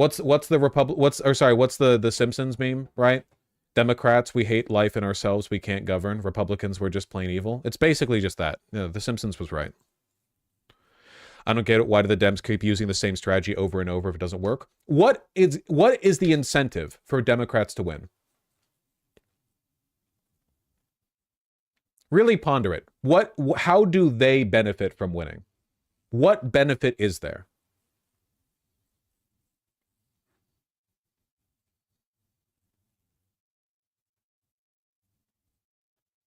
What's the Simpsons meme, right? Democrats, we hate life and ourselves, we can't govern. Republicans, we're just plain evil. It's basically just that. The Simpsons was right. I don't get it. Why do the Dems keep using the same strategy over and over if it doesn't work? What is the incentive for Democrats to win? Really ponder it. How do they benefit from winning? What benefit is there?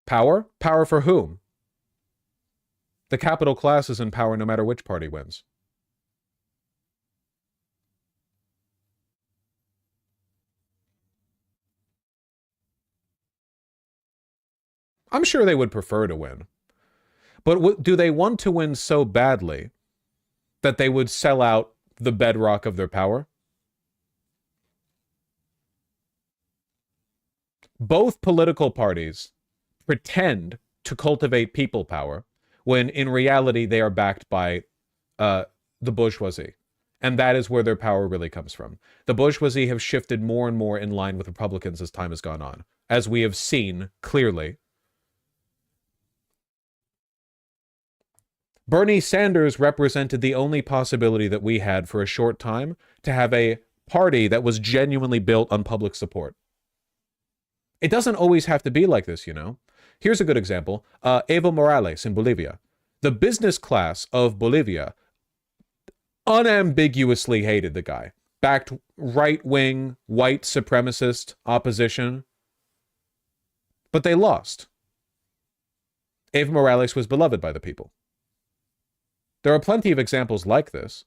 Power? Power for whom? The capital class is in power no matter which party wins. I'm sure they would prefer to win. But do they want to win so badly that they would sell out the bedrock of their power? Both political parties pretend to cultivate people power when in reality they are backed by the bourgeoisie. And that is where their power really comes from. The bourgeoisie have shifted more and more in line with Republicans as time has gone on, as we have seen clearly. Bernie Sanders represented the only possibility that we had for a short time to have a party that was genuinely built on public support. It doesn't always have to be like this, you know. Here's a good example. Evo Morales in Bolivia. The business class of Bolivia unambiguously hated the guy. Backed right-wing, white supremacist opposition. But they lost. Evo Morales was beloved by the people. There are plenty of examples like this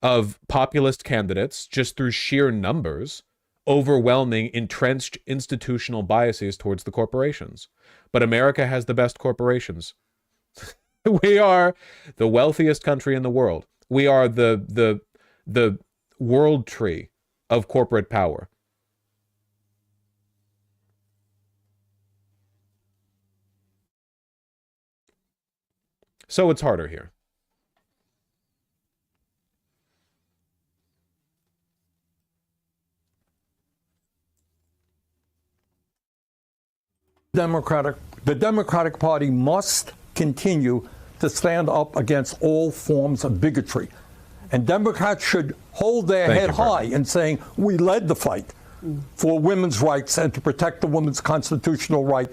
of populist candidates, just through sheer numbers, overwhelming entrenched institutional biases towards the corporations. But America has the best corporations. We are the wealthiest country in the world. We are the world tree of corporate power. So it's harder here. The Democratic Party must continue to stand up against all forms of bigotry. And Democrats should hold their head high in saying, we led the fight for women's rights and to protect the woman's constitutional right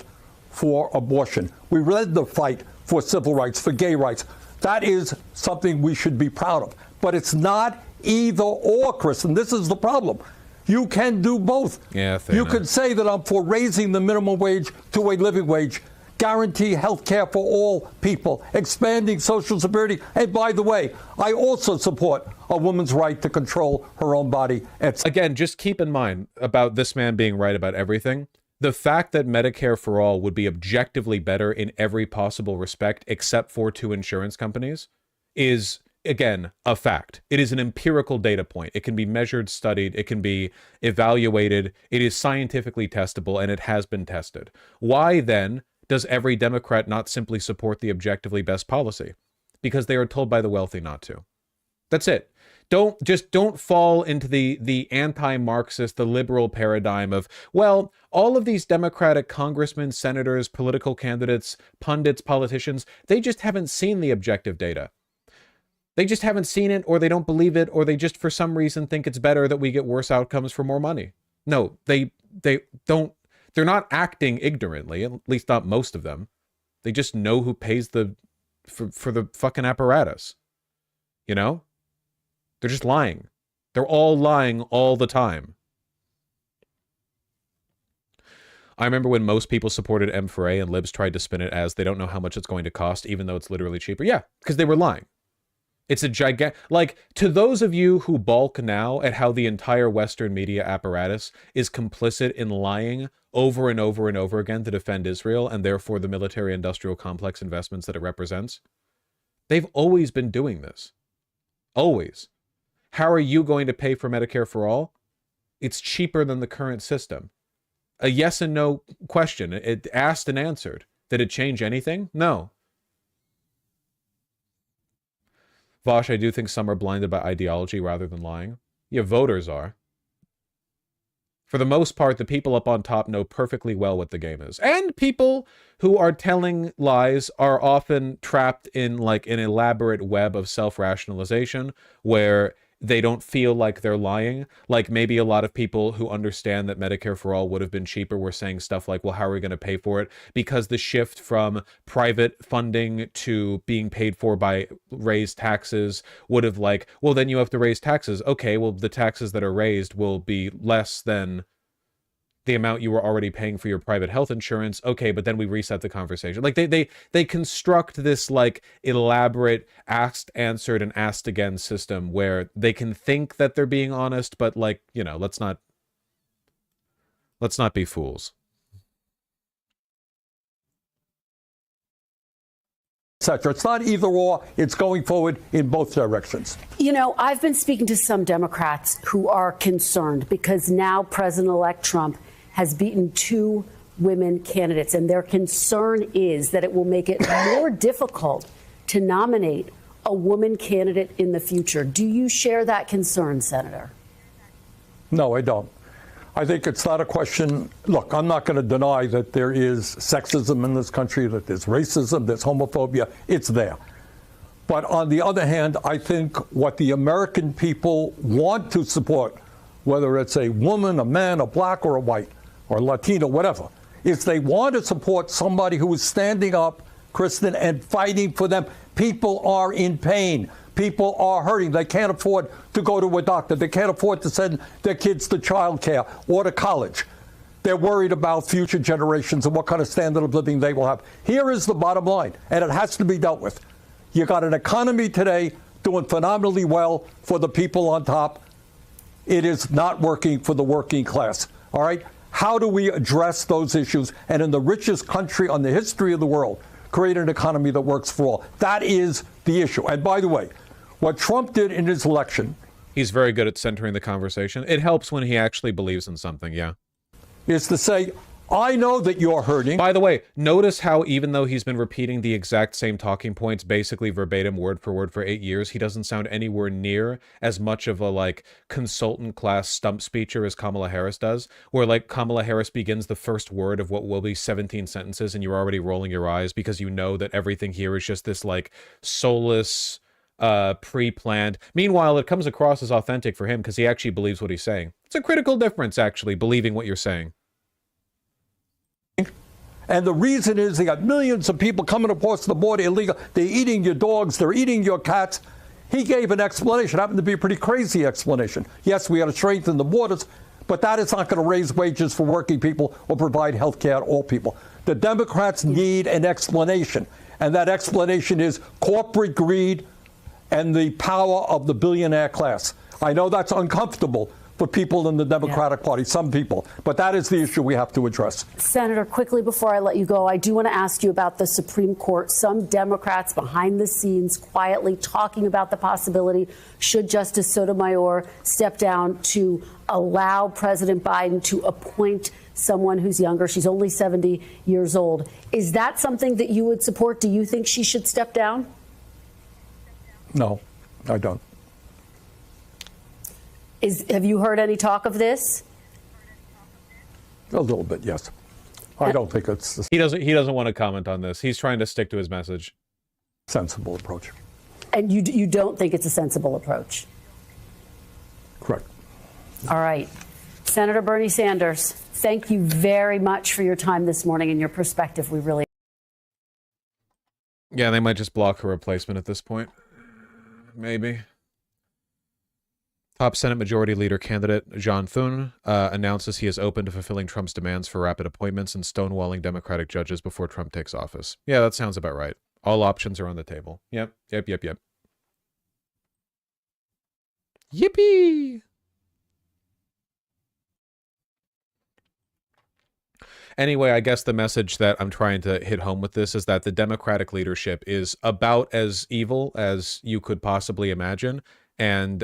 for abortion. We led the fight for civil rights, for gay rights. That is something we should be proud of. But it's not either or, Chris, and this is the problem. You can do both. Yeah, you could say that I'm for raising the minimum wage to a living wage, guarantee health care for all people, expanding Social Security. And by the way, I also support a woman's right to control her own body. Again, just keep in mind about this man being right about everything. The fact that Medicare for all would be objectively better in every possible respect except for two insurance companies is, again, a fact. It is an empirical data point. It can be measured, studied, it can be evaluated, it is scientifically testable, and it has been tested. Why then does every Democrat not simply support the objectively best policy? Because they are told by the wealthy not to. That's it. Don't fall into the anti-Marxist, the liberal paradigm of, well, all of these Democratic congressmen, senators, political candidates, pundits, politicians, they just haven't seen the objective data. They just haven't seen it, or they don't believe it, or they just for some reason think it's better that we get worse outcomes for more money. No, they don't. They're not acting ignorantly, at least not most of them. They just know who pays for the fucking apparatus. You know? They're just lying. They're all lying all the time. I remember when most people supported M4A and libs tried to spin it as they don't know how much it's going to cost, even though it's literally cheaper. Yeah, because they were lying. It's a gigantic, like, to those of you who balk now at how the entire Western media apparatus is complicit in lying over and over and over again to defend Israel and therefore the military-industrial complex investments that it represents, they've always been doing this. Always. How are you going to pay for Medicare for all? It's cheaper than the current system. A yes and no question. It asked and answered. Did it change anything? No. Vosh, I do think some are blinded by ideology rather than lying. Your voters are. For the most part, the people up on top know perfectly well what the game is. And people who are telling lies are often trapped in like an elaborate web of self-rationalization where they don't feel like they're lying. Like maybe a lot of people who understand that Medicare for all would have been cheaper were saying stuff like, well, how are we going to pay for it? Because the shift from private funding to being paid for by raised taxes would have like, well, then you have to raise taxes. Okay, well, the taxes that are raised will be less than the amount you were already paying for your private health insurance. Okay, but then we reset the conversation. Like they construct this like elaborate asked, answered, and asked again system where they can think that they're being honest, but like, you know, let's not be fools. Etc. It's not either or, it's going forward in both directions. You know, I've been speaking to some Democrats who are concerned because now President-elect Trump has beaten 2 women candidates, and their concern is that it will make it more difficult to nominate a woman candidate in the future. Do you share that concern, Senator? No, I don't. I think it's not a question. Look, I'm not going to deny that there is sexism in this country, that there's racism, there's homophobia. It's there. But on the other hand, I think what the American people want to support, whether it's a woman, a man, a black or a white, or Latino, whatever, is they want to support somebody who is standing up, Kristen, and fighting for them. People are in pain. People are hurting. They can't afford to go to a doctor. They can't afford to send their kids to childcare or to college. They're worried about future generations and what kind of standard of living they will have. Here is the bottom line, and it has to be dealt with. You got an economy today doing phenomenally well for the people on top. It is not working for the working class. All right? How do we address those issues and in the richest country on the history of the world, create an economy that works for all? That is the issue. And by the way, what Trump did in his election... He's very good at centering the conversation. It helps when he actually believes in something, yeah. ...is to say, I know that you're hurting. By the way, notice how even though he's been repeating the exact same talking points, basically verbatim, word for word for 8 years, he doesn't sound anywhere near as much of a, like, consultant class stump speecher as Kamala Harris does, where, like, Kamala Harris begins the first word of what will be 17 sentences and you're already rolling your eyes because you know that everything here is just this, like, soulless, pre-planned. Meanwhile, it comes across as authentic for him because he actually believes what he's saying. It's a critical difference, actually, believing what you're saying. And the reason is they got millions of people coming across the border illegal. They're eating your dogs. They're eating your cats. He gave an explanation. It happened to be a pretty crazy explanation. Yes, we got to strengthen the borders, but that is not going to raise wages for working people or provide health care to all people. The Democrats need an explanation, and that explanation is corporate greed and the power of the billionaire class. I know that's uncomfortable for people in the Democratic Party, some people, but that is the issue we have to address. Senator, quickly before I let you go, I do want to ask you about the Supreme Court. Some Democrats behind the scenes quietly talking about the possibility, should Justice Sotomayor step down, to allow President Biden to appoint someone who's younger. She's only 70 years old. Is that something that you would support? Do you think she should step down? No, I don't. Have you heard any talk of this? A little bit, yes. I don't think it's He doesn't want to comment on this. He's trying to stick to his message. Sensible approach. And you don't think it's a sensible approach? Correct. All right. Senator Bernie Sanders, thank you very much for your time this morning and your perspective. We really... Yeah, they might just block her replacement at this point. Maybe. Top Senate Majority Leader candidate John Thune announces he is open to fulfilling Trump's demands for rapid appointments and stonewalling Democratic judges before Trump takes office. Yeah, that sounds about right. All options are on the table. Yep. Yippee! Anyway, I guess the message that I'm trying to hit home with this is that the Democratic leadership is about as evil as you could possibly imagine. And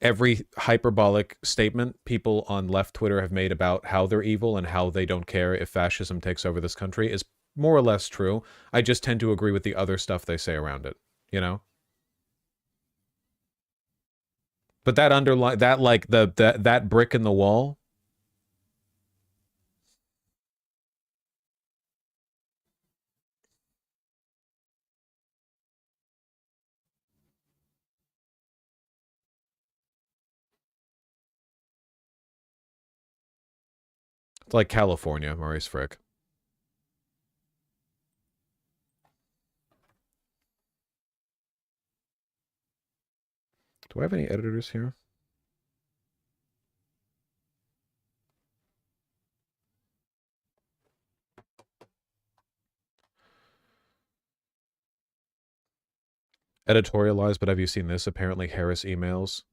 every hyperbolic statement people on left Twitter have made about how they're evil and how they don't care if fascism takes over this country is more or less true. I just tend to agree with the other stuff they say around it, you know? But that underline that like that brick in the wall. It's like California, Maurice Frick. Do I have any editors here? Editorialized, but have you seen this? Apparently Harris emails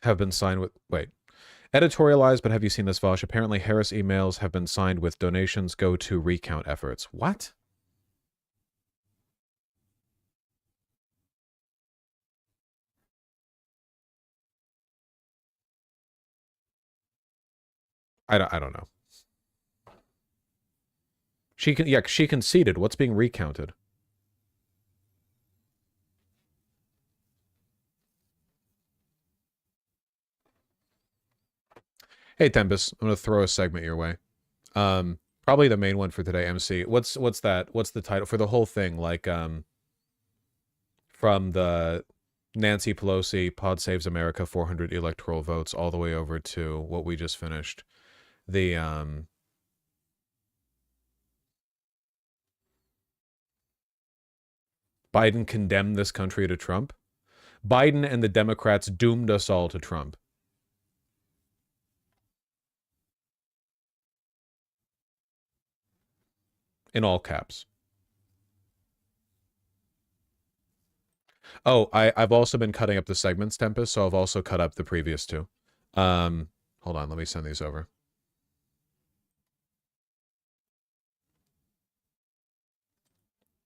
have been signed with... Wait. Editorialized, but have you seen this, Vosh? Apparently Harris emails have been signed with donations go to recount efforts. What? I don't know. She conceded. What's being recounted? Hey Tempest, I'm gonna throw a segment your way. Probably the main one for today, MC. What's that? What's the title for the whole thing? Like from the Nancy Pelosi Pod Saves America 400 electoral votes all the way over to what we just finished. The Biden condemned this country to Trump. Biden and the Democrats doomed us all to Trump. In all caps. Oh, I've also been cutting up the segments, Tempest, so I've also cut up the previous two. Hold on, let me send these over.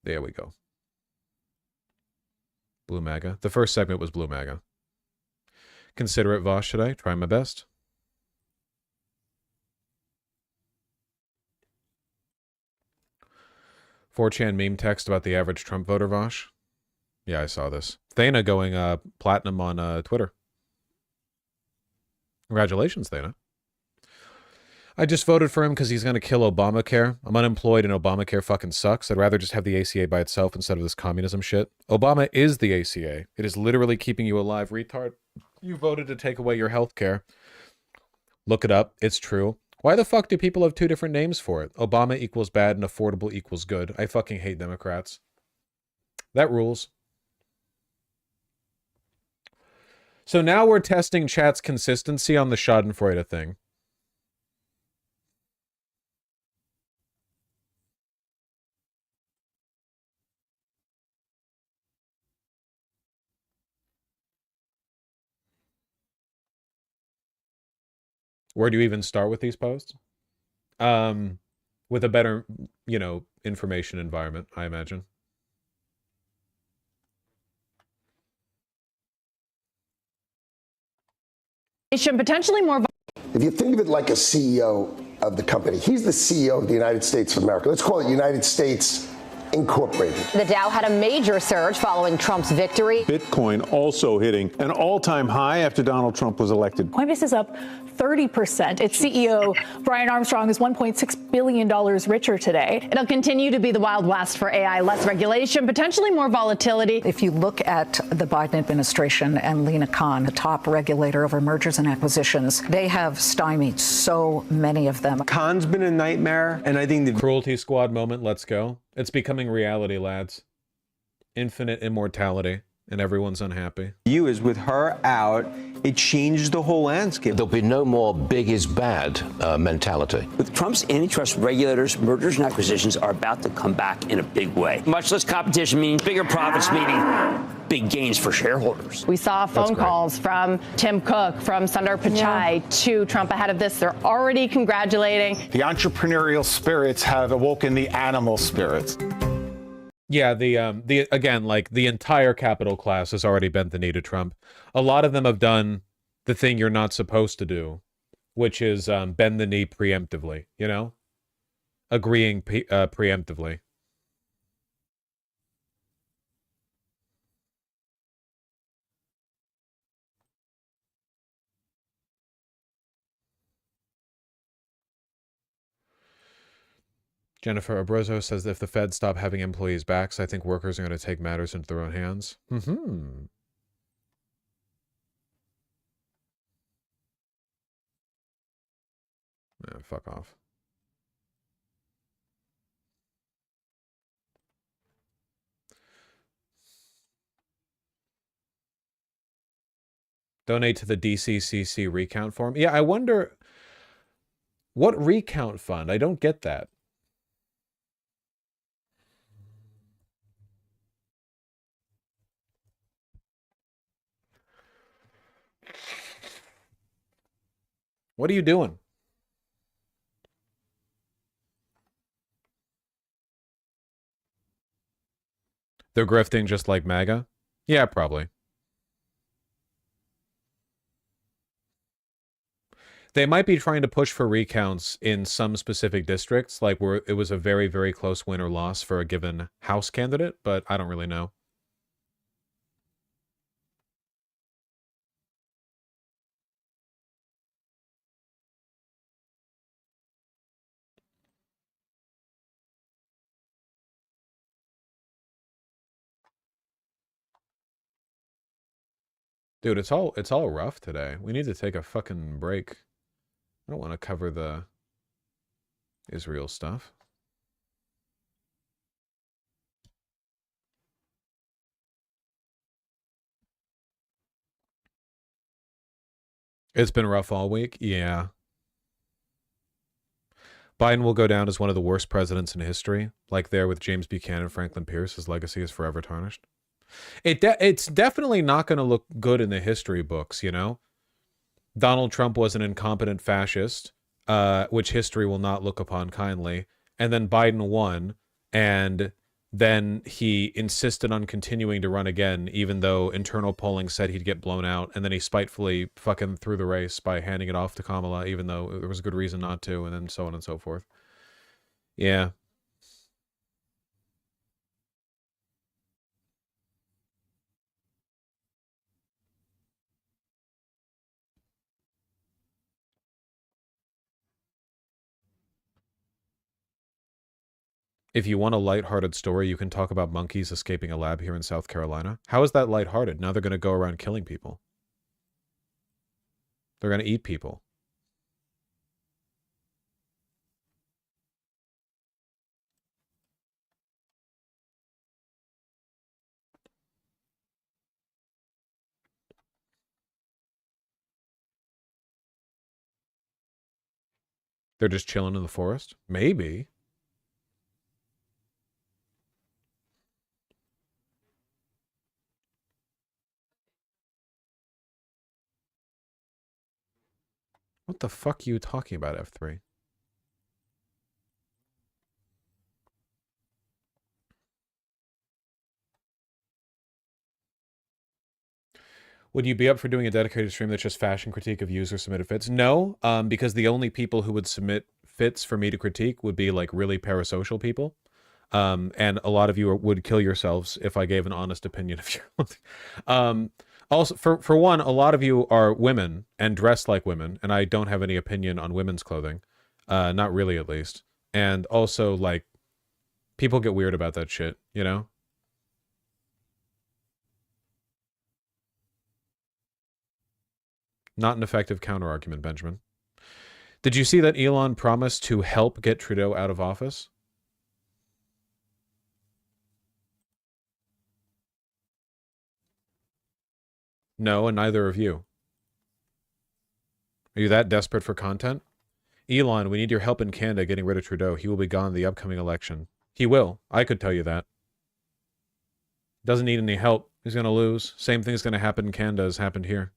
There we go. Blue MAGA. The first segment was Blue MAGA. Consider it Vosh today. Try my best. "4chan meme text about the average Trump voter, Vosh." Yeah, I saw this. Thana going platinum on Twitter. Congratulations, Thana. "I just voted for him because he's going to kill Obamacare. I'm unemployed and Obamacare fucking sucks. I'd rather just have the ACA by itself instead of this communism shit. Obama is the ACA. It is literally keeping you alive, retard. You voted to take away your health care. Look it up. It's true. Why the fuck do people have two different names for it? Obama equals bad and affordable equals good. I fucking hate Democrats. That rules." So now we're testing chat's consistency on the Schadenfreude thing. Where do you even start with these posts? With a better, information environment, I imagine. Potentially more. If you think of it like a CEO of the company, he's the CEO of the United States of America. Let's call it United States Incorporated. The Dow had a major surge following Trump's victory. Bitcoin also hitting an all-time high after Donald Trump was elected. Coinbase is up 30%. Its CEO, Brian Armstrong, is $1.6 billion richer today. It'll continue to be the Wild West for AI, less regulation, potentially more volatility. If you look at the Biden administration and Lena Khan, the top regulator over mergers and acquisitions, they have stymied so many of them. Khan's been a nightmare, and I think the Cruelty Squad moment, let's go. It's becoming reality, lads. Infinite immortality, and everyone's unhappy. view is with her out, it changed the whole landscape. There'll be no more big is bad mentality. With Trump's antitrust regulators, mergers and acquisitions are about to come back in a big way. Much less competition, meaning bigger profits, meaning big gains for shareholders. We saw phone calls from Tim Cook, from Sundar Pichai to Trump ahead of this. They're already congratulating. The entrepreneurial spirits have awoken the animal spirits. Yeah, again, like the entire capital class has already bent the knee to Trump. A lot of them have done the thing you're not supposed to do, which is bend the knee preemptively, agreeing preemptively. Jennifer Abruzzo says if the Fed stop having employees' backs, I think workers are going to take matters into their own hands. Mm-hmm. Fuck off. Donate to the DCCC recount form. Yeah, I wonder what recount fund? I don't get that. What are you doing? They're grifting just like MAGA? Yeah, probably. They might be trying to push for recounts in some specific districts, like where it was a very, very close win or loss for a given House candidate, but I don't really know. Dude, it's all rough today. We need to take a fucking break. I don't want to cover the Israel stuff. It's been rough all week. Yeah. Biden will go down as one of the worst presidents in history. Like there with James Buchanan, Franklin Pierce, his legacy is forever tarnished. It's definitely not going to look good in the history books, you know? Donald Trump was an incompetent fascist, which history will not look upon kindly. And then Biden won, and then he insisted on continuing to run again, even though internal polling said he'd get blown out. And then he spitefully fucking threw the race by handing it off to Kamala, even though there was a good reason not to, and then so on and so forth. Yeah. If you want a lighthearted story, you can talk about monkeys escaping a lab here in South Carolina. How is that lighthearted? Now they're going to go around killing people. They're going to eat people. They're just chilling in the forest? Maybe. What the fuck are you talking about, F3? Would you be up for doing a dedicated stream that's just fashion critique of user submitted fits? No, because the only people who would submit fits for me to critique would be like really parasocial people. And a lot of you would kill yourselves if I gave an honest opinion of your clothing. Also, for one, a lot of you are women and dress like women, and I don't have any opinion on women's clothing. Not really, at least. And also, like, people get weird about that shit, you know? Not an effective counter-argument, Benjamin. Did you see that Elon promised to help get Trudeau out of office? No, and neither of you. Are you that desperate for content? Elon, we need your help in Canada getting rid of Trudeau. He will be gone in the upcoming election. He will. I could tell you that. Doesn't need any help. He's going to lose. Same thing's going to happen in Canada as happened here.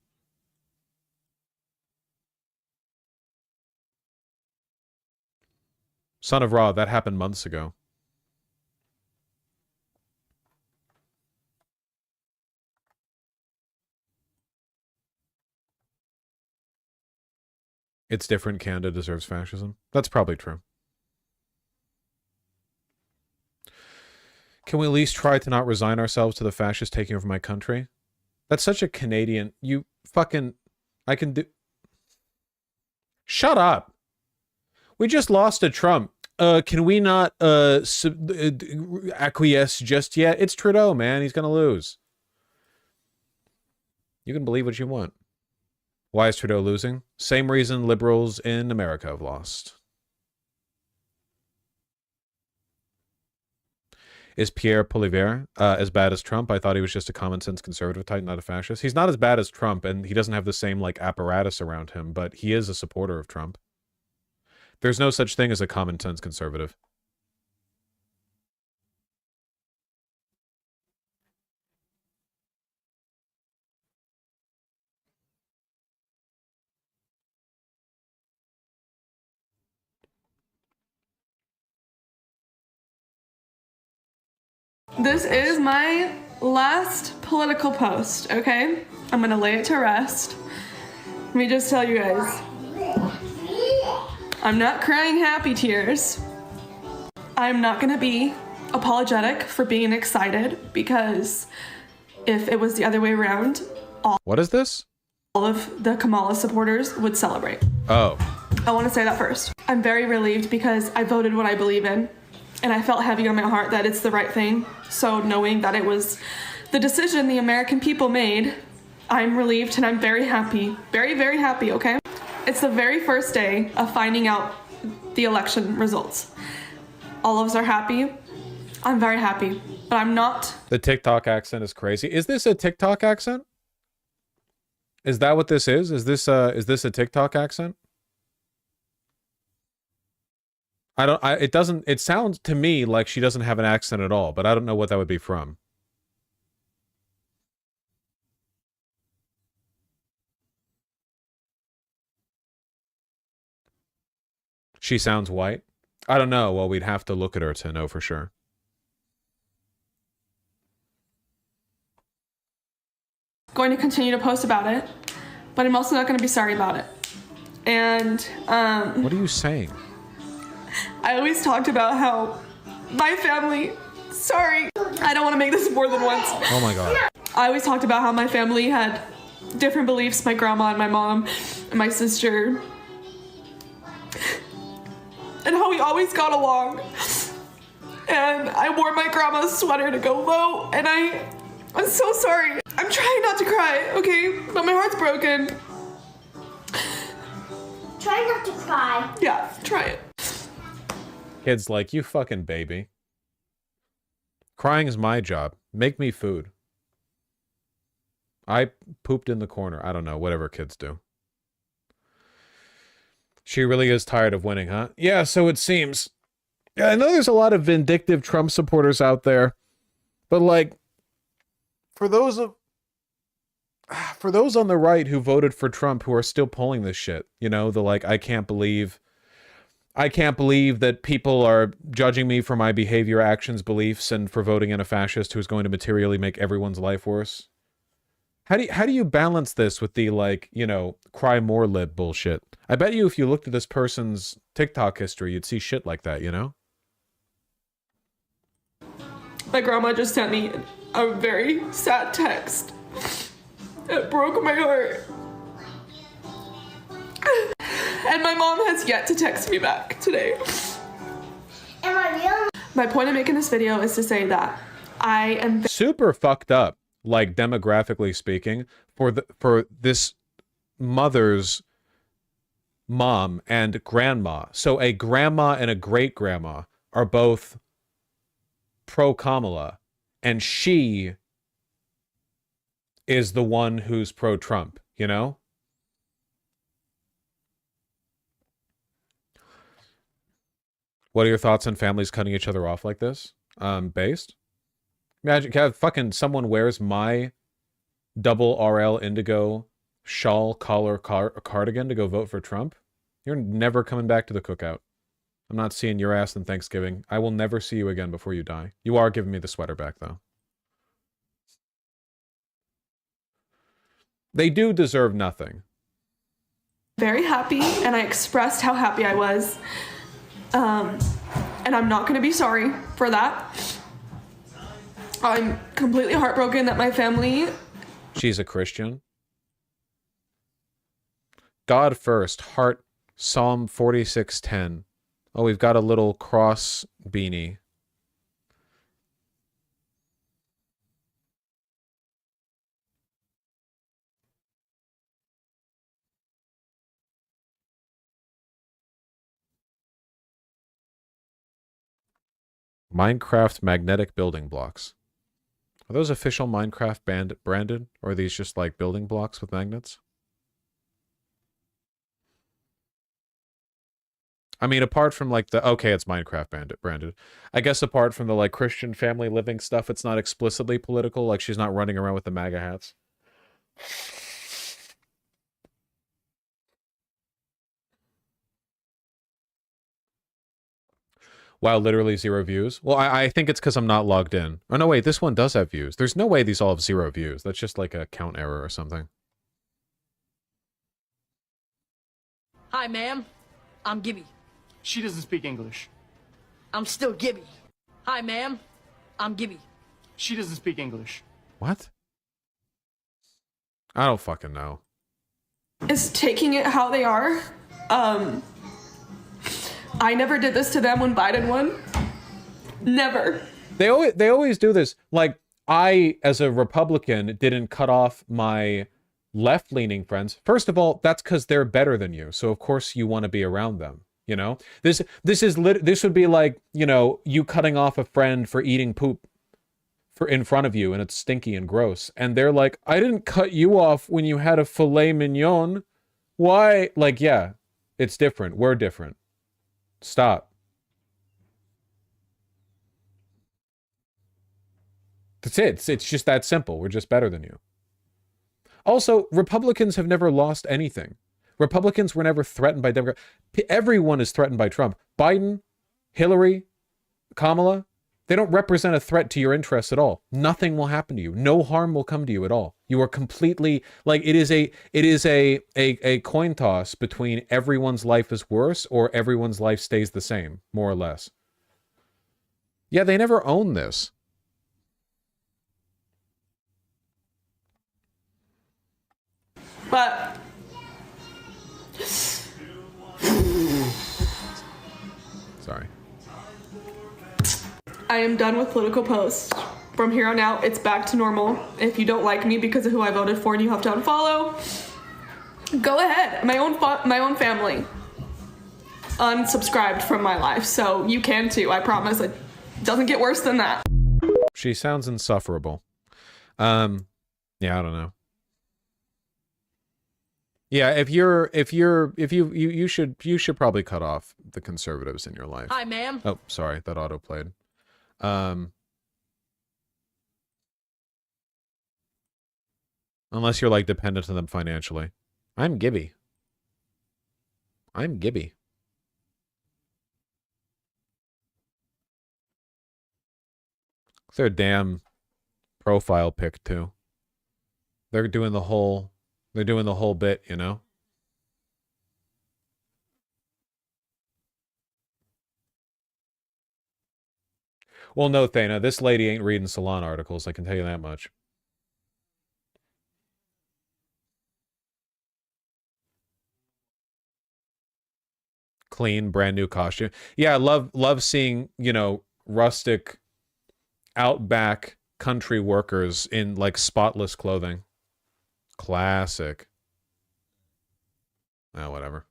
Son of Ra, that happened months ago. It's different. Canada deserves fascism. That's probably true. Can we at least try to not resign ourselves to the fascists taking over my country? That's such a Canadian... You fucking... I can do... Shut up! We just lost to Trump. can we not acquiesce just yet? It's Trudeau, man. He's gonna lose. You can believe what you want. Why is Trudeau losing? Same reason liberals in America have lost. Is Pierre Poilievre as bad as Trump? I thought he was just a common sense conservative type, not a fascist. He's not as bad as Trump, and he doesn't have the same like apparatus around him, but he is a supporter of Trump. There's no such thing as a common sense conservative. This is my last political post, okay? I'm gonna lay it to rest. Let me just tell you guys. I'm not crying happy tears. I'm not gonna be apologetic for being excited, because if it was the other way around, What is this? all of the Kamala supporters would celebrate. Oh. I want to say that first. I'm very relieved because I voted what I believe in, and I felt heavy on my heart that it's the right thing. So knowing that it was the decision the American people made, I'm relieved and I'm very happy. Very, very happy, okay? It's the very first day of finding out the election results. All of us are happy. I'm very happy, but I'm not. The TikTok accent is crazy. Is this a TikTok accent? Is that what this is? Is this a TikTok accent? It sounds to me like she doesn't have an accent at all, but I don't know what that would be from. She sounds white? I don't know. Well, we'd have to look at her to know for sure. Going to continue to post about it, but I'm also not going to be sorry about it. And what are you saying? I always talked about how my family, sorry, I don't want to make this more than once. Oh my God. I always talked about how my family had different beliefs, my grandma and my mom and my sister, and how we always got along. And I wore my grandma's sweater to go vote, and I'm so sorry. I'm trying not to cry, okay? But my heart's broken. Try not to cry. Yeah, try it. Kid's like, you fucking baby. Crying is my job. Make me food. I pooped in the corner. I don't know, whatever kids do. She really is tired of winning, huh? Yeah, so it seems. Yeah, I know there's a lot of vindictive Trump supporters out there, but like, for those on the right who voted for Trump who are still pulling this shit, you know, the like, I can't believe that people are judging me for my behavior, actions, beliefs, and for voting in a fascist who is going to materially make everyone's life worse. How do you balance this with the, like, you know, cry more lib bullshit? I bet you if you looked at this person's TikTok history, you'd see shit like that, you know? My grandma just sent me a very sad text. It broke my heart. And my mom has yet to text me back today. My point of making this video is to say that I am super fucked up, like demographically speaking, for this mother's mom and grandma. So a grandma and a great grandma are both pro Kamala, and she is the one who's pro Trump, you know? What are your thoughts on families cutting each other off like this? Based? Imagine have fucking someone wears my double RL indigo shawl, collar, cardigan to go vote for Trump. You're never coming back to the cookout. I'm not seeing your ass in Thanksgiving. I will never see you again before you die. You are giving me the sweater back, though. They do deserve nothing. very happy, and I expressed how happy I was. And I'm not going to be sorry for that. I'm completely heartbroken that my family... She's a Christian. God first, heart, Psalm 46:10. Oh, we've got a little cross beanie. Minecraft magnetic building blocks. Are those official Minecraft branded? Or are these just like building blocks with magnets? I mean, apart from like the, okay, it's Minecraft branded. I guess apart from the like Christian family living stuff, it's not explicitly political. Like she's not running around with the MAGA hats. Wow, literally 0 views. Well, I think it's because I'm not logged in. Oh, no, wait, this one does have views. There's no way these all have 0 views. That's just like a count error or something. Hi, ma'am. I'm Gibby. She doesn't speak English. I'm still Gibby. Hi, ma'am. I'm Gibby. She doesn't speak English. What? I don't fucking know. Is taking it how they are. I never did this to them when Biden won. Never. They always do this. Like, I, as a Republican, didn't cut off my left-leaning friends. First of all, that's because they're better than you. So, of course, you want to be around them. You know? This would be like, you know, you cutting off a friend for eating poop in front of you, and it's stinky and gross. And they're like, I didn't cut you off when you had a filet mignon. Why? Like, yeah, it's different. We're different. Stop. That's it. It's just that simple. We're just better than you. Also, Republicans have never lost anything. Republicans were never threatened by Democrats. Everyone is threatened by Trump. Biden, Hillary, Kamala, they don't represent a threat to your interests at all. Nothing will happen to you. No harm will come to you at all. You are completely, like, it is a coin toss between everyone's life is worse or everyone's life stays the same, more or less. Yeah, they never own this. But sorry. I am done with political posts. From here on out, it's back to normal. If you don't like me because of who I voted for and you have to unfollow, go ahead. My own family unsubscribed from my life, so you can too. I promise. It doesn't get worse than that. She sounds insufferable. Yeah, I don't know. Yeah, you should probably cut off the conservatives in your life. Hi, ma'am. Oh, sorry, that autoplayed. Unless you're like dependent on them financially. I'm Gibby. I'm Gibby. Their damn profile pic too. They're doing the whole bit, you know? Well, no, Thana, this lady ain't reading salon articles, I can tell you that much. Clean, brand new costume. Yeah, love seeing, you know, rustic, outback country workers in, like, spotless clothing. Classic. Oh, whatever.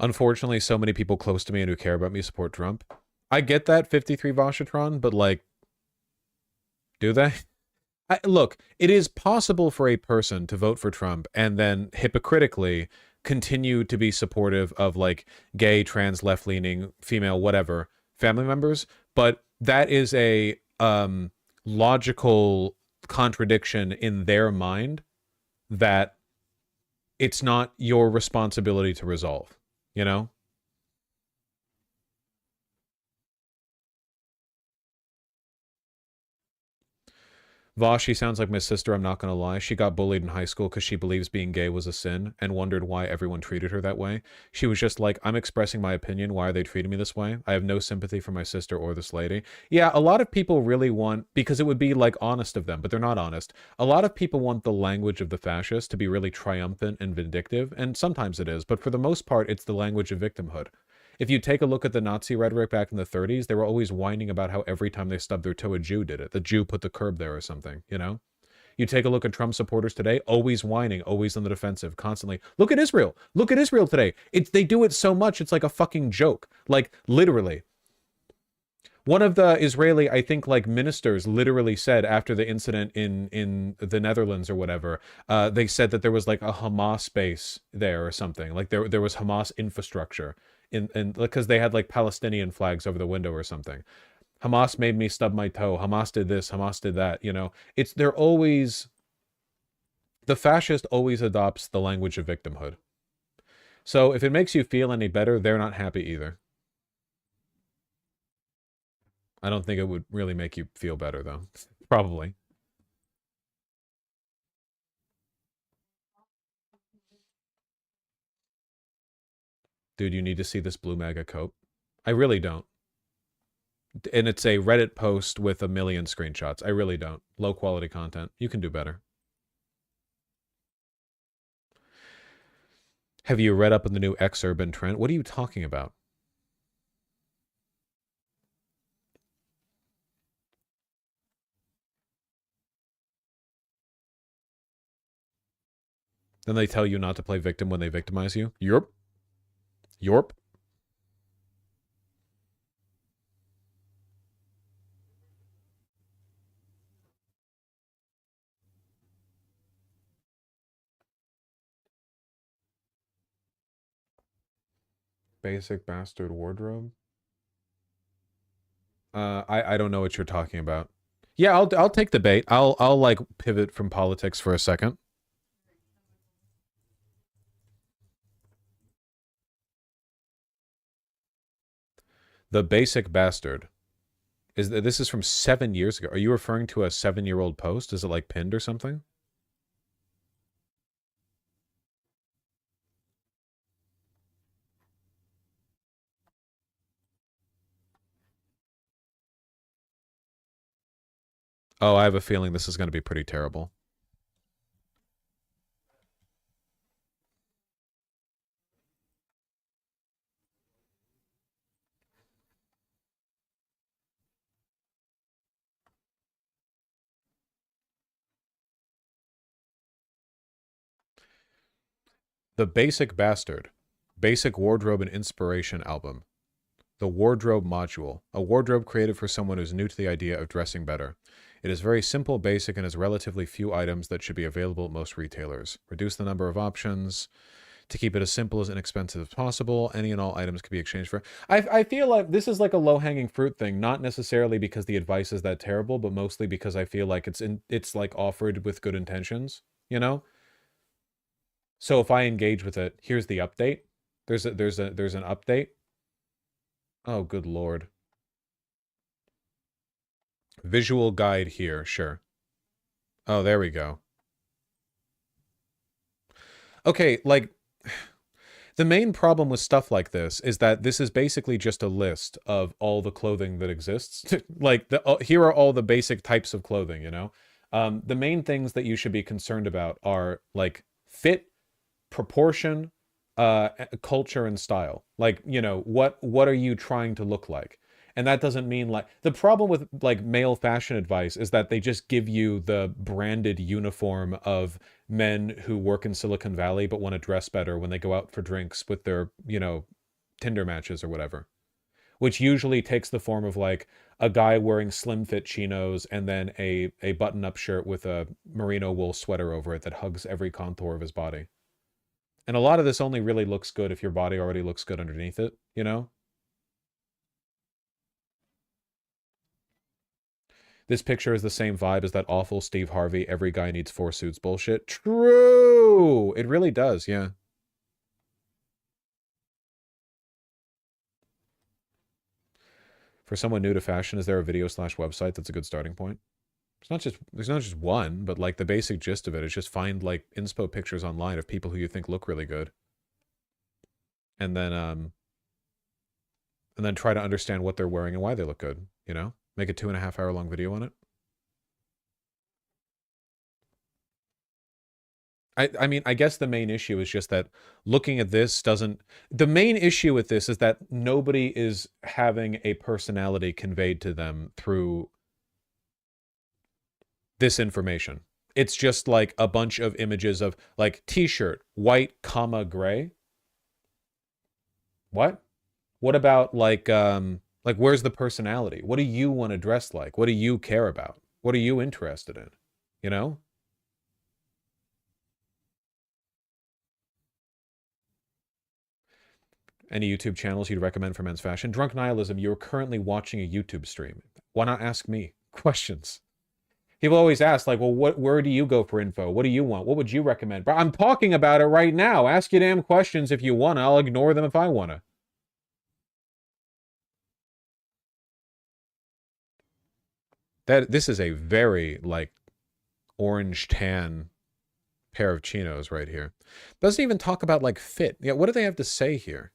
Unfortunately, so many people close to me and who care about me support Trump. I get that, 53 Vashatron, but, like, do they? Look, it is possible for a person to vote for Trump and then hypocritically continue to be supportive of, like, gay, trans, left-leaning, female, whatever, family members, but that is a logical contradiction in their mind that it's not your responsibility to resolve, you know? Vosh, she sounds like my sister, I'm not going to lie. She got bullied in high school because she believes being gay was a sin and wondered why everyone treated her that way. She was just like, I'm expressing my opinion. Why are they treating me this way? I have no sympathy for my sister or this lady. Yeah, a lot of people really want, because it would be like honest of them, but they're not honest. A lot of people want the language of the fascists to be really triumphant and vindictive, and sometimes it is, but for the most part, it's the language of victimhood. If you take a look at the Nazi rhetoric back in the 30s, they were always whining about how every time they stubbed their toe, a Jew did it. The Jew put the curb there or something, you know? You take a look at Trump supporters today, always whining, always on the defensive, constantly. Look at Israel. Look at Israel today. They do it so much, it's like a fucking joke. Like, literally. One of the Israeli, I think, like, ministers literally said after the incident in the Netherlands or whatever, they said that there was, like, a Hamas base there or something. Like, there was Hamas infrastructure. Because they had like Palestinian flags over the window or something. Hamas made me stub my toe. Hamas did this. Hamas did that. You know, they're always, the fascist always adopts the language of victimhood. So if it makes you feel any better, they're not happy either. I don't think it would really make you feel better though. Probably. Dude, you need to see this blue MAGA coat. I really don't. And it's a Reddit post with 1 million screenshots. I really don't. Low quality content. You can do better. Have you read up on the new X-Urban trend? What are you talking about? Then they tell you not to play victim when they victimize you? Yorp. Yorp. Basic bastard wardrobe. I don't know what you're talking about. Yeah, I'll take the bait. I'll like pivot from politics for a second. The basic bastard. This is from 7 years ago. Are you referring to a 7-year-old post? Is it like pinned or something? Oh, I have a feeling this is going to be pretty terrible. The Basic Bastard. Basic Wardrobe and Inspiration Album. The Wardrobe Module. A wardrobe created for someone who's new to the idea of dressing better. It is very simple, basic, and has relatively few items that should be available at most retailers. Reduce the number of options to keep it as simple as inexpensive as possible. Any and all items can be exchanged for. I feel like this is like a low-hanging fruit thing, not necessarily because the advice is that terrible, but mostly because I feel like it's like offered with good intentions, you know? So if I engage with it, here's the update. There's an update. Oh, good Lord. Visual guide here, sure. Oh, there we go. Okay, like, the main problem with stuff like this is that this is basically just a list of all the clothing that exists. Like, here are all the basic types of clothing, you know? The main things that you should be concerned about are, like, fit, proportion, culture, and style. Like, you know, what are you trying to look like? And that doesn't mean like, the problem with like male fashion advice is that they just give you the branded uniform of men who work in Silicon Valley but want to dress better when they go out for drinks with their, you know, Tinder matches or whatever. Which usually takes the form of like a guy wearing slim fit chinos and then a button-up shirt with a merino wool sweater over it that hugs every contour of his body. And a lot of this only really looks good if your body already looks good underneath it, you know? This picture is the same vibe as that awful Steve Harvey, every guy needs 4 suits bullshit. True! It really does, yeah. For someone new to fashion, is there a video/website that's a good starting point? There's not just one, but like the basic gist of it is just find like inspo pictures online of people who you think look really good. And then try to understand what they're wearing and why they look good, you know? Make a 2.5 hour long video on it. I mean, I guess the main issue is just that looking at this doesn't... The main issue with this is that nobody is having a personality conveyed to them through this information. It's just like a bunch of images of like t-shirt, white, comma, gray. What? What about like where's the personality? What do you want to dress like? What do you care about? What are you interested in? You know? Any YouTube channels you'd recommend for men's fashion? Drunk Nihilism, you're currently watching a YouTube stream. Why not ask me questions? People always ask, like, well, where do you go for info? What do you want? What would you recommend? But I'm talking about it right now. Ask your damn questions if you want. I'll ignore them if I want to. This is a very, like, orange tan pair of chinos right here. Doesn't even talk about, like, fit. Yeah, what do they have to say here?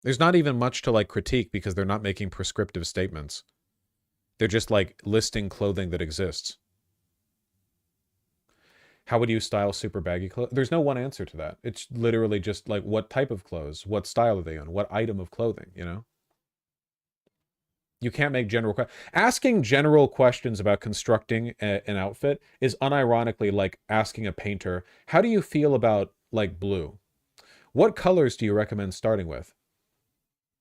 There's not even much to, like, critique because they're not making prescriptive statements. They're just, like, listing clothing that exists. How would you style super baggy clothes? There's no one answer to that. It's literally just, like, what type of clothes? What style are they on? What item of clothing, you know? You can't make general... Asking general questions about constructing an outfit is unironically like asking a painter, how do you feel about, like, blue? What colors do you recommend starting with?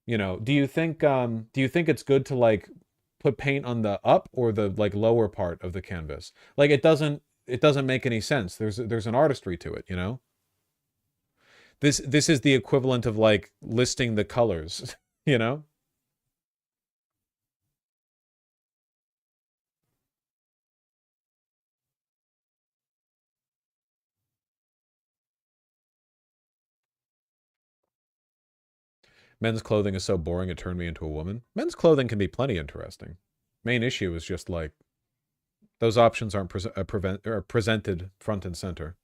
You know, do you think it's good to, like, put paint on the up or the, like, lower part of the canvas? Like, it doesn't make any sense. There's an artistry to it, you know? This is the equivalent of, like, listing the colors, you know? Men's clothing is so boring it turned me into a woman. Men's clothing can be plenty interesting. Main issue is just like those options aren't presented front and center.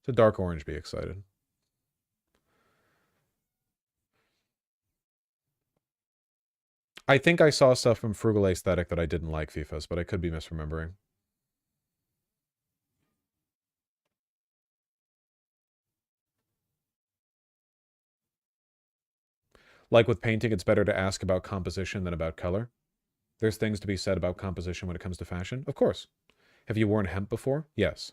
It's a dark orange, be excited. I think I saw stuff from Frugal Aesthetic that I didn't like, FIFAs, but I could be misremembering. Like with painting, it's better to ask about composition than about color. There's things to be said about composition when it comes to fashion. Of course. Have you worn hemp before? Yes.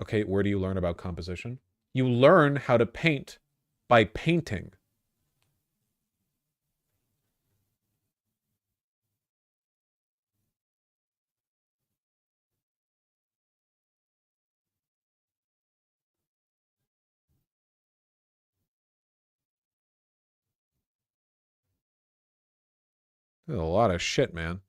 Okay, where do you learn about composition? You learn how to paint by painting. There's a lot of shit, man.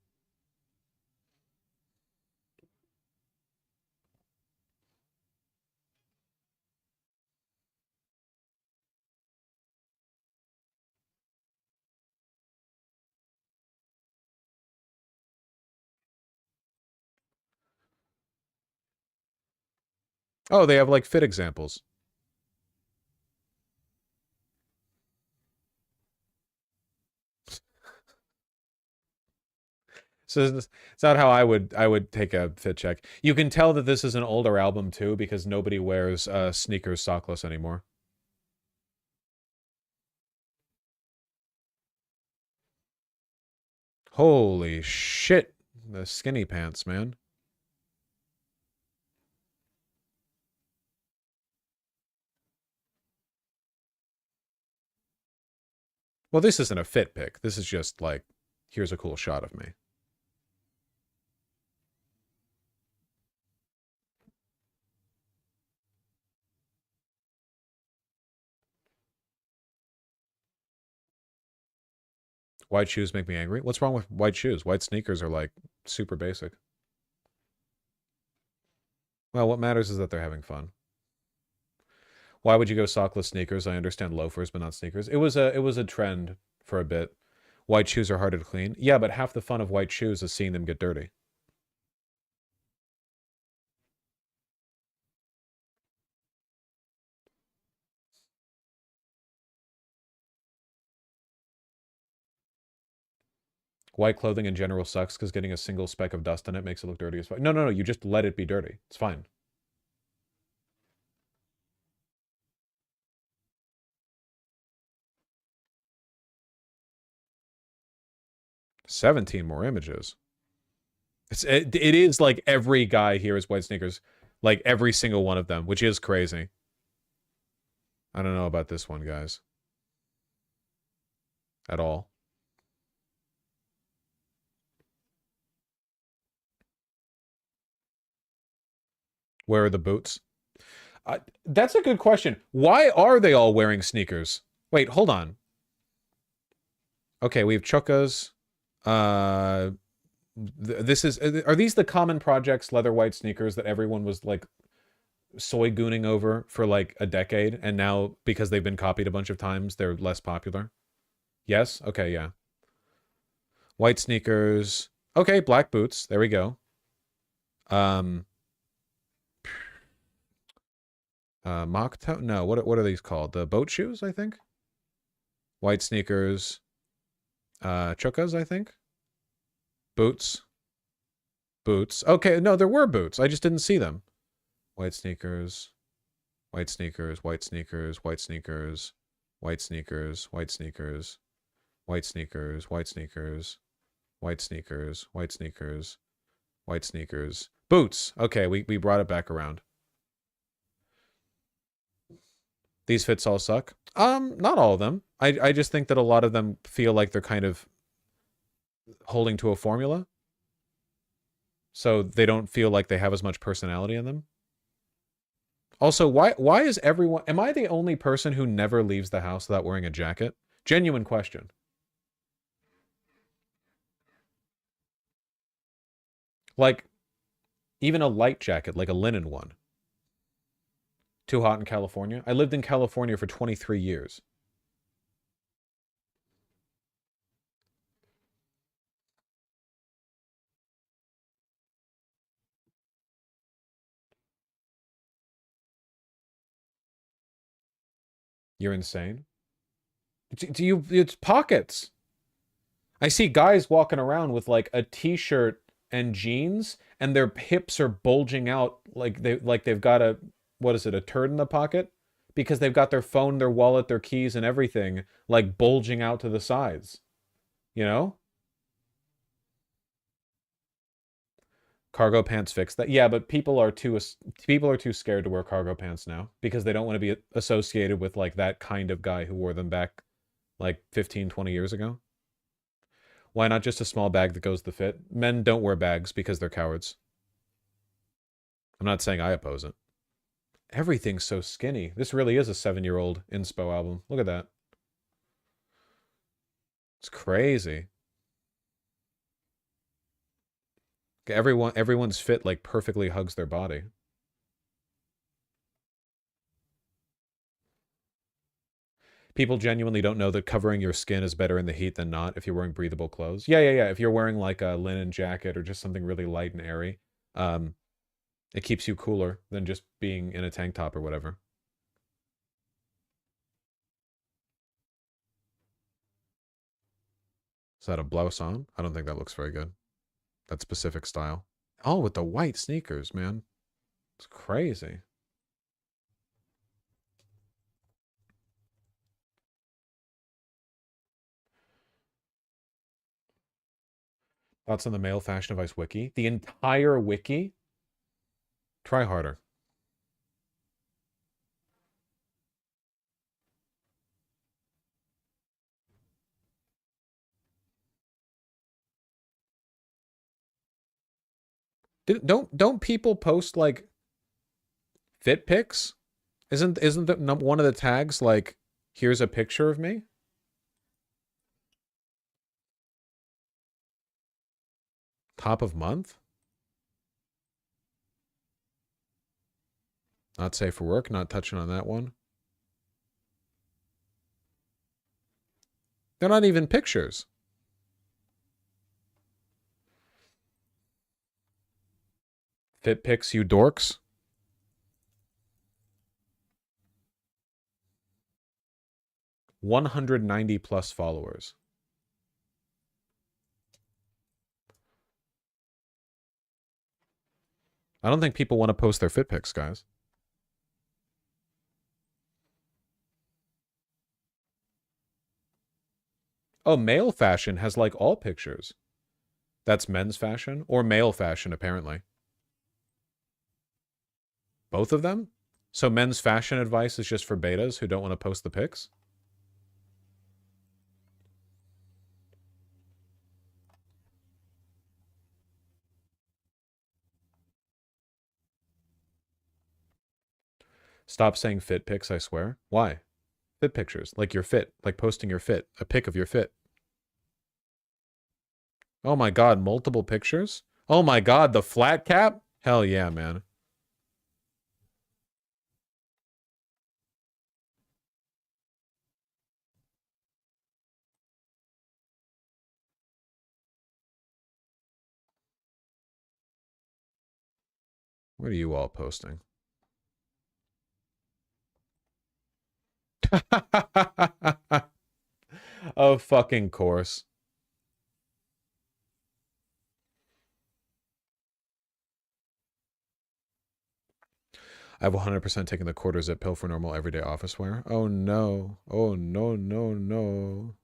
Oh, they have like fit examples. So it's not how I would take a fit check. You can tell that this is an older album too because nobody wears sneakers sockless anymore. Holy shit, the skinny pants, man. Well, this isn't a fit pic. This is just like, here's a cool shot of me. White shoes make me angry. What's wrong with white shoes? White sneakers are like super basic. Well, what matters is that they're having fun. Why would you go sockless sneakers? I understand loafers, but not sneakers. It was a trend for a bit. White shoes are harder to clean. Yeah, but half the fun of white shoes is seeing them get dirty. White clothing in general sucks because getting a single speck of dust on it makes it look dirty as fuck. No, no, no. You just let it be dirty. It's fine. "17 more images." It is like every guy here is white sneakers. Like every single one of them, which is crazy. I don't know about this one, guys. At all. Where are the boots? That's a good question. Why are they all wearing sneakers? Wait, hold on. Okay, we have chukkas. This is... Are these the Common Projects leather white sneakers that everyone was, like, soy gooning over for, like, a decade? And now, because they've been copied a bunch of times, they're less popular? Yes? Okay, yeah. White sneakers. Okay, black boots. There we go. Mock toe? No, what are these called? The boat shoes, I think? White sneakers. Chukkas, I think? Boots. Boots. Okay, no, there were boots. I just didn't see them. White sneakers. White sneakers. White sneakers. White sneakers. White sneakers. White sneakers. White sneakers. White sneakers. White sneakers. White sneakers. White sneakers. Boots. Okay, we brought it back around. These fits all suck. Not all of them. I just think that a lot of them feel like they're kind of holding to a formula. So they don't feel like they have as much personality in them. Also, why is everyone... Am I the only person who never leaves the house without wearing a jacket? Genuine question. Like, even a light jacket, like a linen one. Too hot in California? I lived in California for 23 years. You're insane. It's pockets. I see guys walking around with like a t-shirt and jeans and their hips are bulging out like they've got a, what is it, a turd in the pocket? Because they've got their phone, their wallet, their keys and everything like bulging out to the sides. You know? Cargo pants fix that. Yeah, but people are too scared to wear cargo pants now because they don't want to be associated with like that kind of guy who wore them back like 15, 20 years ago. Why not just a small bag that goes the fit? Men don't wear bags because they're cowards. I'm not saying I oppose it. Everything's so skinny. This really is a 7-year-old inspo album. Look at that. It's crazy. Everyone's fit like perfectly hugs their body. People genuinely don't know that covering your skin is better in the heat than not if you're wearing breathable clothes. Yeah. If you're wearing like a linen jacket or just something really light and airy, it keeps you cooler than just being in a tank top or whatever. Is that a blouse on? I don't think that looks very good. That specific style. Oh, with the white sneakers, man. It's crazy. Thoughts on the male fashion advice wiki? The entire wiki? Try harder. Don't people post like fit pics? Isn't one of the tags like, here's a picture of me? Top of month? Not safe for work, not touching on that one. They're not even pictures. Fit pics, you dorks. +190 followers. I don't think people want to post their fit pics, guys. Oh, male fashion has like all pictures. That's men's fashion or male fashion, apparently. Both of them? So men's fashion advice is just for betas who don't want to post the pics? Stop saying fit pics, I swear. Why? Fit pictures, like your fit, like posting your fit, a pic of your fit. Oh my god, multiple pictures? Oh my god, the flat cap? Hell yeah, man. What are you all posting? Of fucking course. I have 100% taken the quarter zip pill for normal everyday office wear. Oh no. Oh no, no, no.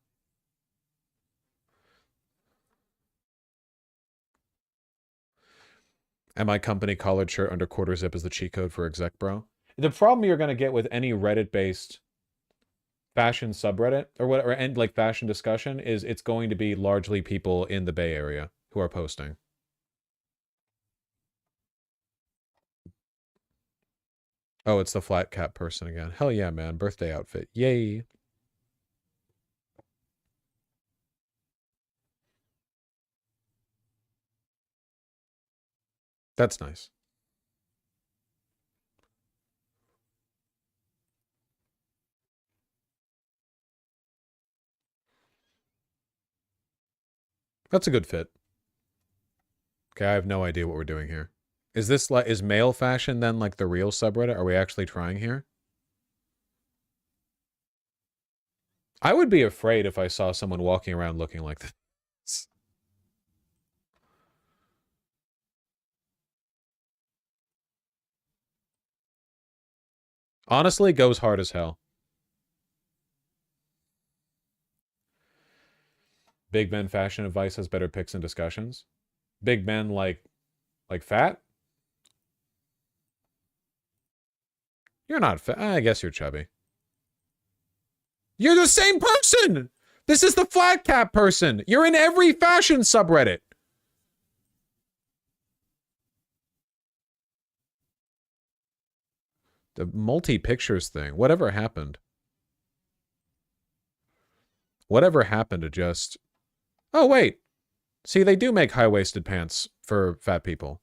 And my company collared shirt under quarter zip is the cheat code for exec bro. The problem you're going to get with any Reddit-based fashion subreddit or whatever, and like fashion discussion, is it's going to be largely people in the Bay Area who are posting. Oh, it's the flat cap person again. Hell yeah, man. Birthday outfit. Yay. That's nice. That's a good fit. Okay, I have no idea what we're doing here. Is this like, is male fashion then like the real subreddit? Are we actually trying here? I would be afraid if I saw someone walking around looking like this. Honestly, goes hard as hell. Big men fashion advice has better picks and discussions. Big men like fat? You're not fat. I guess you're chubby. You're the same person! This is the flat cap person. You're in every fashion subreddit. The multi-pictures thing. Whatever happened? Whatever happened to just... Oh, wait. See, they do make high-waisted pants for fat people.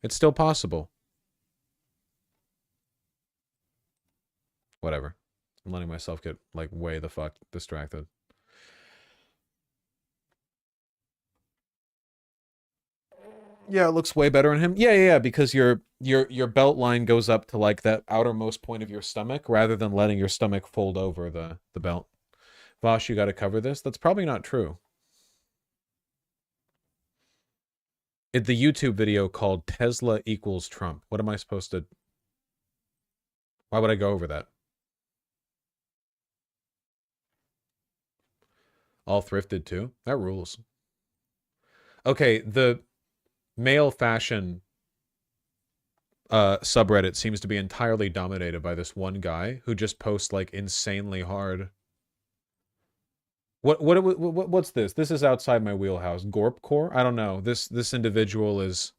It's still possible. Whatever. I'm letting myself get, like, way the fuck distracted. Yeah, it looks way better on him. Yeah, because your belt line goes up to, like, that outermost point of your stomach rather than letting your stomach fold over the belt. Vosh, you got to cover this? That's probably not true. The YouTube video called Tesla equals Trump. What am I supposed to... Why would I go over that? All thrifted too? That rules. Okay, the male fashion subreddit seems to be entirely dominated by this one guy who just posts like insanely hard. What's this? This is outside my wheelhouse. Gorpcore? I don't know. This individual is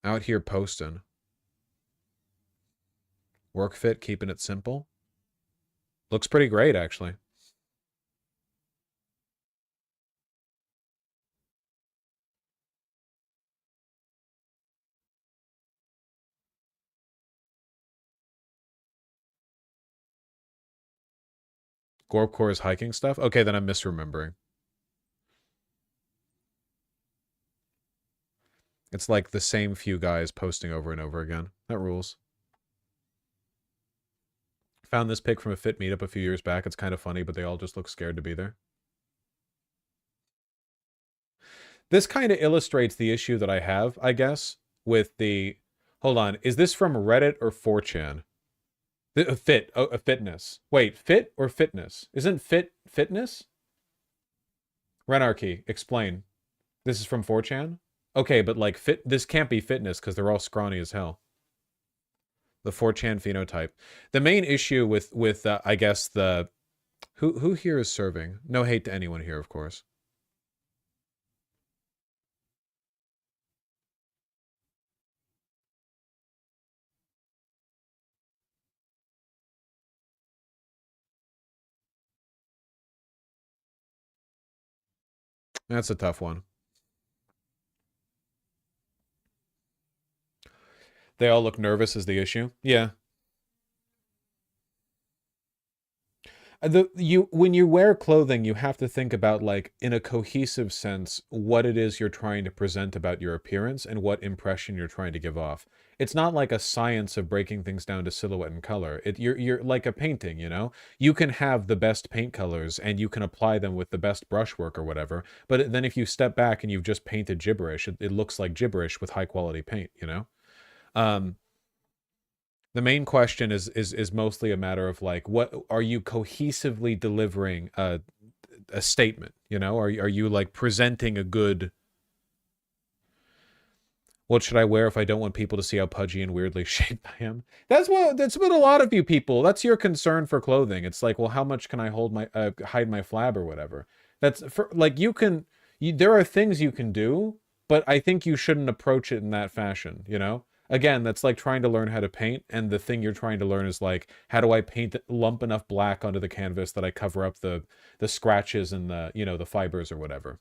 out here posting. Work fit, keeping it simple. Looks pretty great, actually. Gorpcore is hiking stuff? Okay, then I'm misremembering. It's like the same few guys posting over and over again. That rules. Found this pic from a Fit meetup a few years back. It's kind of funny, but they all just look scared to be there. This kind of illustrates the issue that I have, I guess, with the... Hold on. Is this from Reddit or 4chan? Fit. Oh, fitness. Wait, fit or fitness? Isn't fit fitness? Renarchy, explain. This is from 4chan? Okay, but like fit... This can't be fitness because they're all scrawny as hell. The 4chan phenotype. The main issue with I guess the... Who here is serving? No hate to anyone here, of course. That's a tough one. They all look nervous is the issue. Yeah. When you wear clothing, you have to think about, like, in a cohesive sense, what it is you're trying to present about your appearance and what impression you're trying to give off. It's not like a science of breaking things down to silhouette and color. You're like a painting, you know? You can have the best paint colors and you can apply them with the best brushwork or whatever, but then if you step back and you've just painted gibberish, it looks like gibberish with high quality paint, you know? The main question is mostly a matter of, like, what are you cohesively delivering a statement, you know? Are you like presenting a good... What should I wear if I don't want people to see how pudgy and weirdly shaped I am? That's what a lot of you people, that's your concern for clothing. It's like, well, how much can I hide my flab or whatever? That's for, like, there are things you can do, but I think you shouldn't approach it in that fashion, you know? Again, that's like trying to learn how to paint, and the thing you're trying to learn is like, how do I lump enough black onto the canvas that I cover up the scratches and the, you know, the fibers or whatever.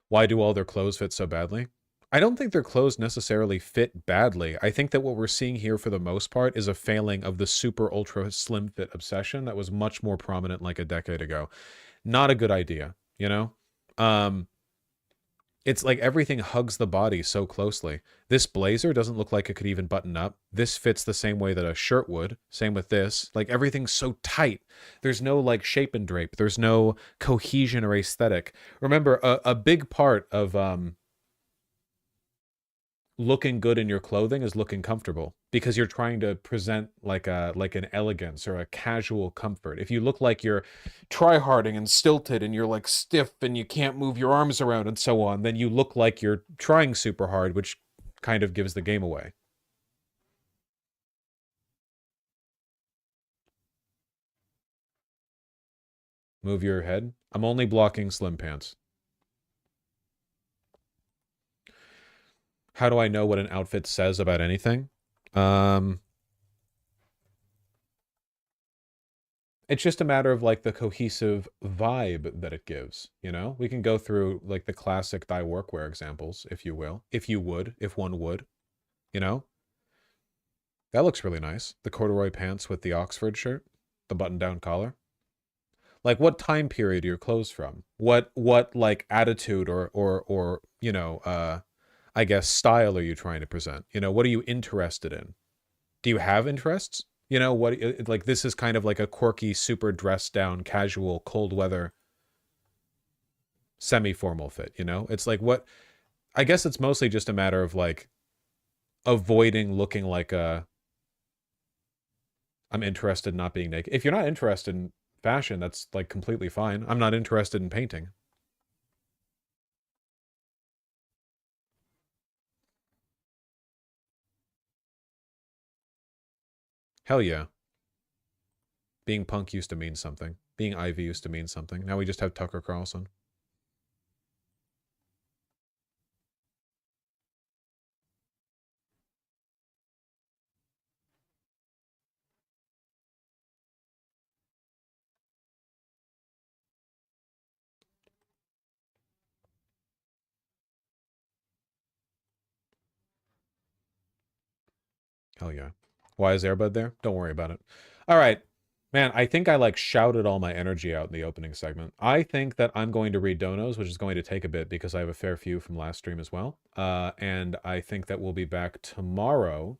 Why do all their clothes fit so badly? I don't think their clothes necessarily fit badly. I think that what we're seeing here for the most part is a failing of the super ultra slim fit obsession that was much more prominent like a decade ago. Not a good idea, you know? It's like everything hugs the body so closely. This blazer doesn't look like it could even button up. This fits the same way that a shirt would. Same with this. Like, everything's so tight. There's no, like, shape and drape. There's no cohesion or aesthetic. Remember, a big part of looking good in your clothing is looking comfortable, because you're trying to present like an elegance or a casual comfort. If you look like you're try-harding and stilted and you're like stiff and you can't move your arms around and so on, then you look like you're trying super hard, which kind of gives the game away. Move your head. I'm only blocking slim pants. How do I know what an outfit says about anything? It's just a matter of, like, the cohesive vibe that it gives, you know? We can go through, like, the classic dye workwear examples, if you will. If one would, you know? That looks really nice. The corduroy pants with the Oxford shirt, the button-down collar. Like, what time period are your clothes from? What like, attitude or you know, I guess, style are you trying to present? You know, what are you interested in? Do you have interests? You know, what, like, this is kind of like a quirky, super dressed down, casual, cold weather, semi-formal fit, you know? It's like, what, I guess it's mostly just a matter of, like, avoiding looking like I'm interested in not being naked. If you're not interested in fashion, that's, like, completely fine. I'm not interested in painting. Hell yeah. Being punk used to mean something. Being Ivy used to mean something. Now we just have Tucker Carlson. Hell yeah. Why is Airbud there? Don't worry about it. All right. Man, I think I like shouted all my energy out in the opening segment. I think that I'm going to read donos, which is going to take a bit because I have a fair few from last stream as well. And I think that we'll be back tomorrow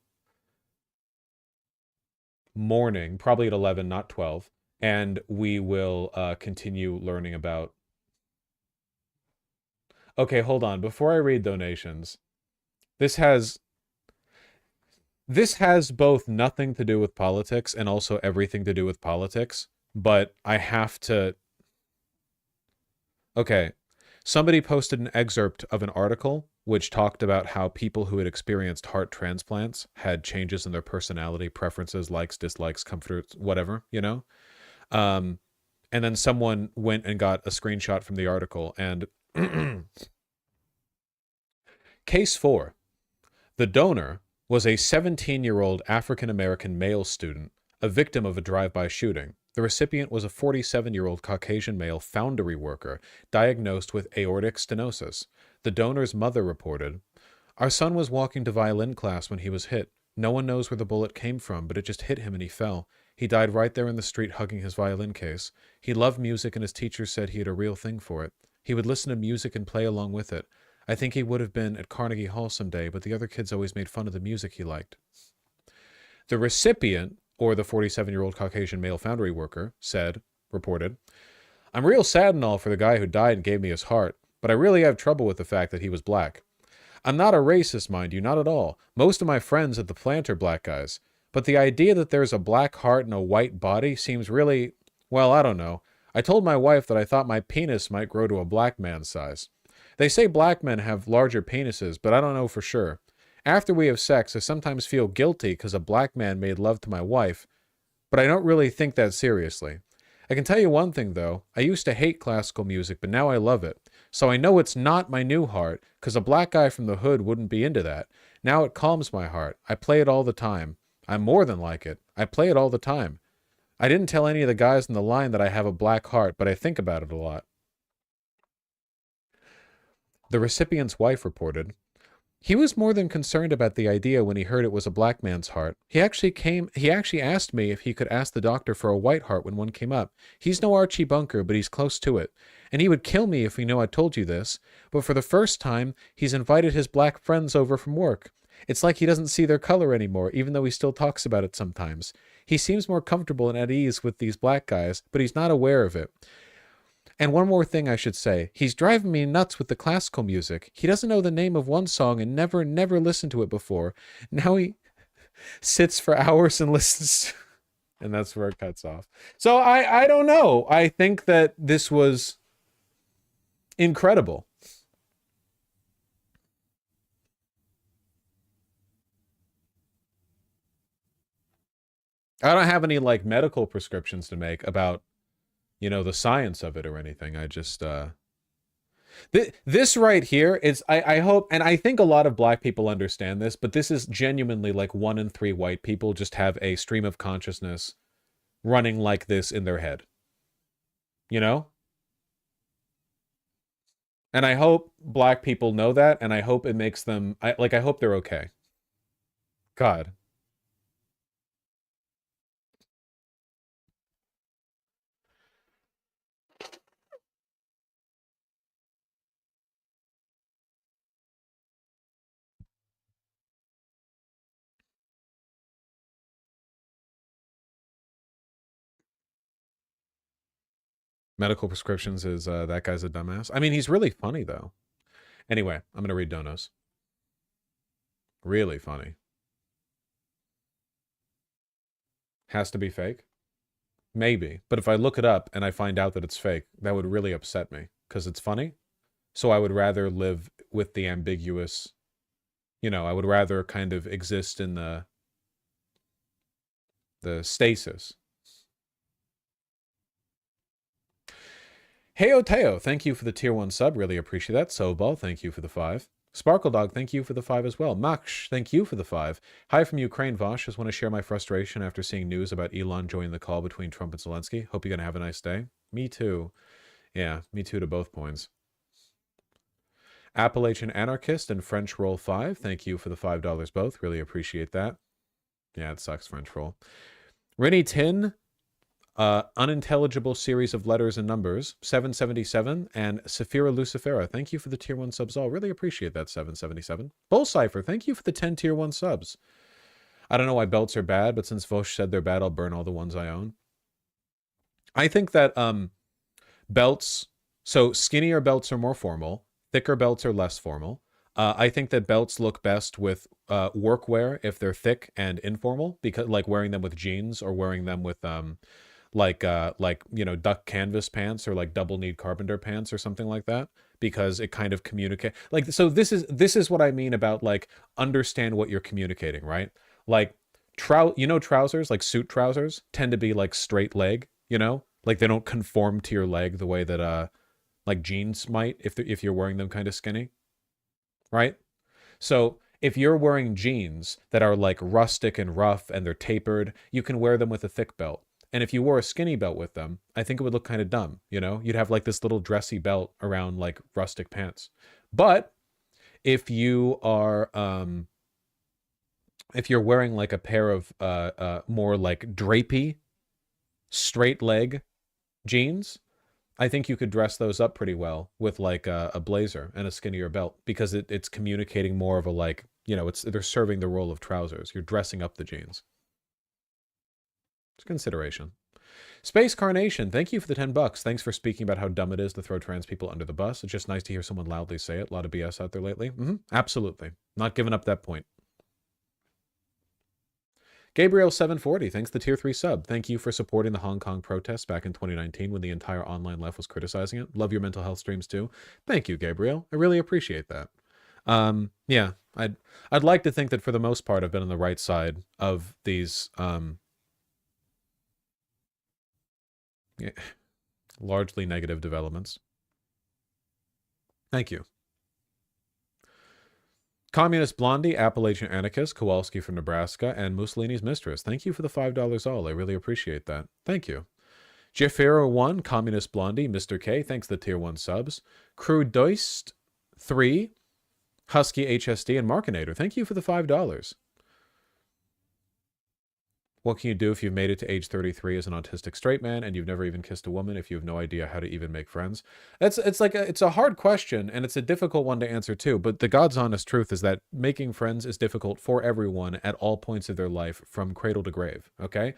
morning, probably at 11, not 12. And we will continue learning about... Okay, hold on. Before I read donations, this has both nothing to do with politics and also everything to do with politics, but I have to... Okay, somebody posted an excerpt of an article which talked about how people who had experienced heart transplants had changes in their personality, preferences, likes, dislikes, comforts, whatever, you know? And then someone went and got a screenshot from the article, and... Case 4. The donor was a 17-year-old African-American male student, a victim of a drive-by shooting. The recipient was a 47-year-old Caucasian male foundry worker diagnosed with aortic stenosis. The donor's mother reported, "Our son was walking to violin class when he was hit. No one knows where the bullet came from, but it just hit him and he fell. He died right there in the street hugging his violin case. He loved music and his teacher said he had a real thing for it. He would listen to music and play along with it. I think he would have been at Carnegie Hall someday, but the other kids always made fun of the music he liked." The recipient, or the 47-year-old Caucasian male foundry worker, reported, "I'm real sad and all for the guy who died and gave me his heart, but I really have trouble with the fact that he was black. I'm not a racist, mind you, not at all. Most of my friends at the plant are black guys. But the idea that there's a black heart and a white body seems really, well, I don't know. I told my wife that I thought my penis might grow to a black man's size. They say black men have larger penises, but I don't know for sure. After we have sex, I sometimes feel guilty because a black man made love to my wife, but I don't really think that seriously. I can tell you one thing, though. I used to hate classical music, but now I love it. So I know it's not my new heart, because a black guy from the hood wouldn't be into that. Now it calms my heart. I play it all the time. I'm more than like it. I play it all the time. I didn't tell any of the guys in the line that I have a black heart, but I think about it a lot." The recipient's wife reported, "He was more than concerned about the idea when he heard it was a black man's heart. He actually asked me if he could ask the doctor for a white heart when one came up. He's no Archie Bunker, but he's close to it. And he would kill me if he knew I told you this. But for the first time, he's invited his black friends over from work. It's like he doesn't see their color anymore, even though he still talks about it sometimes. He seems more comfortable and at ease with these black guys, but he's not aware of it. And one more thing I should say. He's driving me nuts with the classical music. He doesn't know the name of one song and never listened to it before. Now he sits for hours and listens." And that's where it cuts off. So I don't know. I think that this was incredible. I don't have any like medical prescriptions to make about, you know, the science of it or anything. I just this right here is, I hope, and I think a lot of black people understand this, but this is genuinely like 1 in 3 white people just have a stream of consciousness running like this in their head, you know? And I hope black people know that, and I hope it makes them, I hope they're okay. God. Medical prescriptions is, that guy's a dumbass. I mean, he's really funny, though. Anyway, I'm going to read donos. Really funny. Has to be fake? Maybe. But if I look it up and I find out that it's fake, that would really upset me. Because it's funny. So I would rather live with the ambiguous... You know, I would rather kind of exist in the stasis. Heyo Teo, thank you for the tier 1 sub. Really appreciate that. Sobal, thank you for the 5. Sparkle Dog, thank you for the 5 as well. Maksh, thank you for the 5. Hi from Ukraine, Vosh. Just want to share my frustration after seeing news about Elon joining the call between Trump and Zelensky. Hope you're going to have a nice day. Me too. Yeah, me too to both points. Appalachian Anarchist and French Roll 5, thank you for the $5 both. Really appreciate that. Yeah, it sucks, French roll. Rennie Tin, unintelligible series of letters and numbers, 777, and Saphira Lucifera, thank you for the tier 1 subs all. Really appreciate that, 777. Bull Cipher, thank you for the 10 tier 1 subs. I don't know why belts are bad, but since Vosh said they're bad, I'll burn all the ones I own. I think that belts, so skinnier belts are more formal, thicker belts are less formal. I think that belts look best with workwear if they're thick and informal, because like wearing them with jeans or wearing them with like you know, duck canvas pants or like double kneed carpenter pants or something like that, because it kind of communicate like, so this is what I mean about like understand what you're communicating, right? Like trousers, like suit trousers tend to be like straight leg, you know, like they don't conform to your leg the way that like jeans might if you're wearing them kind of skinny, right? So if you're wearing jeans that are like rustic and rough and they're tapered, you can wear them with a thick belt. And if you wore a skinny belt with them, I think it would look kind of dumb, you know? You'd have like this little dressy belt around like rustic pants. But if you are if you're wearing like a pair of more like drapey straight leg jeans, I think you could dress those up pretty well with like a blazer and a skinnier belt, because it's communicating more of a like, you know, they're serving the role of trousers. You're dressing up the jeans. It's consideration. Space Carnation, thank you for the 10 bucks. Thanks for speaking about how dumb it is to throw trans people under the bus. It's just nice to hear someone loudly say it. A lot of BS out there lately. Absolutely. Not giving up that point. Gabriel 740, thanks the tier 3 sub. Thank you for supporting the Hong Kong protests back in 2019 when the entire online left was criticizing it. Love your mental health streams too. Thank you, Gabriel. I really appreciate that. Yeah, I'd like to think that for the most part I've been on the right side of these yeah, largely negative developments. Thank you. Communist Blondie, Appalachian Anarchist, Kowalski from Nebraska, and Mussolini's Mistress. Thank you for the $5 all. I really appreciate that. Thank you. Jeffero 1, Communist Blondie, Mr. K, thanks the tier 1 subs. Crew Doist 3, Husky HSD, and Markinator. Thank you for the $5. What can you do if you've made it to age 33 as an autistic straight man and you've never even kissed a woman if you have no idea how to even make friends? It's a hard question, and it's a difficult one to answer too, but the God's honest truth is that making friends is difficult for everyone at all points of their life from cradle to grave, okay?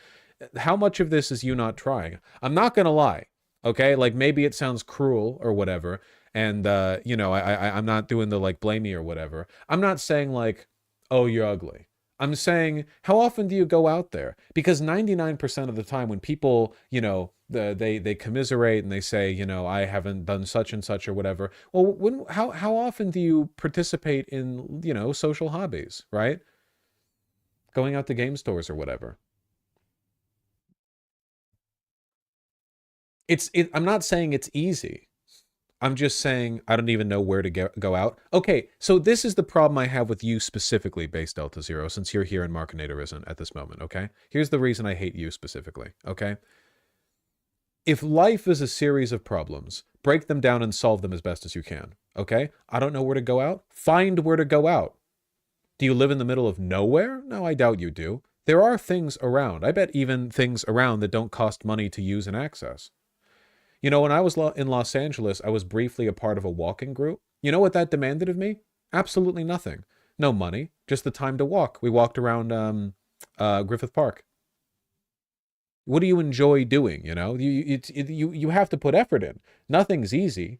How much of this is you not trying? I'm not going to lie, okay? Like maybe it sounds cruel or whatever, and you know, I'm not doing the like blame me or whatever. I'm not saying like, oh, you're ugly. I'm saying, how often do you go out there? Because 99% of the time when people, you know, they commiserate and they say, you know, I haven't done such and such or whatever. Well, how often do you participate in, you know, social hobbies, right? Going out to game stores or whatever. I'm not saying it's easy. I'm just saying I don't even know where to go out. Okay, so this is the problem I have with you specifically, Base Delta Zero, since you're here in Markinator isn't at this moment, okay? Here's the reason I hate you specifically, okay? If life is a series of problems, break them down and solve them as best as you can, okay? I don't know where to go out. Find where to go out. Do you live in the middle of nowhere? No, I doubt you do. There are things around. I bet even things around that don't cost money to use and access. You know, when I was in Los Angeles, I was briefly a part of a walking group. You know what that demanded of me? Absolutely nothing. No money, just the time to walk. We walked around Griffith Park. What do you enjoy doing, you know? You have to put effort in. Nothing's easy.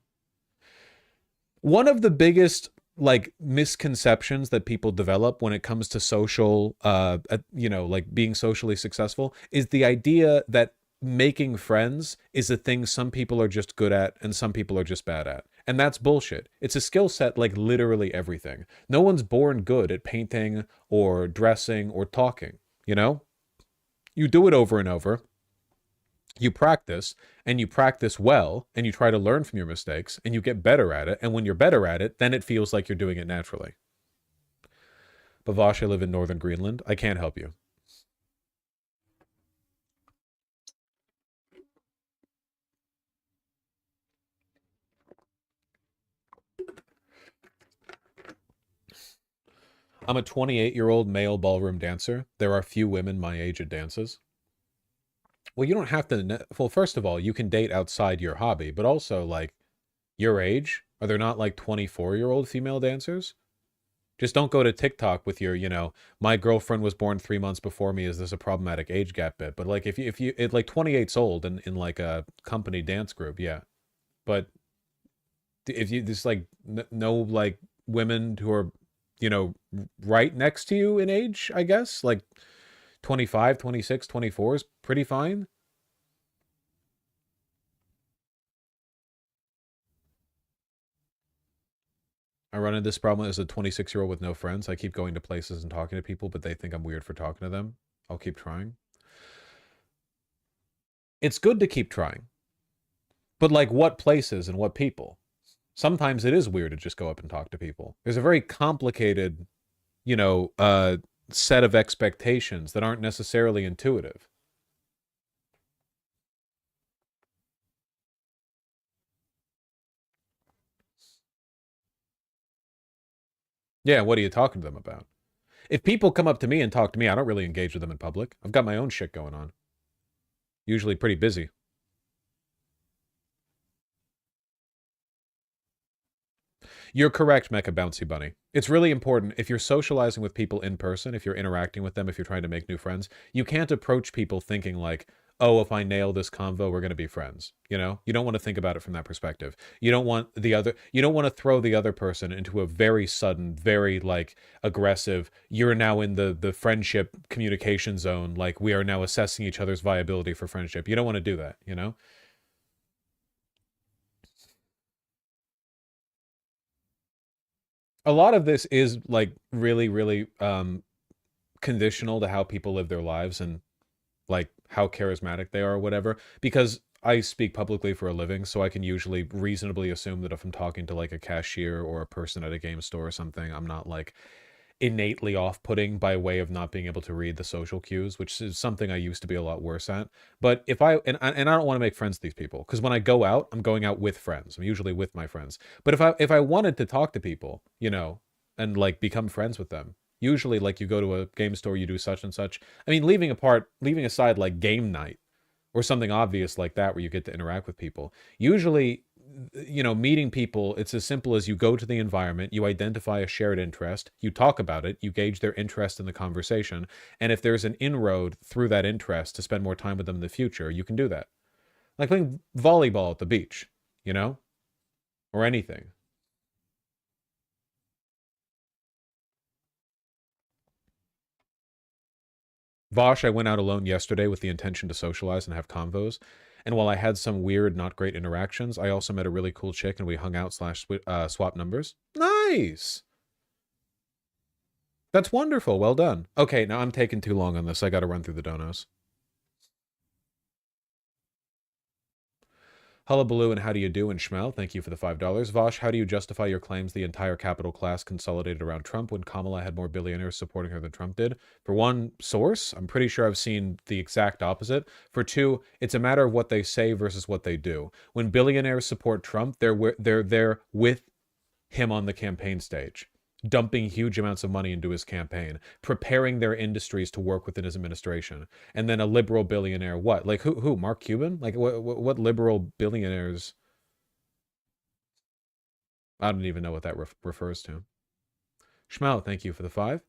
One of the biggest like misconceptions that people develop when it comes to social, you know, like being socially successful is the idea that making friends is a thing some people are just good at and some people are just bad at. And that's bullshit. It's a skill set like literally everything. No one's born good at painting or dressing or talking, you know? You do it over and over. You practice, and you practice well, and you try to learn from your mistakes, and you get better at it. And when you're better at it, then it feels like you're doing it naturally. Bavash, I live in northern Greenland. I can't help you. I'm a 28-year-old male ballroom dancer. There are few women my age at dances. Well, you don't have to. Well, first of all, you can date outside your hobby, but also, like, your age? Are there not, like, 24-year-old female dancers? Just don't go to TikTok with your, my girlfriend was born 3 months before me. Is this a problematic age gap bit? But, like, if you, like, 28's old in like, a company dance group, yeah. But if you, there's, like, no, like, women who are, right next to you in age, I guess, like 25, 26, 24 is pretty fine. I run into this problem as a 26-year-old with no friends. I keep going to places and talking to people, but they think I'm weird for talking to them. I'll keep trying. It's good to keep trying. But, like, what places and what people? Sometimes it is weird to just go up and talk to people. There's a very complicated, set of expectations that aren't necessarily intuitive. Yeah, what are you talking to them about? If people come up to me and talk to me, I don't really engage with them in public. I've got my own shit going on. Usually pretty busy. You're correct, Mecha Bouncy Bunny. It's really important, if you're socializing with people in person, if you're interacting with them, if you're trying to make new friends, you can't approach people thinking like, oh, if I nail this convo, we're going to be friends. You don't want to think about it from that perspective. You don't want to throw the other person into a very sudden, very, like, aggressive, you're now in the friendship communication zone, like we are now assessing each other's viability for friendship. You don't want to do that, A lot of this is, like, really, really conditional to how people live their lives and, like, how charismatic they are or whatever. Because I speak publicly for a living, so I can usually reasonably assume that if I'm talking to, like, a cashier or a person at a game store or something, I'm not, like, innately off-putting by way of not being able to read the social cues, which is something I used to be a lot worse at. But if I don't want to make friends with these people, because when I go out, I'm going out with friends. I'm usually with my friends. But if I wanted to talk to people, and, like, become friends with them, usually, like, you go to a game store, you do such and such. I mean, leaving aside, like, game night or something obvious like that where you get to interact with people. Usually, meeting people, it's as simple as you go to the environment, you identify a shared interest, you talk about it, you gauge their interest in the conversation, and if there's an inroad through that interest to spend more time with them in the future, you can do that. Like playing volleyball at the beach, or anything. Vosh, I went out alone yesterday with the intention to socialize and have convos. And while I had some weird, not great interactions, I also met a really cool chick and we hung out / swap numbers. Nice! That's wonderful. Well done. Okay, now I'm taking too long on this. I gotta run through the donos. Hullabaloo and how do you do and Schmel, thank you for the $5. Vosh, how do you justify your claims the entire capital class consolidated around Trump when Kamala had more billionaires supporting her than Trump did? For one, source, I'm pretty sure I've seen the exact opposite. For two, it's a matter of what they say versus what they do. When billionaires support Trump, they're there with him on the campaign stage, dumping huge amounts of money into his campaign, preparing their industries to work within his administration. And then a liberal billionaire, what? Like who? Mark Cuban? Like what liberal billionaires? I don't even know what that refers to. Schmel, thank you for the 5.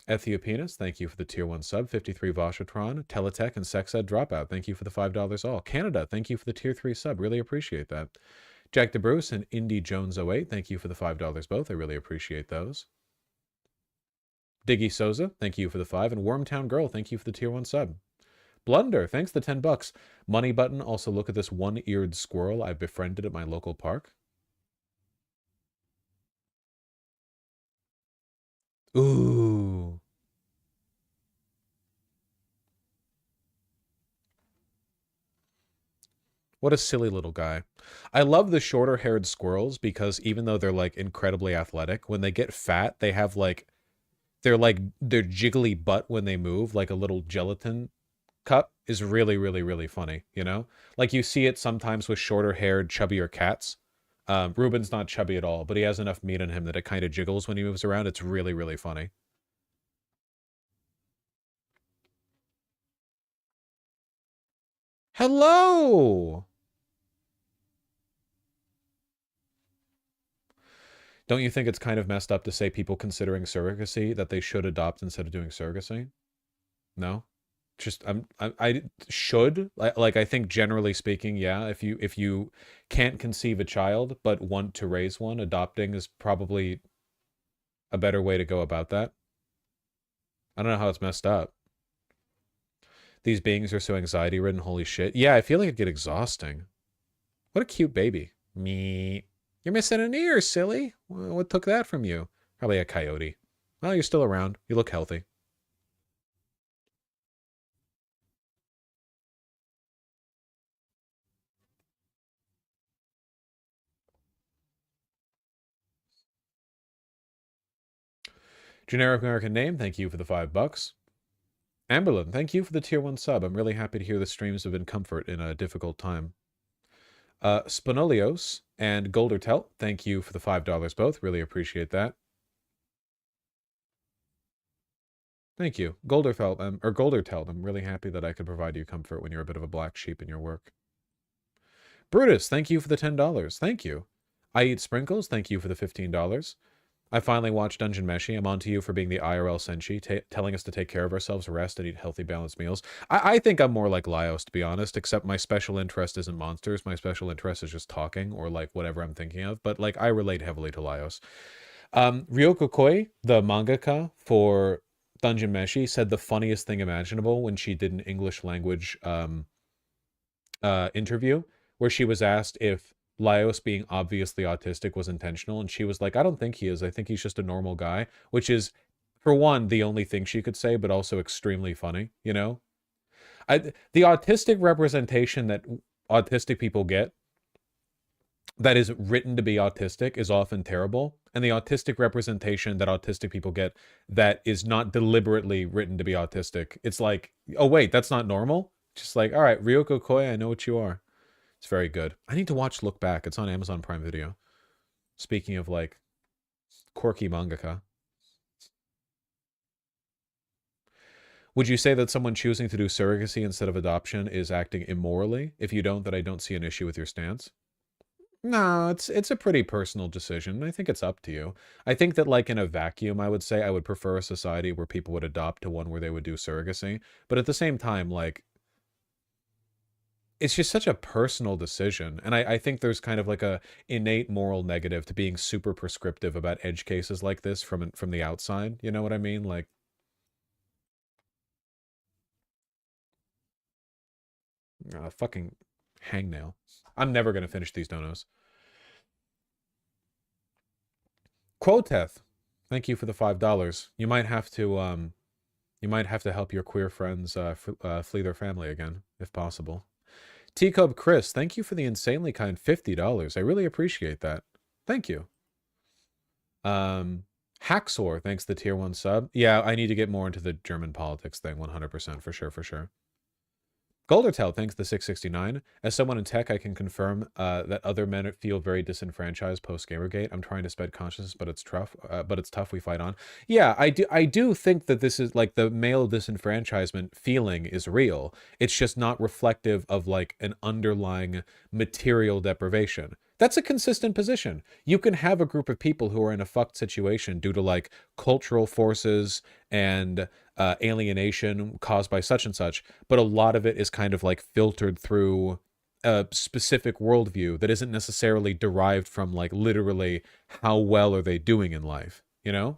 Ethiopianus, thank you for the tier 1 sub. 53 Voshatron, Teletech, and Sexed Dropout, thank you for the $5 all. Canada, thank you for the tier 3 sub. Really appreciate that. Jack DeBruce and Indy Jones 08, thank you for the $5 both. I really appreciate those. Diggy Souza, thank you for the 5. And Wormtown Girl, thank you for the tier 1 sub. Blunder, thanks for the $10. Money Button, also look at this one-eared squirrel I befriended at my local park. Ooh. What a silly little guy. I love the shorter-haired squirrels because even though they're, like, incredibly athletic, when they get fat, they have, like, their jiggly butt when they move, like a little gelatin cup, is really, really, really funny, Like, you see it sometimes with shorter-haired, chubbier cats. Ruben's not chubby at all, but he has enough meat in him that it kind of jiggles when he moves around. It's really, really funny. Hello! Don't you think it's kind of messed up to say people considering surrogacy that they should adopt instead of doing surrogacy? No? Just I should like I think generally speaking, yeah, if you can't conceive a child but want to raise one, adopting is probably a better way to go about that. I don't know how it's messed up. These beings are so anxiety ridden, holy shit. Yeah, I feel like it'd get exhausting. What a cute baby. Me. You're missing an ear, silly. What took that from you? Probably a coyote. Well, you're still around. You look healthy. Generic American name, thank you for the $5. Amberlin, thank you for the tier 1 sub. I'm really happy to hear the streams have been comfort in a difficult time. Spinolios and Goldertelt, thank you for the $5 both. Really appreciate that. Thank you. Goldertelt, I'm really happy that I could provide you comfort when you're a bit of a black sheep in your work. Brutus, thank you for the $10. Thank you. I Eat Sprinkles, thank you for the $15. I finally watched Dungeon Meshi. I'm on to you for being the IRL Senshi, telling us to take care of ourselves, rest, and eat healthy, balanced meals. I think I'm more like Laios, to be honest, except my special interest isn't monsters. My special interest is just talking, or like whatever I'm thinking of. But like I relate heavily to Laios. Ryoko Koi, the mangaka for Dungeon Meshi, said the funniest thing imaginable when she did an English language interview, where she was asked if Laios being obviously autistic was intentional, and she was like, I don't think he is. I think he's just a normal guy, which is, for one, the only thing she could say, but also extremely funny, you know? The autistic representation that autistic people get that is written to be autistic is often terrible, and the autistic representation that autistic people get that is not deliberately written to be autistic, it's like, oh wait, that's not normal? Just like, all right, Ryoko Koi, I know what you are. It's very good. I need to watch Look Back. It's on Amazon Prime Video. Speaking of, like, quirky mangaka. Would you say that someone choosing to do surrogacy instead of adoption is acting immorally? If you don't, then I don't see an issue with your stance. No, it's a pretty personal decision. I think it's up to you. I think that, like, in a vacuum, I would say I would prefer a society where people would adopt to one where they would do surrogacy. But at the same time, like, it's just such a personal decision. And I think there's kind of like a innate moral negative to being super prescriptive about edge cases like this from the outside. You know what I mean? Like, fucking hangnail. I'm never going to finish these donos. Quoteth, thank you for the $5. You might have to help your queer friends flee their family again, if possible. Teacup Chris, thank you for the insanely kind $50. I really appreciate that. Thank you. Haxor, thanks the tier 1 sub. Yeah, I need to get more into the German politics thing, 100%, for sure. Goldertel, thanks the 669. As someone in tech, I can confirm that other men feel very disenfranchised post-Gamergate. I'm trying to spread consciousness, but it's tough. We fight on. Yeah, I do think that this is like the male disenfranchisement feeling is real. It's just not reflective of like an underlying material deprivation. That's a consistent position. You can have a group of people who are in a fucked situation due to like cultural forces and alienation caused by such and such, but a lot of it is kind of like filtered through a specific worldview that isn't necessarily derived from like literally how well are they doing in life, you know?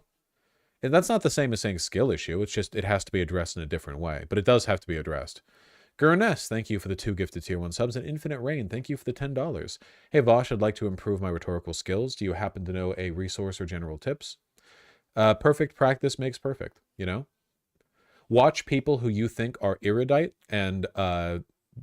And that's not the same as saying skill issue. It's just it has to be addressed in a different way, but it does have to be addressed. Gurness, thank you for the 2 gifted tier 1 subs, and Infinite Rain, thank you for the $10. Hey Vosh, I'd like to improve my rhetorical skills. Do you happen to know a resource or general tips? Perfect practice makes perfect, you know? Watch people who you think are erudite and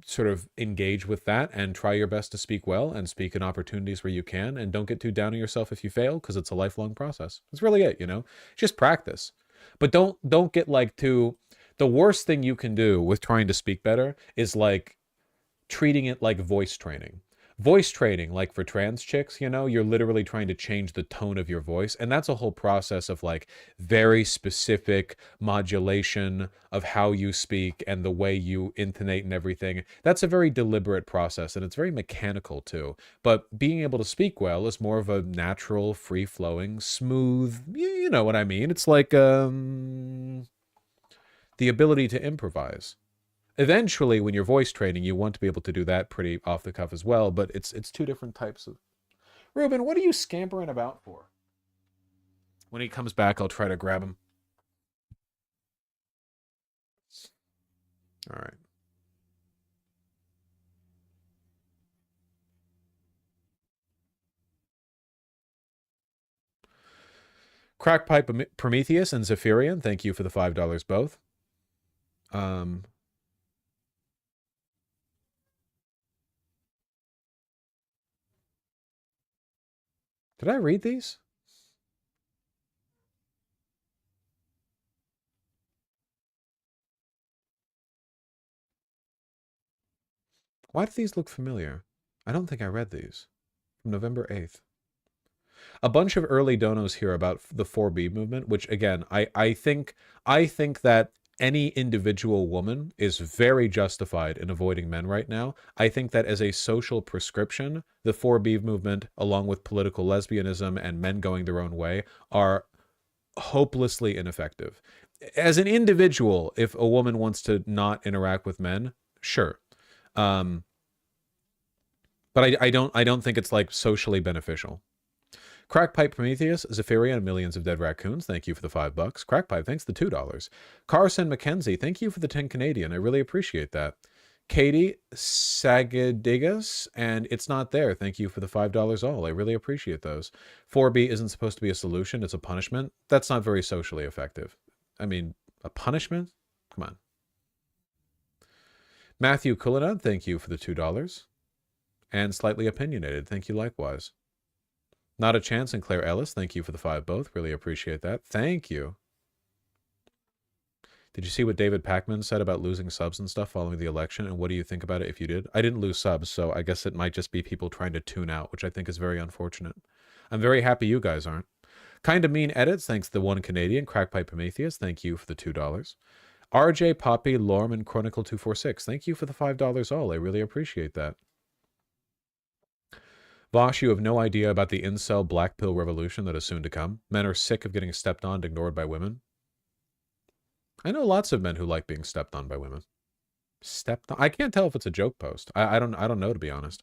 sort of engage with that and try your best to speak well and speak in opportunities where you can, and don't get too down on yourself if you fail, because it's a lifelong process. That's really it, you know? Just practice. But don't get like too... The worst thing you can do with trying to speak better is like treating it like voice training. Voice training, like for trans chicks, you know, you're literally trying to change the tone of your voice. And that's a whole process of like very specific modulation of how you speak and the way you intonate and everything. That's a very deliberate process, and it's very mechanical too. But being able to speak well is more of a natural, free-flowing, smooth, you know what I mean? It's like the ability to improvise. Eventually, when you're voice training, you want to be able to do that pretty off the cuff as well, but it's two different types of... Ruben, what are you scampering about for? When he comes back, I'll try to grab him. All right. Crackpipe Prometheus and Zephyrian, thank you for the $5 both. Did I read these? Why do these look familiar? I don't think I read these. From November 8th. A bunch of early donos here about the 4B movement, which again, I think that any individual woman is very justified in avoiding men right now. I think that as a social prescription, the 4B movement, along with political lesbianism and men going their own way, are hopelessly ineffective. As an individual, if a woman wants to not interact with men, sure. But I don't think it's like socially beneficial. Crackpipe Prometheus, Zephyria, and Millions of Dead Raccoons, thank you for the $5. Crackpipe, thanks the $2. Carson McKenzie, thank you for the 10 Canadian. I really appreciate that. Katie Sagadigas, and It's Not There, thank you for the $5 all. I really appreciate those. 4B isn't supposed to be a solution, it's a punishment. That's not very socially effective. I mean, a punishment? Come on. Matthew Cullinan, thank you for the $2. And Slightly Opinionated, thank you likewise. Not a Chance and Claire Ellis, thank you for the 5 both. Really appreciate that. Thank you. Did you see what David Pakman said about losing subs and stuff following the election? And what do you think about it if you did? I didn't lose subs, so I guess it might just be people trying to tune out, which I think is very unfortunate. I'm very happy you guys aren't. Kinda Mean Edits, thanks to the 1 Canadian. Crackpipe Prometheus, thank you for the $2. RJ Poppy Lorman Chronicle 246, thank you for the $5 all. I really appreciate that. Vosh, you have no idea about the incel black pill revolution that is soon to come. Men are sick of getting stepped on and ignored by women. I know lots of men who like being stepped on by women. Stepped on? I can't tell if it's a joke post. I don't know, to be honest.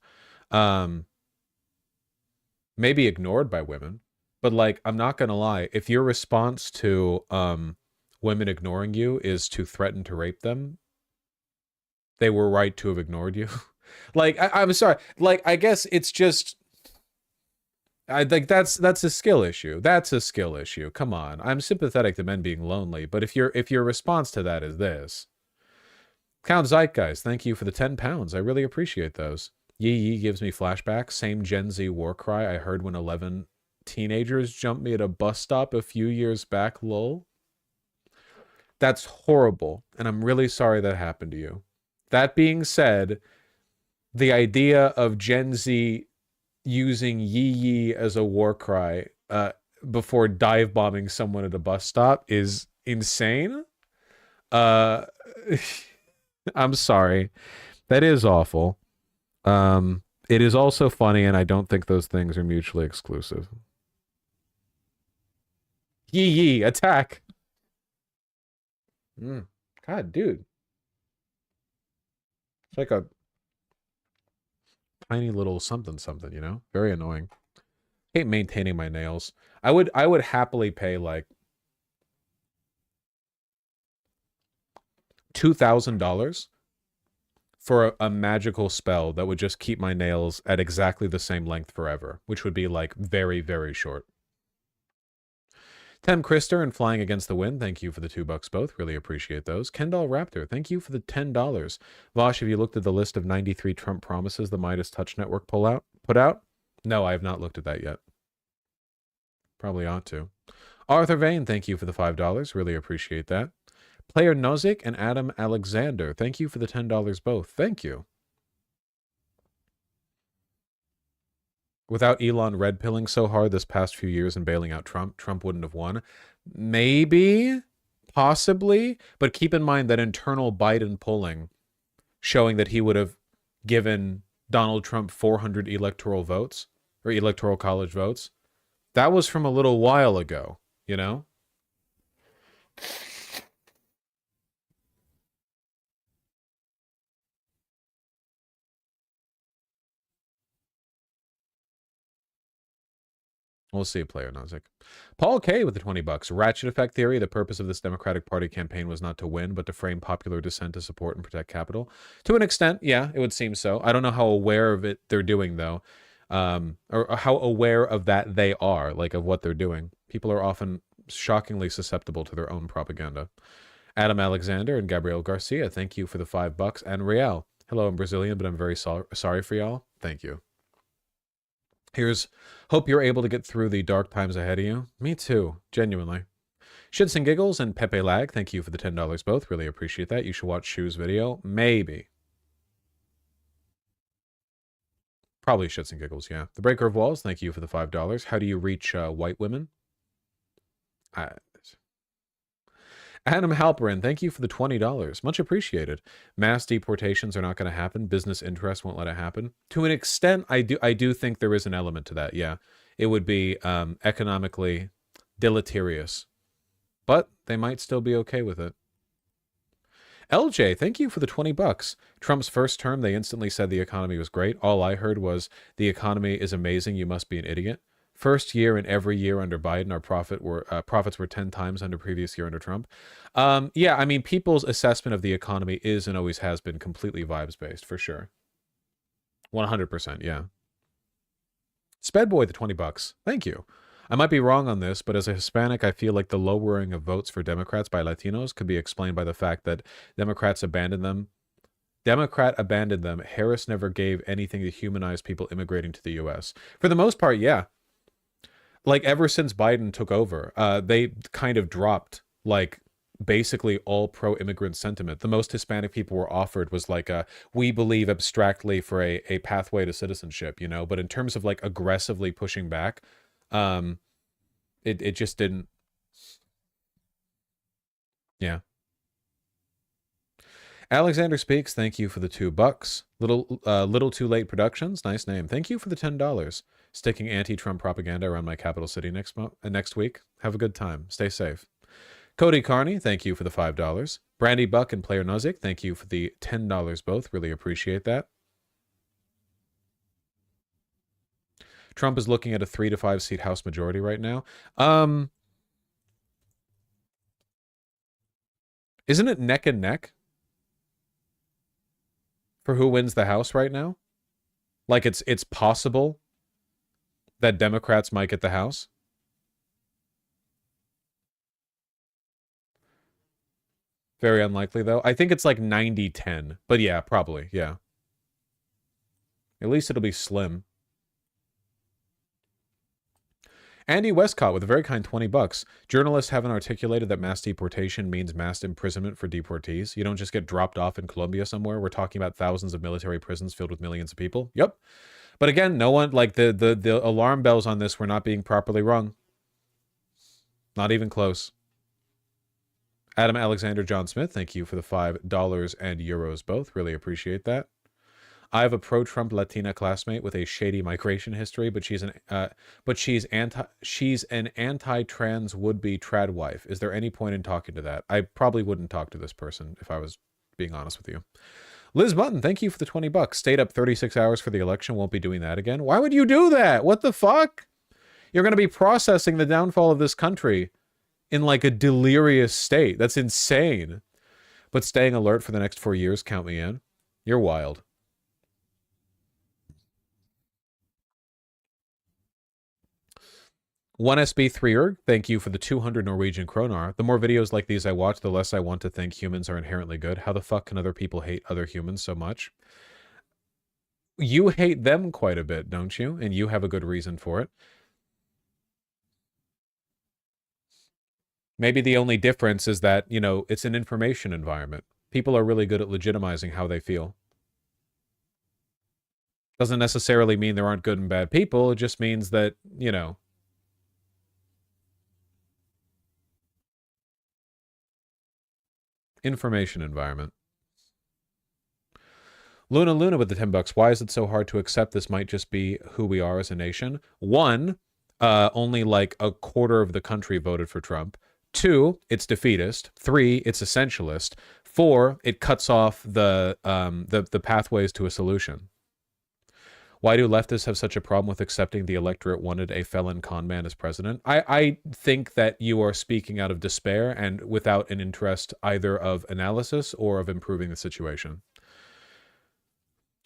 Maybe ignored by women, but like, I'm not gonna lie. If your response to women ignoring you is to threaten to rape them, they were right to have ignored you. Like, I'm sorry. Like, I guess it's just... I think that's a skill issue. That's a skill issue. Come on. I'm sympathetic to men being lonely, but if your response to that is this. Count Zeitgeist, thank you for the 10 pounds. I really appreciate those. Yee Yee gives me flashbacks. Same Gen Z war cry I heard when 11 teenagers jumped me at a bus stop a few years back, lol. That's horrible, and I'm really sorry that happened to you. That being said, the idea of Gen Z using Yee Yee as a war cry before dive bombing someone at a bus stop is insane. I'm sorry. That is awful. It is also funny, and I don't think those things are mutually exclusive. Yee Yee, attack! God, dude. It's like a tiny little something, you know? Very annoying. Hate maintaining my nails. I would happily pay like $2,000 for a magical spell that would just keep my nails at exactly the same length forever, which would be like very, very short. Tem Krister and Flying Against the Wind, thank you for the $2 both. Really appreciate those. Kendall Raptor, thank you for the $10. Vosh, have you looked at the list of 93 Trump promises the Midas Touch Network put out? No, I have not looked at that yet. Probably ought to. Arthur Vane, thank you for the $5. Really appreciate that. Player Nozick and Adam Alexander, thank you for the $10 both. Thank you. Without Elon red pilling so hard this past few years and bailing out Trump, Trump wouldn't have won. Maybe, possibly, but keep in mind that internal Biden polling showing that he would have given Donald Trump 400 electoral votes or electoral college votes, that was from a little while ago, you know? We'll see, player Nozick. Paul K with the $20. Ratchet effect theory. The purpose of this Democratic Party campaign was not to win, but to frame popular dissent to support and protect capital. To an extent, yeah, it would seem so. I don't know how aware of it they're doing, though, or how aware of that they are, like of what they're doing. People are often shockingly susceptible to their own propaganda. Adam Alexander and Gabriel Garcia, thank you for the $5. And Real, hello, I'm Brazilian, but I'm very sorry for y'all. Thank you. Here's hope you're able to get through the dark times ahead of you. Me too, genuinely. Shits and Giggles and Pepe Lag, thank you for the $10 both. Really appreciate that. You should watch Shu's video. Maybe. Probably Shits and Giggles, yeah. The Breaker of Walls, thank you for the $5. How do you reach white women? Adam Halperin, thank you for the $20. Much appreciated. Mass deportations are not going to happen. Business interests won't let it happen. To an extent, I do think there is an element to that, yeah. It would be economically deleterious. But they might still be okay with it. LJ, thank you for the $20. Trump's first term, they instantly said the economy was great. All I heard was, the economy is amazing, you must be an idiot. First year and every year under Biden, our profits were 10 times under previous year under Trump. Yeah, I mean, people's assessment of the economy is and always has been completely vibes-based, for sure. 100%, yeah. Spedboy, the $20. Thank you. I might be wrong on this, but as a Hispanic, I feel like the lowering of votes for Democrats by Latinos could be explained by the fact that Democrat abandoned them. Harris never gave anything to humanize people immigrating to the U.S. For the most part, yeah. Like, ever since Biden took over, they kind of dropped, like, basically all pro-immigrant sentiment. The most Hispanic people were offered was, like, we believe abstractly for a pathway to citizenship, you know? But in terms of, like, aggressively pushing back, it just didn't. Yeah. Alexander Speaks, thank you for the $2. Little Too Late Productions, nice name. Thank you for the $10. Sticking anti-Trump propaganda around my capital city next week. Have a good time. Stay safe. Cody Carney, thank you for the $5. Brandy Buck and Player Nozick, thank you for the $10 both. Really appreciate that. Trump is looking at a 3 to 5 seat House majority right now. Isn't it neck and neck for who wins the House right now? Like, it's possible that Democrats might get the House. Very unlikely, though. I think it's like 90-10. But yeah, probably, yeah. At least it'll be slim. Andy Westcott with a very kind $20. Journalists haven't articulated that mass deportation means mass imprisonment for deportees. You don't just get dropped off in Colombia somewhere. We're talking about thousands of military prisons filled with millions of people. Yep. But again, no one, like, the alarm bells on this were not being properly rung. Not even close. Adam Alexander John Smith, thank you for the $5 and euros both. Really appreciate that. I have a pro-Trump Latina classmate with a shady migration history, but she's an anti-trans would-be trad wife. Is there any point in talking to that? I probably wouldn't talk to this person if I was being honest with you. Liz Button, thank you for the $20. Stayed up 36 hours for the election. Won't be doing that again. Why would you do that? What the fuck? You're going to be processing the downfall of this country in like a delirious state. That's insane. But staying alert for the next 4 years, count me in. You're wild. One SB3erg, thank you for the 200 Norwegian kroner. The more videos like these I watch, the less I want to think humans are inherently good. How the fuck can other people hate other humans so much? You hate them quite a bit, don't you? And you have a good reason for it. Maybe the only difference is that, you know, it's an information environment. People are really good at legitimizing how they feel. Doesn't necessarily mean there aren't good and bad people. It just means that, you know, information environment. Luna with the $10. Why is it so hard to accept this might just be who we are as a nation? One, only like a quarter of the country voted for Trump. Two, it's defeatist. Three, it's essentialist. Four, it cuts off the pathways to a solution. Why do leftists have such a problem with accepting the electorate wanted a felon con man as president? I think that you are speaking out of despair and without an interest either of analysis or of improving the situation.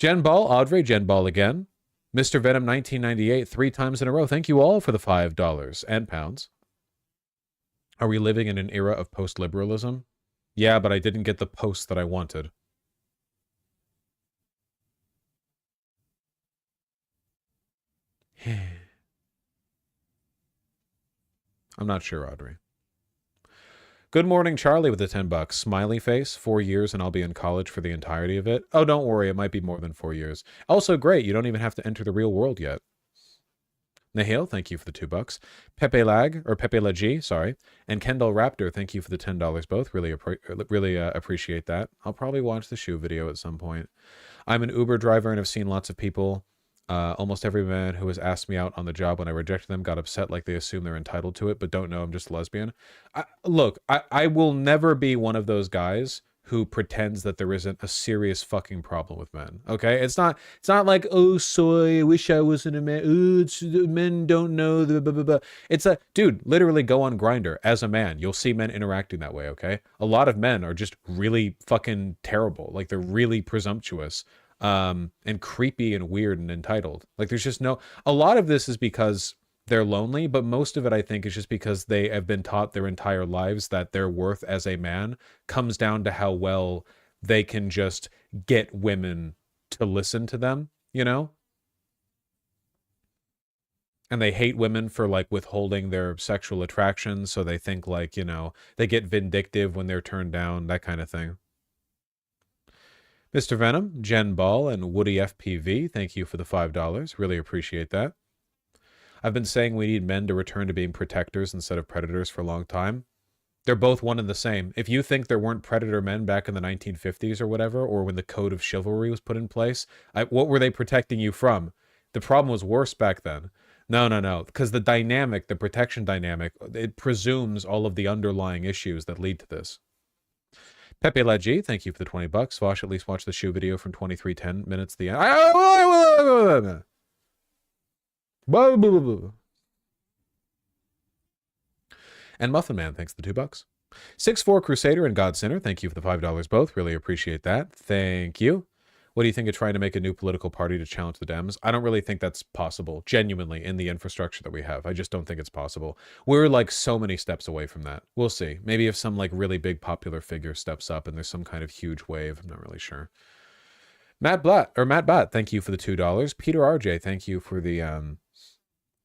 Jen Ball, Audrey, Jen Ball again. Mr. Venom 1998, 3 times in a row. Thank you all for the $5 and pounds. Are we living in an era of post-liberalism? Yeah, but I didn't get the post that I wanted. I'm not sure, Audrey. Good morning, Charlie, with the $10. Smiley face, 4 years, and I'll be in college for the entirety of it. Oh, don't worry, it might be more than 4 years. Also, great, you don't even have to enter the real world yet. Nahil, thank you for the $2. Pepe Lag, sorry. And Kendall Raptor, thank you for the $10 both. Really appreciate that. I'll probably watch the shoe video at some point. I'm an Uber driver and have seen lots of people. Almost every man who has asked me out on the job when I rejected them got upset like they assume they're entitled to it, but don't know I'm just a lesbian. Look, I will never be one of those guys who pretends that there isn't a serious fucking problem with men. Okay, it's not like, oh, soy, I wish I wasn't a man. Oh, men don't know the blah, blah, blah. It's a dude. Literally, go on Grindr as a man. You'll see men interacting that way. Okay, a lot of men are just really fucking terrible. Like they're really presumptuous, and creepy and weird and entitled. Like there's just no. A lot of this is because they're lonely, but most of it, I think, is just because they have been taught their entire lives that their worth as a man comes down to how well they can just get women to listen to them, you know? And they hate women for, like, withholding their sexual attraction, so they think, like, you know, they get vindictive when they're turned down, that kind of thing. Mr. Venom, Jen Ball, and Woody FPV, thank you for the $5. Really appreciate that. I've been saying we need men to return to being protectors instead of predators for a long time. They're both one and the same. If you think there weren't predator men back in the 1950s or whatever, or when the code of chivalry was put in place, what were they protecting you from? The problem was worse back then. No. Because the dynamic, the protection dynamic, it presumes all of the underlying issues that lead to this. Pepe Lagi, thank you for the $20. Vosh, at least watch the shoe video from 23:10 minutes to the end. And Muffin Man, thanks for the $2. 6'4 Crusader and God Sinner, thank you for the $5 both. Really appreciate that. Thank you. What do you think of trying to make a new political party to challenge the Dems? I don't really think that's possible, genuinely, in the infrastructure that we have. I just don't think it's possible. We're like so many steps away from that. We'll see. Maybe if some like really big popular figure steps up and there's some kind of huge wave. I'm not really sure. Matt Bat, thank you for the $2. Peter RJ, thank you for the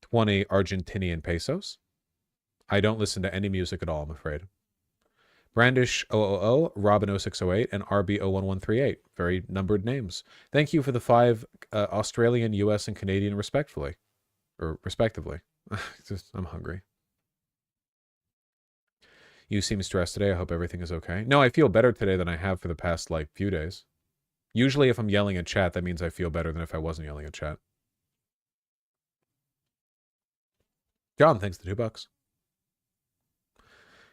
20 Argentinian pesos. I don't listen to any music at all, I'm afraid. Brandish 000, Robin 0608, and RB 01138. Very numbered names. Thank you for the 5 Australian, US, and Canadian respectively. I'm hungry. You seem stressed today. I hope everything is okay. No, I feel better today than I have for the past, like, few days. Usually if I'm yelling at chat, that means I feel better than if I wasn't yelling at chat. John, thanks for the $2.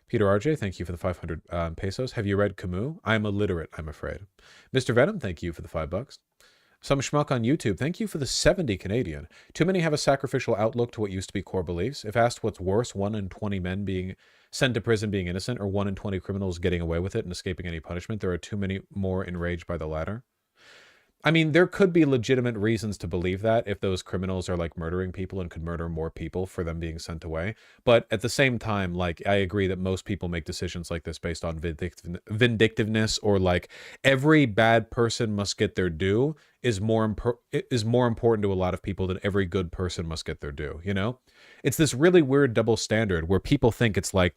Peter RJ, thank you for the 500 pesos. Have you read Camus? I'm illiterate, I'm afraid. Mr. Venom, thank you for the $5. Some schmuck on YouTube, thank you for the 70 Canadian. Too many have a sacrificial outlook to what used to be core beliefs. If asked what's worse, 1 in 20 men being sent to prison being innocent, or 1 in 20 criminals getting away with it and escaping any punishment, there are too many more enraged by the latter. I mean, there could be legitimate reasons to believe that if those criminals are like murdering people and could murder more people for them being sent away. But at the same time, like, I agree that most people make decisions like this based on vindictiveness, or like every bad person must get their due is more important to a lot of people than every good person must get their due, you know? It's this really weird double standard where people think it's like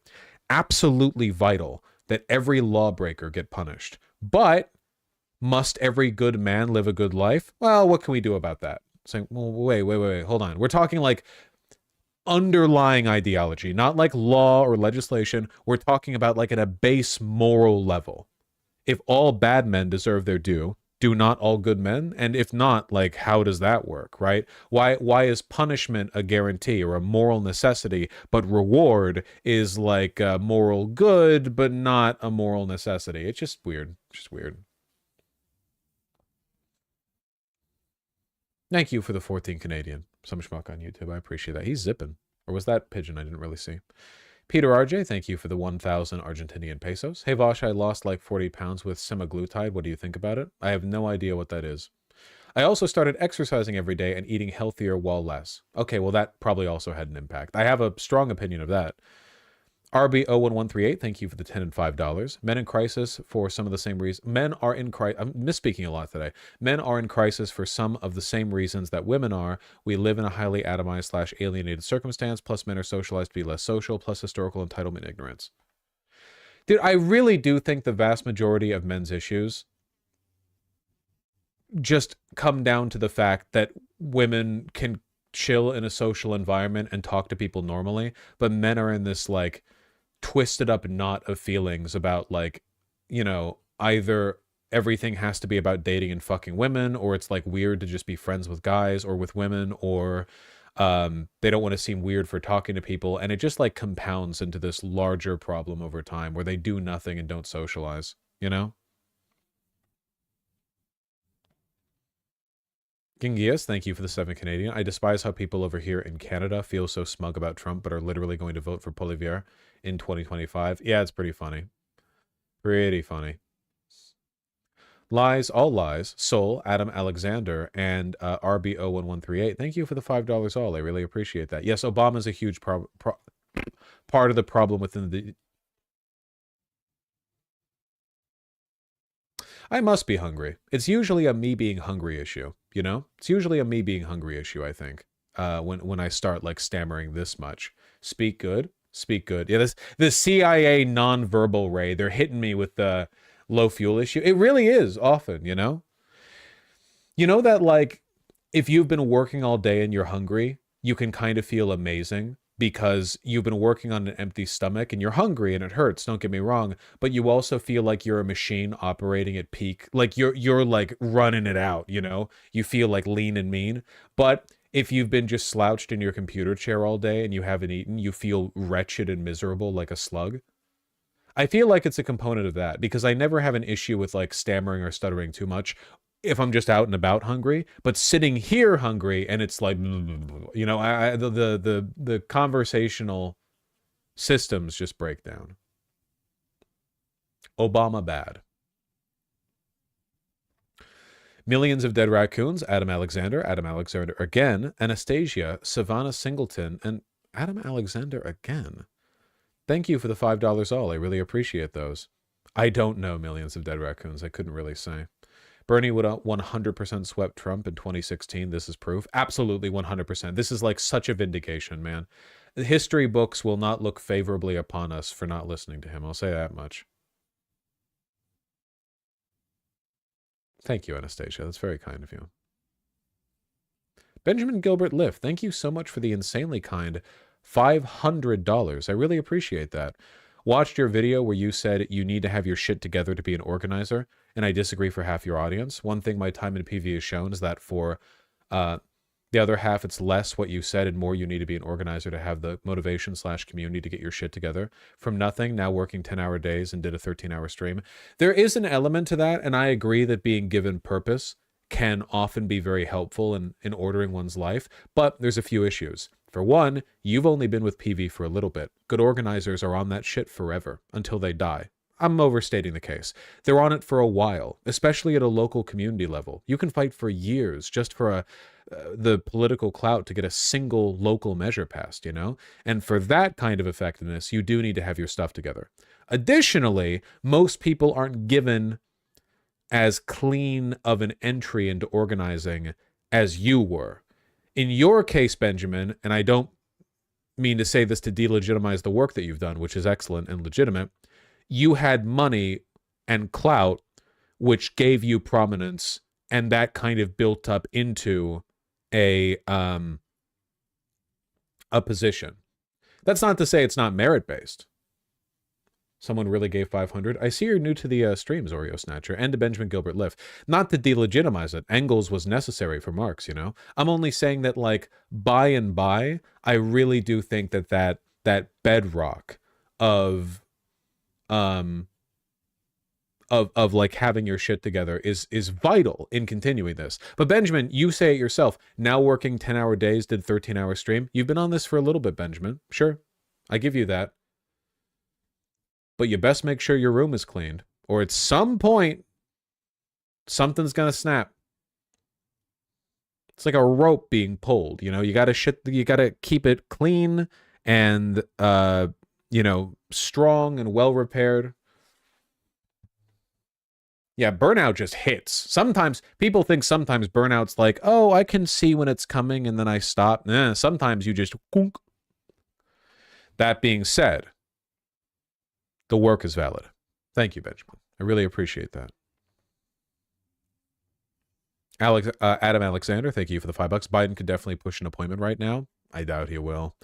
absolutely vital that every lawbreaker get punished. But Must every good man live a good life? Well, what can we do about that? Saying, well, wait, hold on. We're talking like underlying ideology, not like law or legislation. We're talking about like at a base moral level. If all bad men deserve their due, do not all good men? And if not, like, how does that work, right? Why is punishment a guarantee or a moral necessity, but reward is like a moral good, but not a moral necessity? It's just weird. It's just weird. Thank you for the 14 Canadian. Some schmuck on YouTube. I appreciate that. He's zipping. Or was that pigeon? I didn't really see. Peter RJ, thank you for the 1,000 Argentinian pesos. Hey Vosh, I lost like 40 pounds with semaglutide. What do you think about it? I have no idea what that is. I also started exercising every day and eating healthier while less. Okay, well that probably also had an impact. I have a strong opinion of that. RB01138, thank you for the $10 and $5. Men in crisis for some of the same reasons. Men are in crisis. I'm misspeaking a lot today. Men are in crisis for some of the same reasons that women are. We live in a highly atomized / alienated circumstance, plus men are socialized to be less social, plus historical entitlement ignorance. Dude, I really do think the vast majority of men's issues just come down to the fact that women can chill in a social environment and talk to people normally, but men are in this like twisted up knot of feelings about like, you know, either everything has to be about dating and fucking women, or it's like weird to just be friends with guys or with women, or they don't want to seem weird for talking to people, and it just like compounds into this larger problem over time where they do nothing and don't socialize, you know? Genghis, thank you for the 7 Canadian. I despise how people over here in Canada feel so smug about Trump, but are literally going to vote for Poilievre in 2025. Yeah, it's pretty funny. Pretty funny. Lies, all lies. Soul, Adam Alexander, and RB01138. Thank you for the $5 all. I really appreciate that. Yes, Obama's a huge part of the problem within the... I must be hungry. It's usually a me being hungry issue, you know? It's usually a me being hungry issue, I think, when I start, like, stammering this much. Speak good. Speak good. Yeah, the CIA nonverbal ray, they're hitting me with the low fuel issue. It really is often, you know? You know that, like, if you've been working all day and you're hungry, you can kind of feel amazing because you've been working on an empty stomach and you're hungry and it hurts, don't get me wrong, but you also feel like you're a machine operating at peak, like you're like running it out, you know? You feel like lean and mean. But if you've been just slouched in your computer chair all day and you haven't eaten, you feel wretched and miserable like a slug. I feel like it's a component of that because I never have an issue with like stammering or stuttering too much if I'm just out and about hungry, but sitting here hungry and it's like, you know, the conversational systems just break down. Obama bad. Millions of dead raccoons, Adam Alexander again, Anastasia, Savannah Singleton, and Adam Alexander again. Thank you for the $5 all. I really appreciate those. I don't know millions of dead raccoons. I couldn't really say. Bernie would 100% swept Trump in 2016. This is proof. Absolutely 100%. This is like such a vindication, man. The history books will not look favorably upon us for not listening to him. I'll say that much. Thank you, Anastasia. That's very kind of you. Benjamin Gilbert Liff, thank you so much for the insanely kind $500. I really appreciate that. Watched your video where you said you need to have your shit together to be an organizer, and I disagree for half your audience. One thing my time in PV has shown is that for the other half, it's less what you said and more you need to be an organizer to have the motivation / community to get your shit together. From nothing, now working 10-hour days and did a 13-hour stream. There is an element to that, and I agree that being given purpose can often be very helpful in ordering one's life, but there's a few issues. For one, you've only been with PV for a little bit. Good organizers are on that shit forever, until they die. I'm overstating the case. They're on it for a while, especially at a local community level. You can fight for years just for the political clout to get a single local measure passed, you know? And for that kind of effectiveness, you do need to have your stuff together. Additionally, most people aren't given as clean of an entry into organizing as you were. In your case, Benjamin, and I don't mean to say this to delegitimize the work that you've done, which is excellent and legitimate, you had money and clout which gave you prominence, and that kind of built up into a position. That's not to say it's not merit-based. Someone really gave 500. I see you're new to the streams, Oreo Snatcher, and to Benjamin Gilbert Liff. Not to delegitimize it. Engels was necessary for Marx, you know? I'm only saying that, like, by and by, I really do think that bedrock of like having your shit together is vital in continuing this. But Benjamin, you say it yourself. Now working 10-hour days, did 13-hour stream. You've been on this for a little bit, Benjamin. Sure, I give you that. But you best make sure your room is cleaned, or at some point, something's gonna snap. It's like a rope being pulled, you know? You gotta keep it clean and, you know, strong and well repaired. Yeah, burnout just hits. Sometimes, people think sometimes burnout's like, oh, I can see when it's coming and then I stop. Nah, sometimes you just... Kunk. That being said, the work is valid. Thank you, Benjamin. I really appreciate that. Adam Alexander, thank you for the $5. Biden could definitely push an appointment right now. I doubt he will.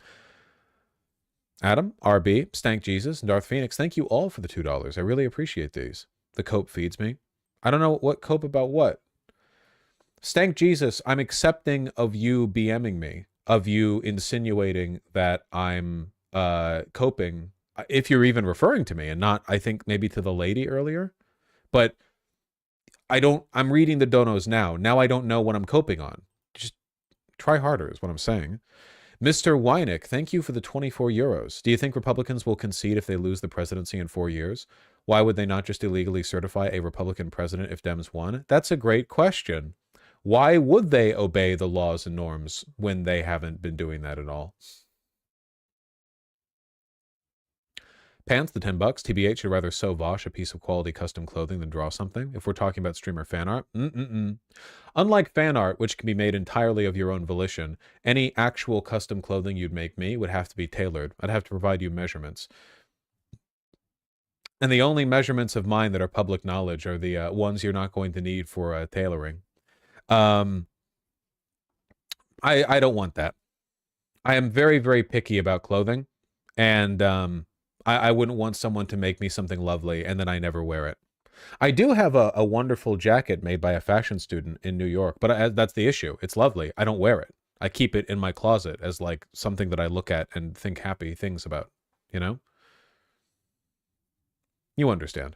Adam, RB, Stank Jesus, and Darth Phoenix, thank you all for the $2. I really appreciate these. The cope feeds me. I don't know what cope about what. Stank Jesus, I'm accepting of you BMing me, of you insinuating that I'm coping, if you're even referring to me, and not, I think, maybe to the lady earlier. But I'm reading the donos now. Now I don't know what I'm coping on. Just try harder is what I'm saying. Mr. Wynick, thank you for the 24 euros. Do you think Republicans will concede if they lose the presidency in 4 years? Why would they not just illegally certify a Republican president if Dems won? That's a great question. Why would they obey the laws and norms when they haven't been doing that at all? Pants, the $10. TBH, you'd rather sew Vosh a piece of quality custom clothing than draw something? If we're talking about streamer fan art, Unlike fan art, which can be made entirely of your own volition, any actual custom clothing you'd make me would have to be tailored. I'd have to provide you measurements. And the only measurements of mine that are public knowledge are the ones you're not going to need for tailoring. I don't want that. I am very, very picky about clothing, and I wouldn't want someone to make me something lovely and then I never wear it. I do have a wonderful jacket made by a fashion student in New York, but that's the issue. It's lovely. I don't wear it. I keep it in my closet as like something that I look at and think happy things about, you know? You understand.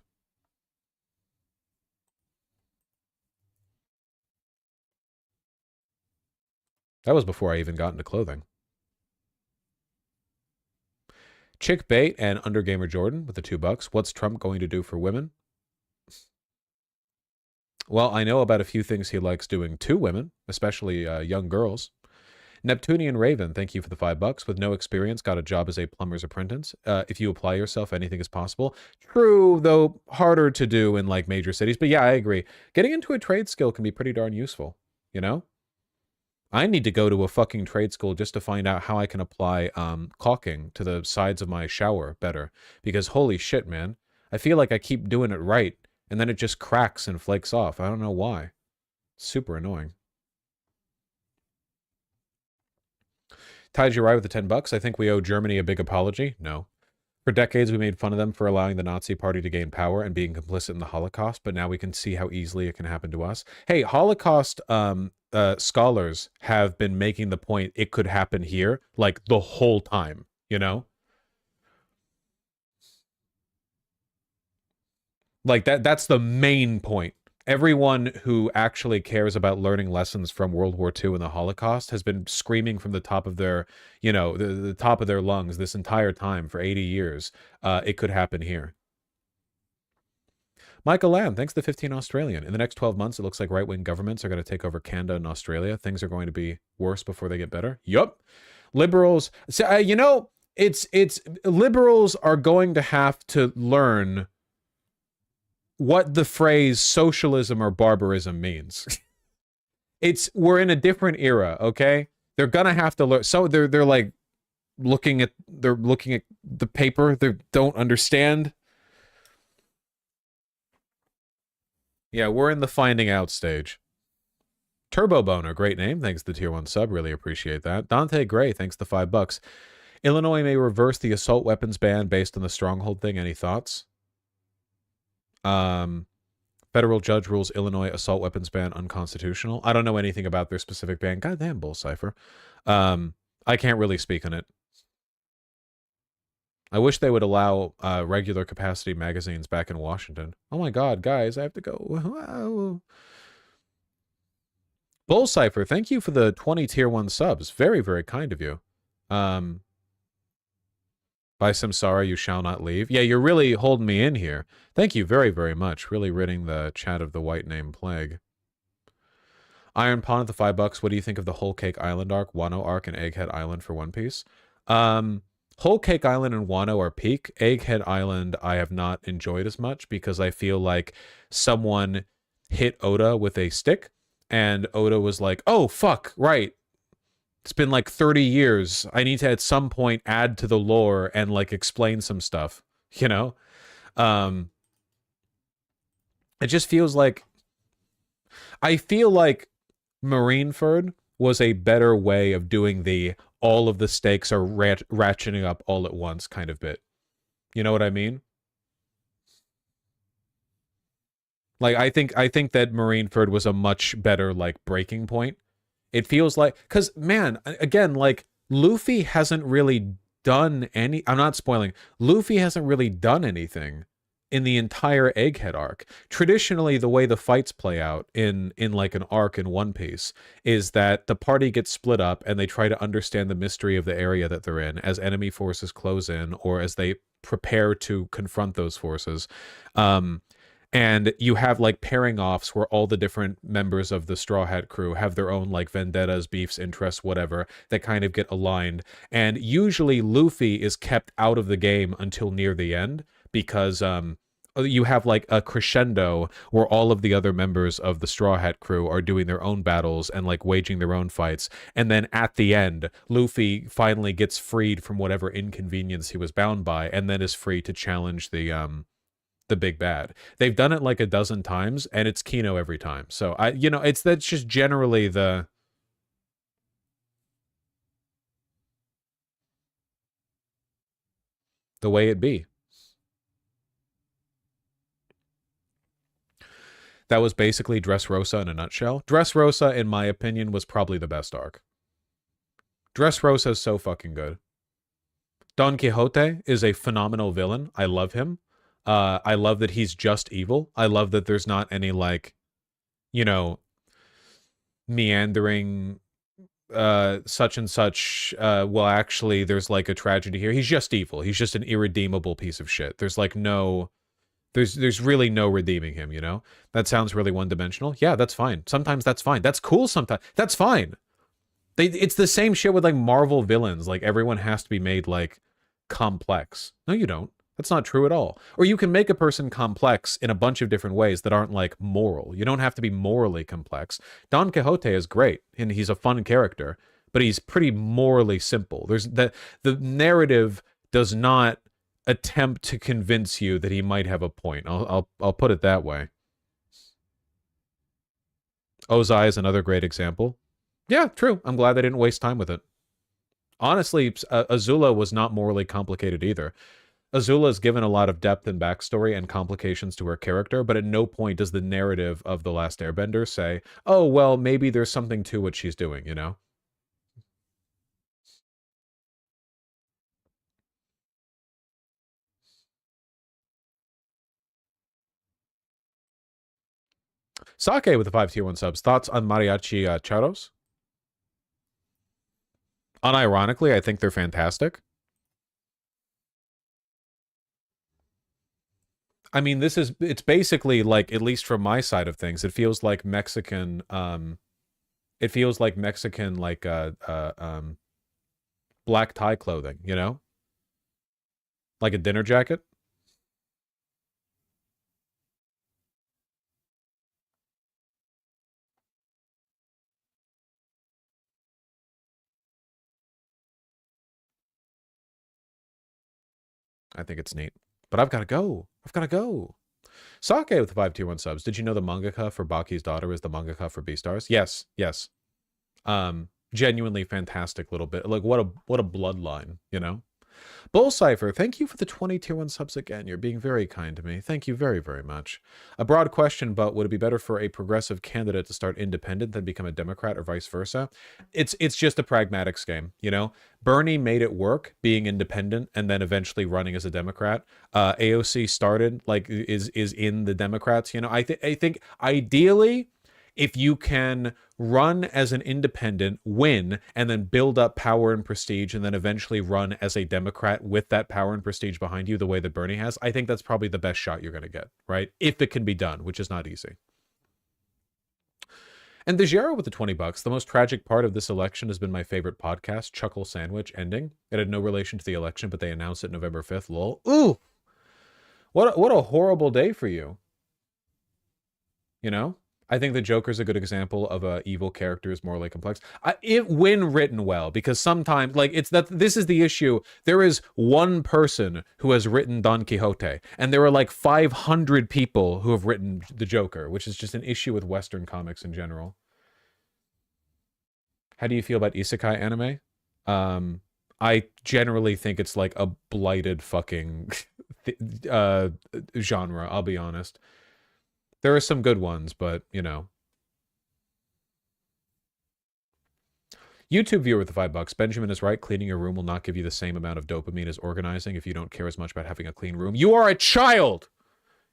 That was before I even got into clothing. Chick Bait and Undergamer Jordan with the $2. What's Trump going to do for women? Well, I know about a few things he likes doing to women, especially young girls. Neptunian Raven, thank you for the $5. With no experience, got a job as a plumber's apprentice. If you apply yourself, anything is possible. True, though harder to do in like major cities. But yeah, I agree. Getting into a trade skill can be pretty darn useful, you know? I need to go to a fucking trade school just to find out how I can apply caulking to the sides of my shower better. Because holy shit, man. I feel like I keep doing it right, and then it just cracks and flakes off. I don't know why. Super annoying. Taiji Rai with the $10. I think we owe Germany a big apology. No. For decades, we made fun of them for allowing the Nazi party to gain power and being complicit in the Holocaust, but now we can see how easily it can happen to us. Hey, Holocaust scholars have been making the point it could happen here, like, the whole time, you know? Like, that's the main point. Everyone who actually cares about learning lessons from World War II and the Holocaust has been screaming from the top of their, you know, the top of their lungs this entire time for 80 years. It could happen here. Michael Lamb, thanks to 15 Australian. In the next 12 months, it looks like right-wing governments are going to take over Canada and Australia. Things are going to be worse before they get better. Yup. Liberals, so, you know, it's liberals are going to have to learn what the phrase socialism or barbarism means. We're in a different era, okay? They're gonna have to learn. So they're like looking at the paper. They don't understand. Yeah, we're in the finding out stage. Turbo Boner, great name. Thanks to the tier 1 sub. Really appreciate that. Dante Gray, thanks to $5. Illinois may reverse the assault weapons ban based on the stronghold thing. Any thoughts? Federal judge rules Illinois assault weapons ban unconstitutional. I don't know anything about their specific ban. Goddamn, Bull Cipher. I can't really speak on it. I wish they would allow regular capacity magazines back in Washington. Oh my god, guys, I have to go. Wow. Bull Cipher, thank you for the 20 tier 1 subs. Very, very kind of you. By Samsara, you shall not leave. Yeah, you're really holding me in here. Thank you very, very much. Really ridding the chat of the white name plague. Iron Pawn at the $5. What do you think of the Whole Cake Island arc, Wano arc, and Egghead Island for One Piece? Whole Cake Island and Wano are peak. Egghead Island I have not enjoyed as much because I feel like someone hit Oda with a stick and Oda was like, oh, fuck, right. It's been like 30 years. I need to at some point add to the lore and like explain some stuff, you know? It just feels like I feel like Marineford was a better way of doing the all of the stakes are ratcheting up all at once kind of bit. You know what I mean? Like I think that Marineford was a much better like breaking point. It feels like, because, man, again, like, Luffy hasn't really done any... I'm not spoiling. Luffy hasn't really done anything in the entire Egghead arc. Traditionally, the way the fights play out in like, an arc in One Piece is that the party gets split up and they try to understand the mystery of the area that they're in as enemy forces close in or as they prepare to confront those forces. And you have like pairing offs where all the different members of the Straw Hat crew have their own like vendettas, beefs, interests, whatever, that kind of get aligned. And usually Luffy is kept out of the game until near the end because you have like a crescendo where all of the other members of the Straw Hat crew are doing their own battles and like waging their own fights. And then at the end, Luffy finally gets freed from whatever inconvenience he was bound by and then is free to challenge the big bad. They've done it like a dozen times and it's Kino every time. So that's just generally the way it be. That was basically Dressrosa in a nutshell. Dressrosa, in my opinion, was probably the best arc. Dressrosa is so fucking good. Don Quixote is a phenomenal villain. I love him. I love that he's just evil. I love that there's not any, like, you know, meandering, such and such, well, actually, there's, like, a tragedy here. He's just evil. He's just an irredeemable piece of shit. There's, like, no... There's really no redeeming him, you know? That sounds really one-dimensional. Yeah, that's fine. Sometimes that's fine. That's cool sometimes. That's fine. It's the same shit with, like, Marvel villains. Like, everyone has to be made, like, complex. No, you don't. That's not true at all. Or you can make a person complex in a bunch of different ways that aren't, like, moral. You don't have to be morally complex. Don Quixote is great, and he's a fun character, but he's pretty morally simple. The narrative does not attempt to convince you that he might have a point. I'll put it that way. Ozai is another great example. Yeah, true. I'm glad they didn't waste time with it. Honestly, Azula was not morally complicated either. Azula is given a lot of depth and backstory and complications to her character, but at no point does the narrative of The Last Airbender say, oh, well, maybe there's something to what she's doing, you know? Sake with the 5 tier 1 subs. Thoughts on Mariachi Charos? Unironically, I think they're fantastic. I mean, it's basically like, at least from my side of things, it feels like Mexican, like, black tie clothing, you know? Like a dinner jacket. I think it's neat. But I've got to go. I've got to go. Sake with the 5 tier 1 subs. Did you know the mangaka for Baki's daughter is the mangaka for Beastars? Yes, yes. Genuinely fantastic little bit. Like, what a bloodline, you know? Bull Cypher, thank you for the 20 tier 1 subs again. You're being very kind to me. Thank you very, very much. A broad question, but would it be better for a progressive candidate to start independent than become a Democrat or vice versa? It's just a pragmatics game, you know? Bernie made it work being independent and then eventually running as a Democrat. AOC started, like, is in the Democrats, you know? I think ideally, if you can run as an independent, win, and then build up power and prestige, and then eventually run as a Democrat with that power and prestige behind you the way that Bernie has, I think that's probably the best shot you're going to get, right? If it can be done, which is not easy. And the Gero with the 20 bucks, the most tragic part of this election has been my favorite podcast, Chuckle Sandwich, ending. It had no relation to the election, but they announced it November 5th, lol. Ooh! What a horrible day for you. You know? I think the Joker's a good example of a evil character is morally complex. When written well, because sometimes, like, this is the issue. There is one person who has written Don Quixote, and there are like 500 people who have written the Joker, which is just an issue with Western comics in general. How do you feel about isekai anime? I generally think it's like a blighted fucking genre, I'll be honest. There are some good ones, but, you know. YouTube viewer with the $5. Benjamin is right. Cleaning your room will not give you the same amount of dopamine as organizing if you don't care as much about having a clean room. You are a child!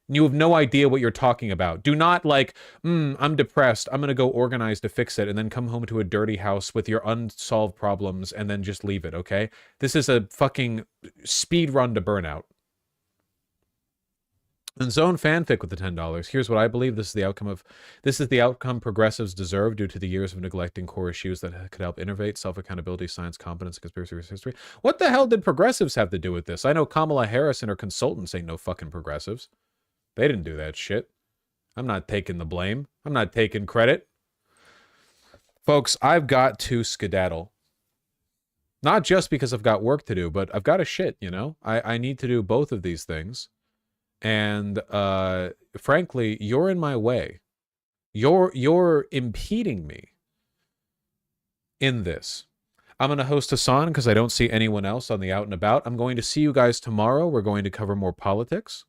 You have no idea what you're talking about. Do not like, I'm depressed. I'm going to go organize to fix it and then come home to a dirty house with your unsolved problems and then just leave it, okay? This is a fucking speed run to burnout. And Zone Fanfic with the $10. Here's what I believe. This is the outcome progressives deserve due to the years of neglecting core issues that could help innovate: self-accountability, science, competence, and conspiracy history. What the hell did progressives have to do with this? I know Kamala Harris and her consultants ain't no fucking progressives. They didn't do that shit. I'm not taking the blame. I'm not taking credit. Folks, I've got to skedaddle. Not just because I've got work to do, but I've got to shit, you know? I need to do both of these things. And frankly, you're in my way. You're impeding me in this. I'm going to host Hassan because I don't see anyone else on the out and about. I'm going to see you guys tomorrow. We're going to cover more politics,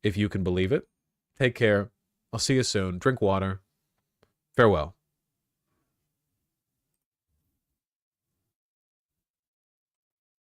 if you can believe it. Take care. I'll see you soon. Drink water. Farewell.